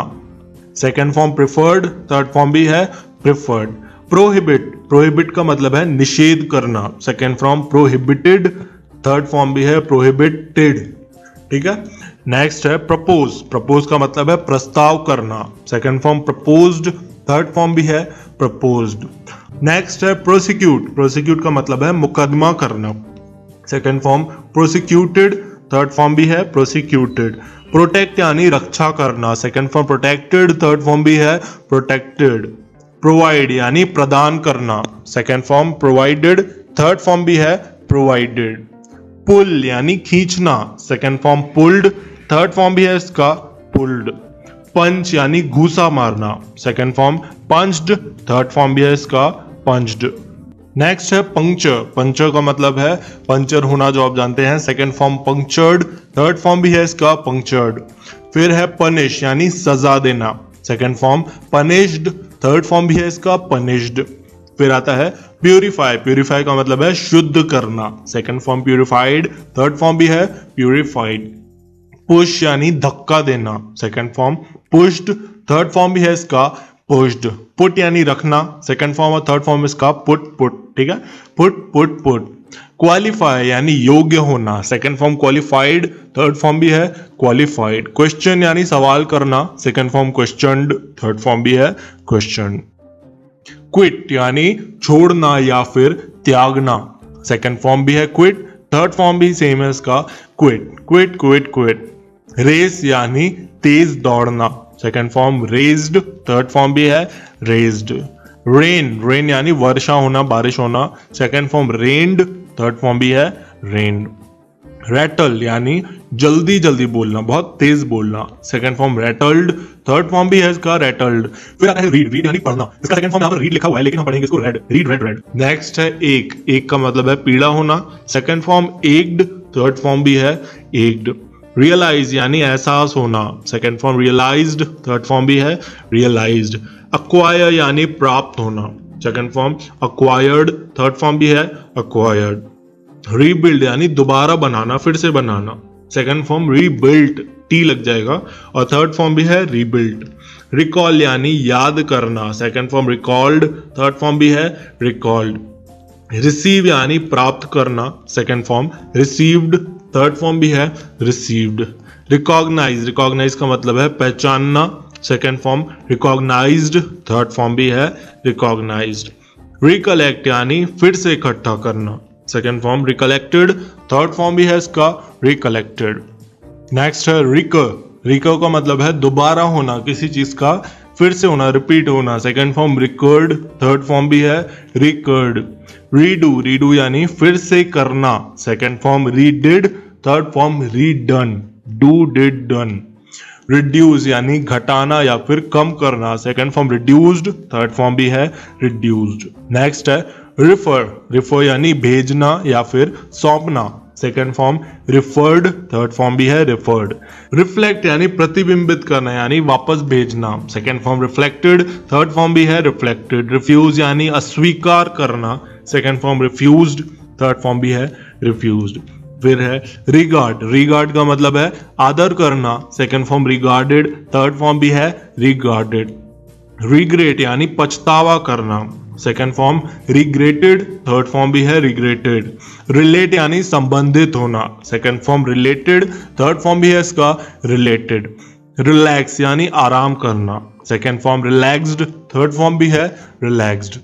second form preferred, third form भी है प्रिफर्ड। प्रोहिबिट। प्रोहिबिट का मतलब है निषेध करना, second form prohibited, third form भी है प्रोहिबिटेड। ठीक है। नेक्स्ट है प्रपोज। प्रपोज का मतलब है प्रस्ताव करना, second form proposed, third form भी है प्रपोज्ड। नेक्स्ट है प्रोसिक्यूट। प्रोसिक्यूट का मतलब है मुकदमा करना, second form prosecuted, third form भी है प्रोसिक्यूटेड। प्रोटेक्ट यानी रक्षा करना, second form protected, third form भी है प्रोटेक्टेड। प्रोवाइड यानी प्रदान करना, second form provided, third form भी है प्रोवाइडेड। पुल यानी खींचना, second form pulled, third form भी है इसका पुल्ड। पंच यानी घूसा मारना, second form punched, third form भी है इसका पंच्ड। नेक्स्ट है पंक्चर। पंक्चर का मतलब है पंचर होना, जो आप जानते हैं, second form punctured, third form भी है इसका पंक्चर्ड। फिर है पनिश यानी सजा देना, second form punished, third form भी है इसका पनिश्ड। फिर आता है प्यूरिफाई। प्यूरिफाई का मतलब है शुद्ध करना, second form purified, third form भी है प्यूरिफाइड। पुश यानी धक्का देना, second form pushed, third form भी है इसका पुश्ड। पुट यानी रखना, सेकेंड फॉर्म और थर्ड फॉर्म इसका पुट पुट। ठीक है, पुट पुट पुट। क्वालिफाई यानी योग्य होना, second form qualified, third form भी है क्वालिफाइड। क्वेश्चन यानी सवाल करना, second form questioned, third form भी है क्वेश्चन। क्विट यानी छोड़ना या फिर त्यागना, सेकेंड फॉर्म भी है क्विट, थर्ड फॉर्म भी सेम है इसका quit quit quit quit. Race यानी तेज दौड़ना, second form raised, third form भी है रेज्ड। रेन। रेन यानी वर्षा होना, बारिश होना, सेकेंड फॉर्म रेन्ड, थर्ड फॉर्म भी है रेन्ड। रैटल यानी जल्दी जल्दी बोलना, बहुत तेज बोलना, second form rattled, third form भी है इसका रैटल्ड। फिर आता है रीड। रीड यानी पढ़ना, इसका सेकंड फॉर्म यहाँ पर रीड लिखा हुआ है लेकिन हम पढ़ेंगे इसको read, read read read. Next है एक। एक का मतलब है पीड़ा होना, second form ached, third form भी है एक्ड। रियलाइज यानी एहसास होना, second form realised, third form भी है रियलाइज्ड। अक्वायर यानी प्राप्त होना, second form acquired, third form भी है अक्वायर्ड। रीबिल्ड यानी दोबारा बनाना, फिर से बनाना, सेकंड फॉर्म रीबिल्ट, टी लग जाएगा, और थर्ड फॉर्म भी है रीबिल्ट। रिकॉल यानी याद करना, second form recalled, third form भी है रिकॉल्ड। रिसीव यानी प्राप्त करना, second form received, third form भी है रिसीव्ड। रिकॉग्नाइज। रिकॉग्नाइज का मतलब है पहचानना, second form recognised, third form भी है रिकॉग्नाइज्ड। रिकलेक्ट यानी फिर से इकट्ठा करना, second form recollected, third form भी है इसका रिकलेक्टेड। नेक्स्ट है रिकर। रिकर का मतलब है दोबारा होना, किसी चीज का फिर से होना, रिपीट होना, second form recurred, third form भी है रिकर्ड। रीडू। रीडू यानी फिर से करना, second form redid, third form redone, do did done. Reduce यानी घटाना या फिर कम करना, second form reduced, third form भी है रिड्यूस्ड। नेक्स्ट है रिफर। रिफर यानी भेजना या फिर सौंपना, second form referred, third form भी है रिफर्ड। रिफ्लेक्ट यानी प्रतिबिंबित करना यानी वापस भेजना, second form reflected, third form भी है रिफ्लेक्टेड। रिफ्यूज यानी अस्वीकार करना, second form refused, third form भी है रिफ्यूज्ड। फिर है रिगार्ड, रिगार्ड का मतलब है आदर करना, second form regarded, third form भी है रिगार्डेड। रिग्रेट यानी पछतावा करना, second form regretted, third form भी है रिग्रेटेड। रिलेट यानी संबंधित होना, second form related, third form भी है इसका रिलेटेड। रिलैक्स यानी आराम करना, second form relaxed, third form भी है रिलैक्स्ड।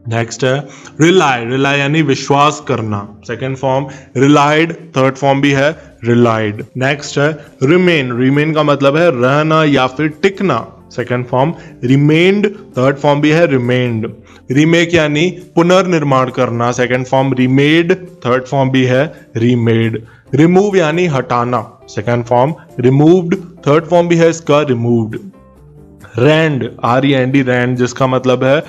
नेक्स्ट है रिलाई, रिलाई यानी विश्वास करना, second form relied, third form भी है रिलाइड। नेक्स्ट है रिमेन, रिमेन का मतलब है रहना या फिर टिकना, second form remained, third form भी है रिमेन्ड। रीमेक यानी पुनर्निर्माण करना, second form remade, third form भी है रीमेड। रिमूव यानी हटाना, second form removed, third form भी है इसका रिमूव्ड। रैंड, REND रैंड, जिसका मतलब है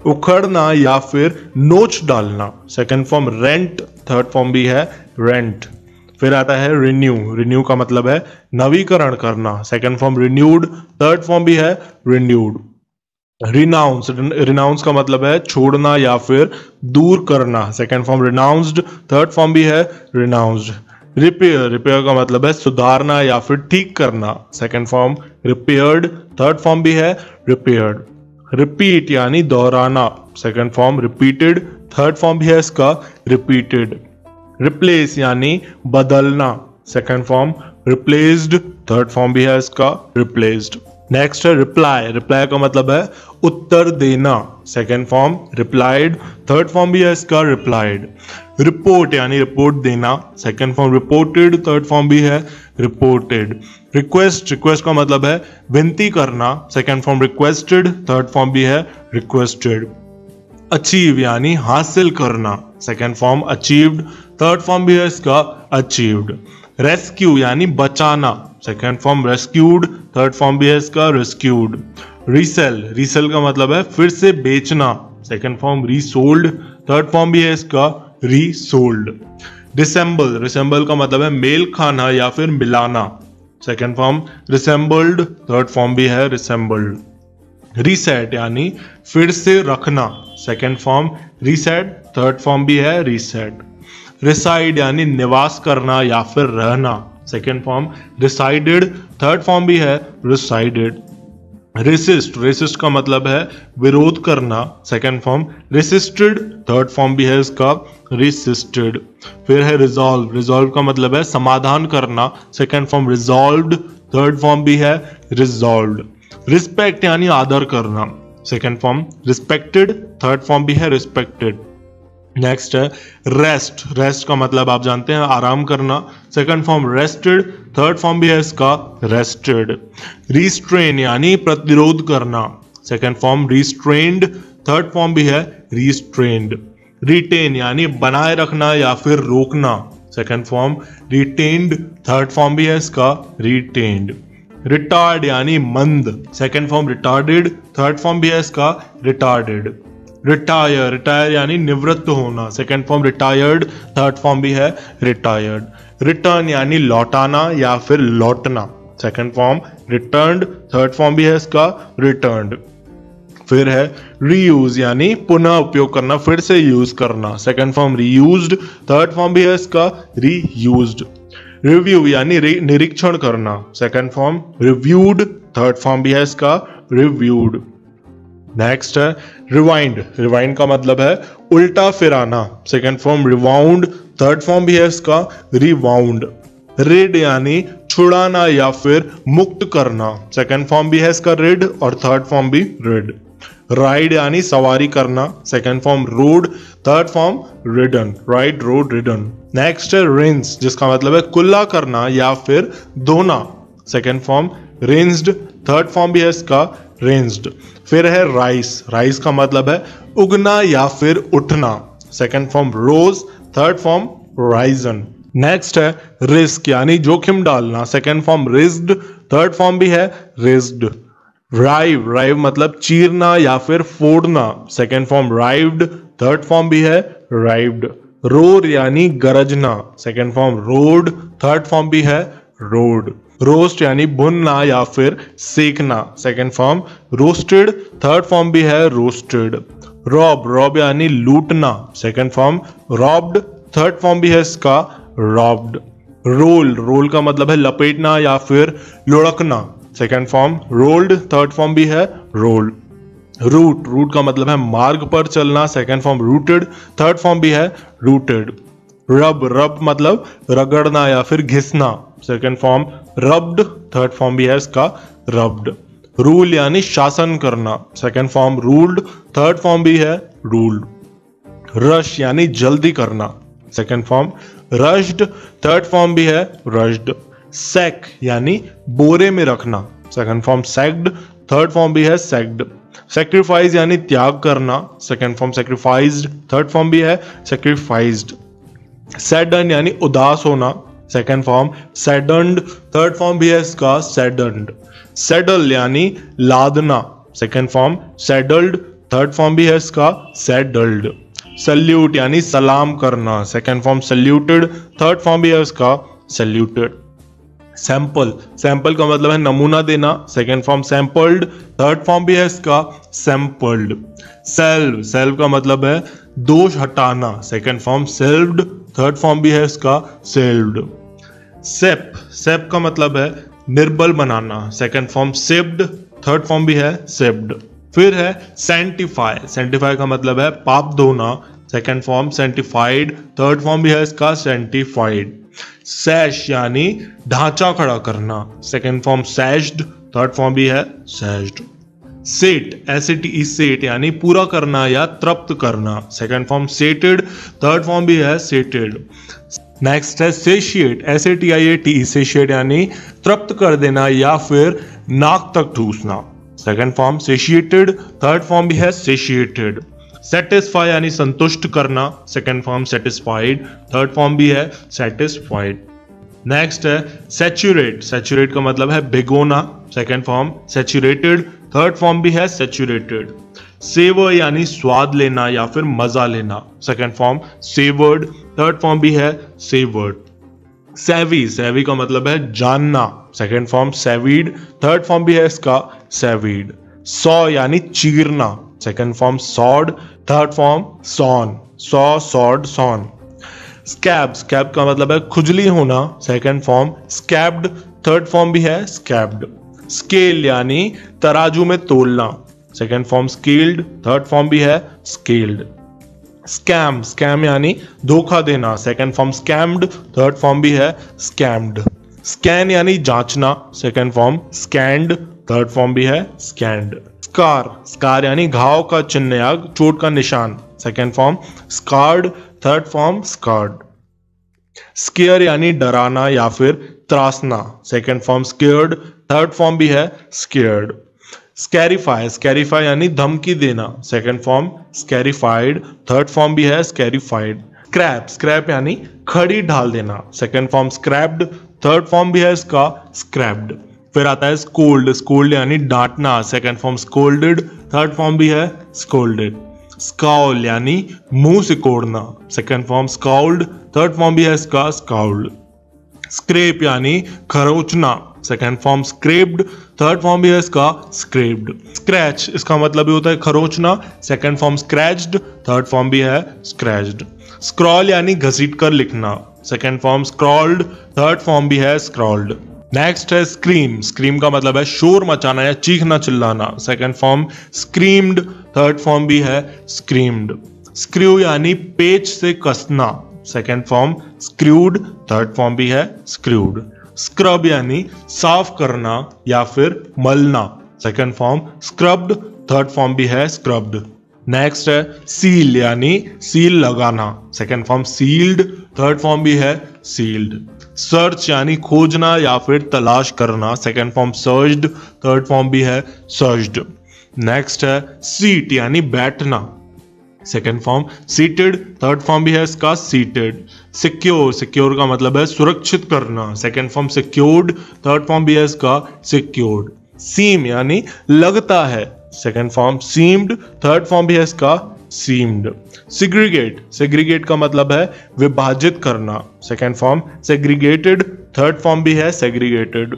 उखड़ना या फिर नोच डालना, second form rent, third form भी है रेंट। फिर आता है रिन्यू, रिन्यू का मतलब है नवीकरण करना, second form renewed, third form भी है रिन्यूड। रिनाउंस, रिनाउंस का मतलब है छोड़ना या फिर दूर करना, second form renounced, third form भी है रिनाउंस्ड। रिपेयर, रिपेयर का मतलब है सुधारना या फिर ठीक करना, second form repaired, third form भी है रिपेयर्ड। रिपीट यानी दोहराना, second form repeated, third form भी है इसका रिपीटेड। रिप्लेस यानी बदलना, second form replaced, third form भी है इसका रिप्लेस्ड। नेक्स्ट है रिप्लाई, रिप्लाई का मतलब है उत्तर देना, second form replied, third form भी है इसका रिप्लाइड। रिपोर्ट यानी रिपोर्ट देना, second form reported, third form भी है रिपोर्टेड। रिक्वेस्ट, रिक्वेस्ट का मतलब है विनती करना, second form requested, third form भी है रिक्वेस्टेड। अचीव यानी हासिल करना, second form achieved, third form भी है इसका अचीव्ड। रेस्क्यू यानी बचाना, second form rescued, third form भी है इसका रेस्क्यूड। रीसेल, रीसेल का मतलब है फिर से बेचना, second form resold, third form भी है इसका रीसोल्ड। रिसेंबल, रिसेंबल का मतलब है मेल खाना या फिर मिलाना, सेकंड फॉर्म रिसेंबल्ड, थर्ड फॉर्म भी है रिसेंबल्ड। रीसेट यानी फिर से रखना, second form reset, third form भी है रीसेट। रिसाइड यानी निवास करना या फिर रहना, second form resided, third form भी है रिसाइडेड। रेसिस्ट, रेसिस्ट का मतलब है विरोध करना, second form resisted, third form भी है इसका रेसिस्टेड। फिर है रिजॉल्व, रिजॉल्व का मतलब है समाधान करना, second form resolved, third form भी है रिजॉल्व्ड। रिस्पेक्ट यानी आदर करना, second form respected, third form भी है रिस्पेक्टेड। नेक्स्ट है रेस्ट, रेस्ट का मतलब आप जानते हैं आराम करना, second form rested, third form भी है इसका रेस्टेड। रिस्ट्रेन यानी प्रतिरोध करना, second form restrained, third form भी है रिस्ट्रेन्ड। रिटेन यानी बनाए रखना या फिर रोकना, second form retained, third form भी है इसका रिटेन्ड। रिटार्ड यानी मंद, second form retarded, third form भी है इसका रिटार्डेड। रिटायर, रिटायर यानी निवृत्त होना, second form retired, third form भी है रिटायर्ड। रिटर्न यानी लौटाना या फिर लौटना, second form returned, third form भी है इसका रिटर्न्ड। फिर है रीयूज यानी पुनः उपयोग करना, फिर से यूज करना, second form reused, third form भी है इसका रीयूज्ड। रिव्यू यानी निरीक्षण करना, second form reviewed, third form भी है इसका रिव्यूड। नेक्स्ट है रिवाइंड, रिवाइंड का मतलब है उल्टा फिराना, सेकंड फॉर्म रिवाउंड, थर्ड फॉर्म भी है इसका रिवाउंड। रिड यानी छुड़ाना या फिर मुक्त करना, सेकंड फॉर्म भी है इसका रिड और थर्ड फॉर्म भी रिड। राइड यानी सवारी करना, second form road, third form ridden, ride road ridden. Next है रिंस, जिसका मतलब है कुल्ला करना या फिर धोना, second form rinsed, third form भी है इसका रिंस्ड। फिर है राइस, राइस का मतलब है उगना या फिर उठना, सेकंड फॉर्म रोज, थर्ड फॉर्म राइजन। नेक्स्ट है रिस्क यानी जोखिम डालना, सेकंड फॉर्म रिस्क्ड, थर्ड फॉर्म भी है रिस्क्ड। राइव, राइव मतलब चीरना या फिर फोड़ना, सेकंड फॉर्म राइव्ड, थर्ड फॉर्म भी है राइव्ड। रोर यानी गरजना, second form road, third form भी है रोड। रोस्ट यानी भुनना या फिर सेकना, second form roasted, third form भी है रोस्टेड। रॉब, रॉब यानी लूटना, second form robbed, third form भी है इसका रॉब्ड। रोल, रोल का मतलब है लपेटना या फिर लुढ़कना, second form rolled, third form भी है रोल। रूट, रूट का मतलब है मार्ग पर चलना, second form routed, third form भी है रूटेड। रब, रब मतलब रगड़ना या फिर घिसना, second form rubbed, third form भी है इसका रब्ड। रूल यानी शासन करना, second form ruled, third form भी है रूल्ड। रश यानी जल्दी करना, second form rushed, third form भी है रश्ड। सैक यानी बोरे में रखना, second form sacked, third form भी है सैक्ड। सेक्रीफाइस यानी त्याग करना, second form sacrificed, third form भी है सेक्रीफाइज्ड। सैडन यानी उदास होना, सेकेंड फॉर्म सैडन्ड, थर्ड फॉर्म भी है इसका सैडन्ड। सैडल यानी लादना, सेकेंड फॉर्म सैडल्ड, थर्ड फॉर्म भी है इसका सैडल्ड। सल्यूट यानी सलाम करना, second form saluted, third form भी है इसका सल्यूटेड। सैंपल, सैंपल का मतलब है नमूना देना, second form sampled, third form भी है इसका सैंपल्ड। सेल्व, सेल्व का मतलब है दोष हटाना, सेकेंड फॉर्म सेल्व्ड, थर्ड फॉर्म भी है इसका सेल्व्ड। सेप, सेप का मतलब है निर्बल बनाना, second form sapped, third form भी है सेप्ड। फिर है सैंटिफाई, सैंटिफाई का मतलब है पाप धोना, सेकेंड फॉर्म सैंटिफाइड, थर्ड फॉर्म भी है इसका सैंटिफाइड। सैश यानी ढांचा खड़ा करना, सेकेंड फॉर्म सैश्ड, थर्ड फॉर्म भी है सैश्ड। सेट, एसटी सेट यानी पूरा करना या तृप्त करना, second form settled, third form भी है सेटेड। नेक्स्ट है सेशिएट, SATIAT, सेशिएट यानी तृप्त कर देना या फिर नाक तक ठूसना, second form satiated, third form भी है सेशिएटेड। सेटिस्फाई यानी संतुष्ट करना, second form satisfied, third form भी है सेटिस्फाइड। नेक्स्ट है सैचुरेट, सैचुरेट का मतलब है भिगोना, second form saturated, third form भी है सैचुरेटेड। सेवर यानी स्वाद लेना या फिर मजा लेना, second form savoured, third form भी है सेवर्ड। सैवी, सैवी का मतलब है जानना, second form savvied, third form भी है इसका सैवीड। सॉ यानी चीरना, second form sawed, third form sawn, saw sawed sawn. Scab, scab का मतलब है खुजली होना, second form scabbed, third form भी है स्कैब्ड। स्केल यानी तराजू में तोलना, second form scaled, third form भी है स्केल्ड। स्कैम, स्कैम यानी धोखा देना, second form scammed, third form भी है स्कैम्ड। स्कैन यानी जांचना, second form scanned, third form भी है स्कैंड। स्कार, स्कार यानी घाव का चिन्ह या चोट का निशान, second form scarred, third form scarred. Scare यानी डराना या फिर त्रासना, second form scared, third form भी है स्केयर्ड। स्कैरिफाई, स्कैरिफाई यानी धमकी देना, second form scarified, third form भी है स्कैरिफाइड। स्क्रैप, स्क्रैप यानी खड़ी ढाल देना, second form scrapped, third form भी है इसका स्क्रैप्ड। फिर आता है स्कोल्ड, स्कोल्ड यानी डांटना, second form scolded, third form भी है स्कोल्डेड। स्काउल यानी मुंह सिकोड़ना, second form scowled, third form भी है इसका स्काउल्ड। स्क्रेप यानी खरोचना, second form scraped, third form भी है इसका स्क्रेप्ड। स्क्रैच, इसका मतलब भी होता है खरोचना, second form scratched, third form भी है स्क्रैच्ड। स्क्रॉल यानी घसीट कर लिखना, second form scrolled, third form भी है स्क्रॉल्ड। नेक्स्ट है स्क्रीम, स्क्रीम का मतलब है शोर मचाना या चीखना चिल्लाना, second form screamed, third form भी है स्क्रीम्ड। स्क्रू यानी पेच से कसना, second form screwed, third form भी है स्क्रूड। स्क्रब यानी साफ करना या फिर मलना, second form scrubbed, third form भी है स्क्रब्ड। नेक्स्ट है सील यानी सील लगाना, second form sealed, third form भी है सील्ड। सर्च यानी खोजना या फिर तलाश करना, second form searched, third form भी है सर्च्ड। नेक्स्ट है सीट यानी बैठना, second form seated, third form भी है इसका सीटेड। सिक्योर, सिक्योर का मतलब है सुरक्षित करना, second form secured, third form भी है इसका सिक्योर्ड। सीम यानी लगता है, second form seemed, third form भी है इसका सीम्ड। सेग्रीगेट, सेग्रीगेट का मतलब है विभाजित करना, second form segregated, third form भी है सेग्रीगेटेड।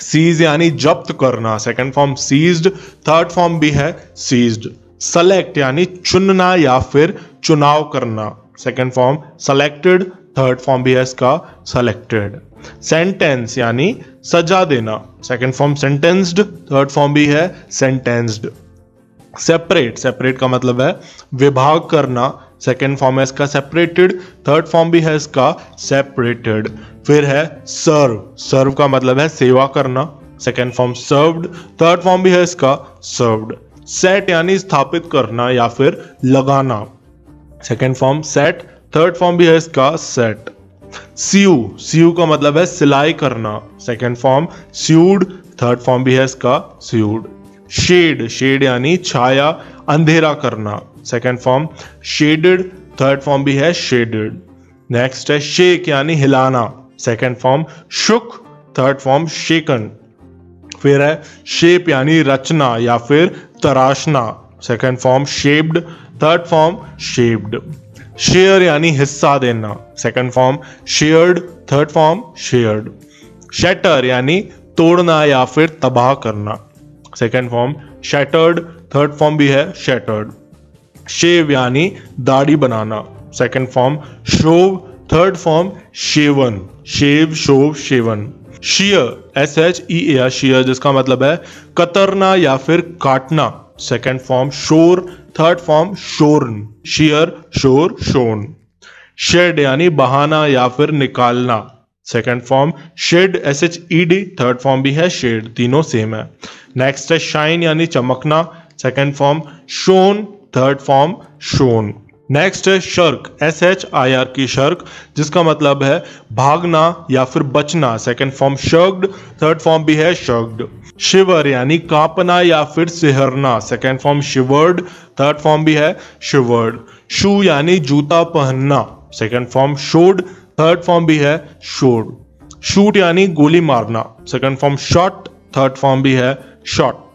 सीज यानी जब्त करना, second form seized, third form भी है सीज्ड। सेलेक्ट यानी चुनना या फिर चुनाव करना, second form selected, third form भी है इसका सेलेक्टेड। सेंटेंस यानी सजा देना, second form sentenced, third form भी है सेंटेंस्ड। सेपरेट, सेपरेट का मतलब है विभाग करना, सेकेंड फॉर्म है इसका सेपरेटेड, थर्ड फॉर्म भी है इसका सेपरेटेड। फिर है सर्व, सर्व का मतलब है सेवा करना, second form served, third form भी है इसका सर्व्ड। सेट यानी स्थापित करना या फिर लगाना, second form set, third form भी है इसका सेट। सीयू, सीयू का मतलब है सिलाई करना, second form sued, third form भी है इसका स्यूड। शेड, शेड यानी छाया अंधेरा करना, second form shaded, third form भी है शेडेड। नेक्स्ट है शेक यानी हिलाना, second form shook, third form shaken. फिर है शेप यानी रचना या फिर तराशना, second form shaped, third form shaped. Share यानी हिस्सा देना, second form shared, third form shared. Shatter यानी तोड़ना या फिर तबाह करना, second form shattered, third form भी है शैटर्ड। शेव यानी दाढ़ी बनाना, second form shove, third form shaven, shave shove shaven. Shear, SHEAR, shear जिसका मतलब है कतरना या फिर काटना, second form shore, third form shorn, shear shore shorn. Shed यानी बहाना या फिर निकालना, second form shed, SHED, third form भी है शेड, तीनों सेम है। नेक्स्ट है शाइन यानी चमकना, second form shone, third form shone. Next है शर्क, SHIR की शर्क जिसका मतलब है भागना या फिर बचना, second form shirked, third form भी है शर्क्ड। शिवर यानी कांपना या फिर सिहरना, second form shivered, third form भी है शिवर्ड। शू यानी जूता पहनना, second form showed, third form भी है शोड। शूट यानी गोली मारना, second form shot, third form भी है शॉट।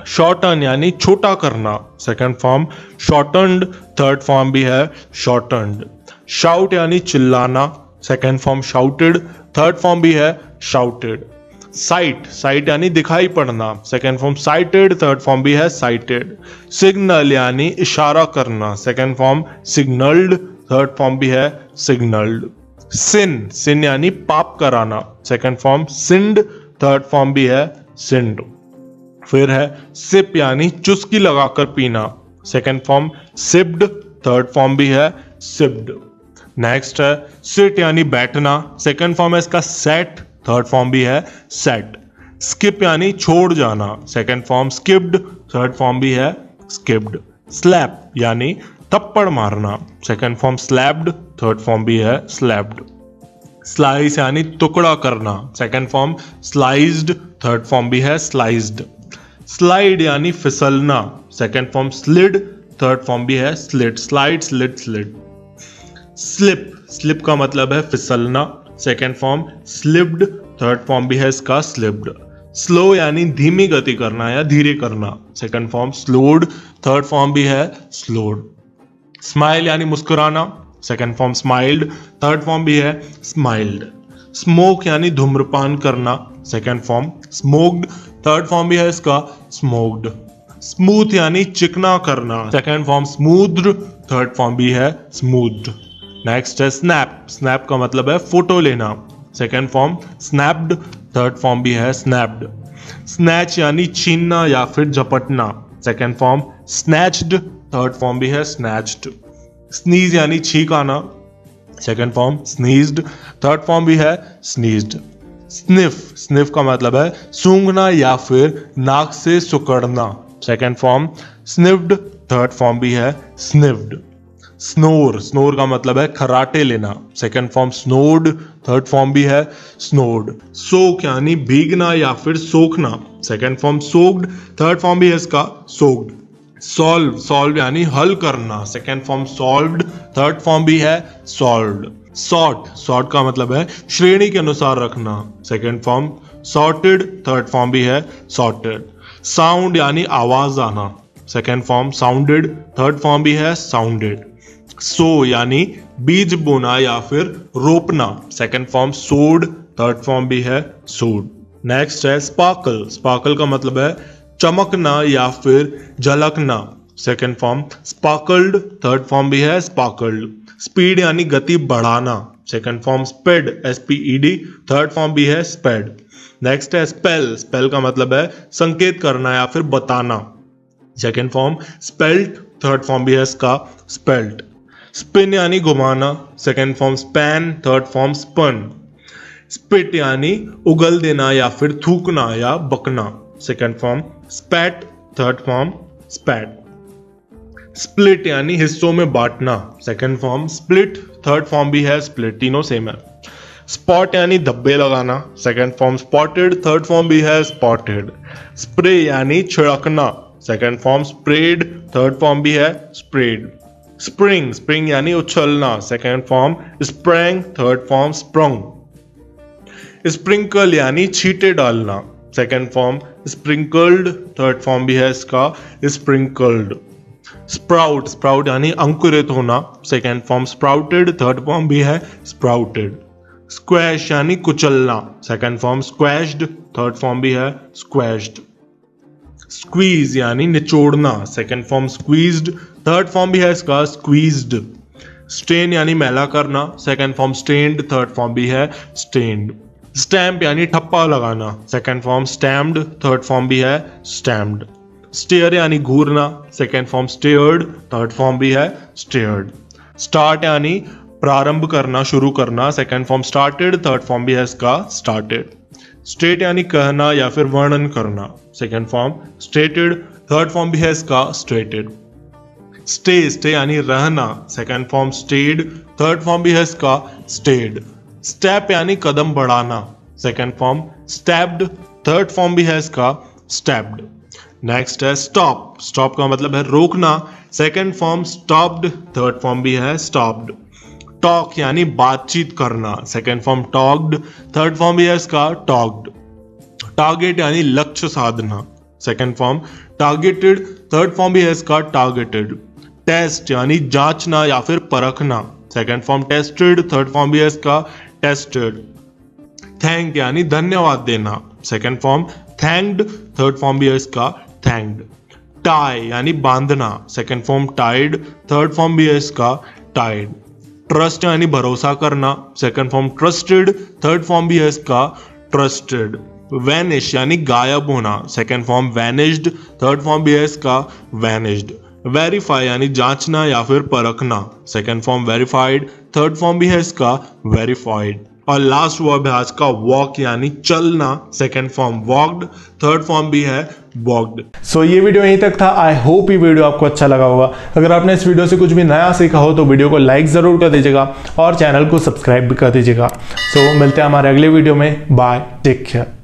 शॉर्टन यानी छोटा करना, second form shortened, third form भी है शॉर्टन्ड। शाउट यानी चिल्लाना, second form shouted, third form भी है शाउटेड। साइट, साइट यानी दिखाई पड़ना, second form sighted, third form भी है साइटेड। सिग्नल यानी इशारा करना, second form signalled, third form भी है सिग्नल्ड। सिन, सिन यानी पाप कराना, second form sinned, third form भी है सिंड। फिर है सिप यानी चुस्की लगाकर पीना, second form sipped, third form भी है सिप्ड। नेक्स्ट है सिट यानी बैठना, सेकेंड फॉर्म है इसका सेट, थर्ड फॉर्म भी है सेट। स्किप यानी छोड़ जाना, second form skipped, third form भी है स्किप्ड। स्लैप यानी थप्पड़ मारना, second form slapped, third form भी है स्लैप्ड। स्लाइस यानी टुकड़ा करना, second form sliced, third form भी है स्लाइस्ड। स्लाइड यानी फिसलना, second form slid, third form भी है slid, slide slid slid. Slip, slip का मतलब है फिसलना, second form slipped, third form भी है इसका स्लिप्ड। स्लो यानी धीमी गति करना या धीरे करना, second form slowed, third form भी है स्लोड। स्माइल यानी मुस्कुराना, second form smiled, third form भी है स्माइल्ड। स्मोक यानी धूम्रपान करना, second form smoked, third form भी है इसका स्मोक्ड। स्मूथ यानी चिकना करना, second form smoothed, third form भी है स्मूथ्ड। नेक्स्ट है स्नैप, स्नैप का मतलब है फोटो लेना, second form snapped, third form भी है स्नैप्ड। स्नैच यानी छीनना या फिर झपटना, second form snatched, third form भी है स्नैच्ड। स्नीज यानी छींक आना, second form sneezed, third form भी है स्नीज्ड। स्निफ, स्निफ का मतलब है सूंघना या फिर नाक से सुकड़ना, second form sniffed, third form भी है स्निफ्ड। स्नोर, स्नोर का मतलब है खराटे लेना, second form snored, third form भी है स्नोर्ड। सोक यानी भीगना या फिर सोखना, second form soaked, third form भी है इसका सोक्ड। सॉल्व, सॉल्व यानी हल करना, second form solved, third form भी है सॉल्व्ड। सॉर्ट, सॉर्ट का मतलब है श्रेणी के अनुसार रखना, second form sorted, third form भी है सॉर्टेड। साउंड यानी आवाज आना, second form sounded, third form भी है साउंडेड। सो यानी बीज बोना या फिर रोपना, सेकेंड फॉर्म सोड, थर्ड फॉर्म भी है सोड। नेक्स्ट है स्पार्कल, स्पार्कल का मतलब है चमकना या फिर झलकना, second form sparkled, third form भी है स्पार्कल्ड। स्पीड यानी गति बढ़ाना, second form sped, SPED, third form भी है स्पेड। नेक्स्ट है स्पेल, स्पेल का मतलब है संकेत करना या फिर बताना, second form spelt, third form भी है इसका स्पेल्ट। स्पिन यानी घुमाना, second form span, third form spun. Spit यानी उगल देना या फिर थूकना या बकना, second form spat, third form स्पैट। Split यानी हिस्सों में बांटना, second form split, third form भी है स्प्लिट, तीनों सेम है। स्पॉट यानी धब्बे लगाना, second form spotted, third form भी है स्पॉटेड। स्प्रे यानी छिड़कना, second form sprayed, third form भी है स्प्रेड। स्प्रिंग, स्प्रिंग यानी उछलना, second form sprang, third form sprung. Sprinkle यानी छींटे डालना, second form sprinkled, third form भी है इसका स्प्रिंकल्ड। स्प्राउट, स्प्राउट यानी अंकुरित होना, second form sprouted, third form भी है स्प्राउटेड। स्क्वैश यानी कुचलना, second form squashed, third form भी है स्क्वैश्ड। स्क्वीज यानी निचोड़ना, second form squeezed, third form भी है इसका स्क्वीज्ड। स्टेन यानी मैला करना, second form stained, third form भी है स्टेन्ड। स्टैम्प यानी ठप्पा लगाना, second form stamped, third form भी है स्टैम्प्ड। स्टेयर यानी घूरना, second form stared, third form भी है स्टेयर्ड। स्टार्ट यानी प्रारंभ करना, शुरू करना, second form started, third form भी है इसका स्टार्टेड। स्टेट यानी कहना या फिर वर्णन करना, second form stated, third form भी है इसका स्टेटेड। स्टे, स्टे यानी रहना, second form stayed, third form भी है इसका स्टेड। स्टेप यानी कदम बढ़ाना, second form stepped, third form भी है इसका स्टेप्ड। नेक्स्ट है स्टॉप, स्टॉप का मतलब है रोकना, second form stopped, third form भी है स्टॉप्ड। टॉक यानी बातचीत करना, second form talked, third form भी है इसका टॉक्ड। टारगेट यानी लक्ष्य साधना, second form targeted, third form भी है इसका टारगेटेड। टेस्ट यानी जांचना या फिर परखना, second form tested, third form भी है इसका टेस्टेड। थैंक यानी धन्यवाद देना, second form thanked, third form भी है इसका थैंक्ड। टाई यानी बांधना, second form tied, third form भी है इसका टाइड। ट्रस्ट यानी भरोसा करना, second form trusted, third form भी है इसका ट्रस्टेड। वैनिश यानी गायब होना, second form vanished, third form भी है इसका वैनिश्ड। वेरीफाई यानी जांचना या फिर परखना, second form verified, third form भी है इसका वेरीफाइड। और लास्ट वर्ब है आज का वॉक यानी चलना, second form walked, third form भी है वॉक्ड। सो ये वीडियो यहीं तक था। आई होप ये वीडियो आपको अच्छा लगा होगा। अगर आपने इस वीडियो से कुछ भी नया सीखा हो तो वीडियो को लाइक जरूर कर दीजिएगा और चैनल को सब्सक्राइब भी कर दीजिएगा। सो मिलते हैं हमारे अगले वीडियो में। Bye, take care.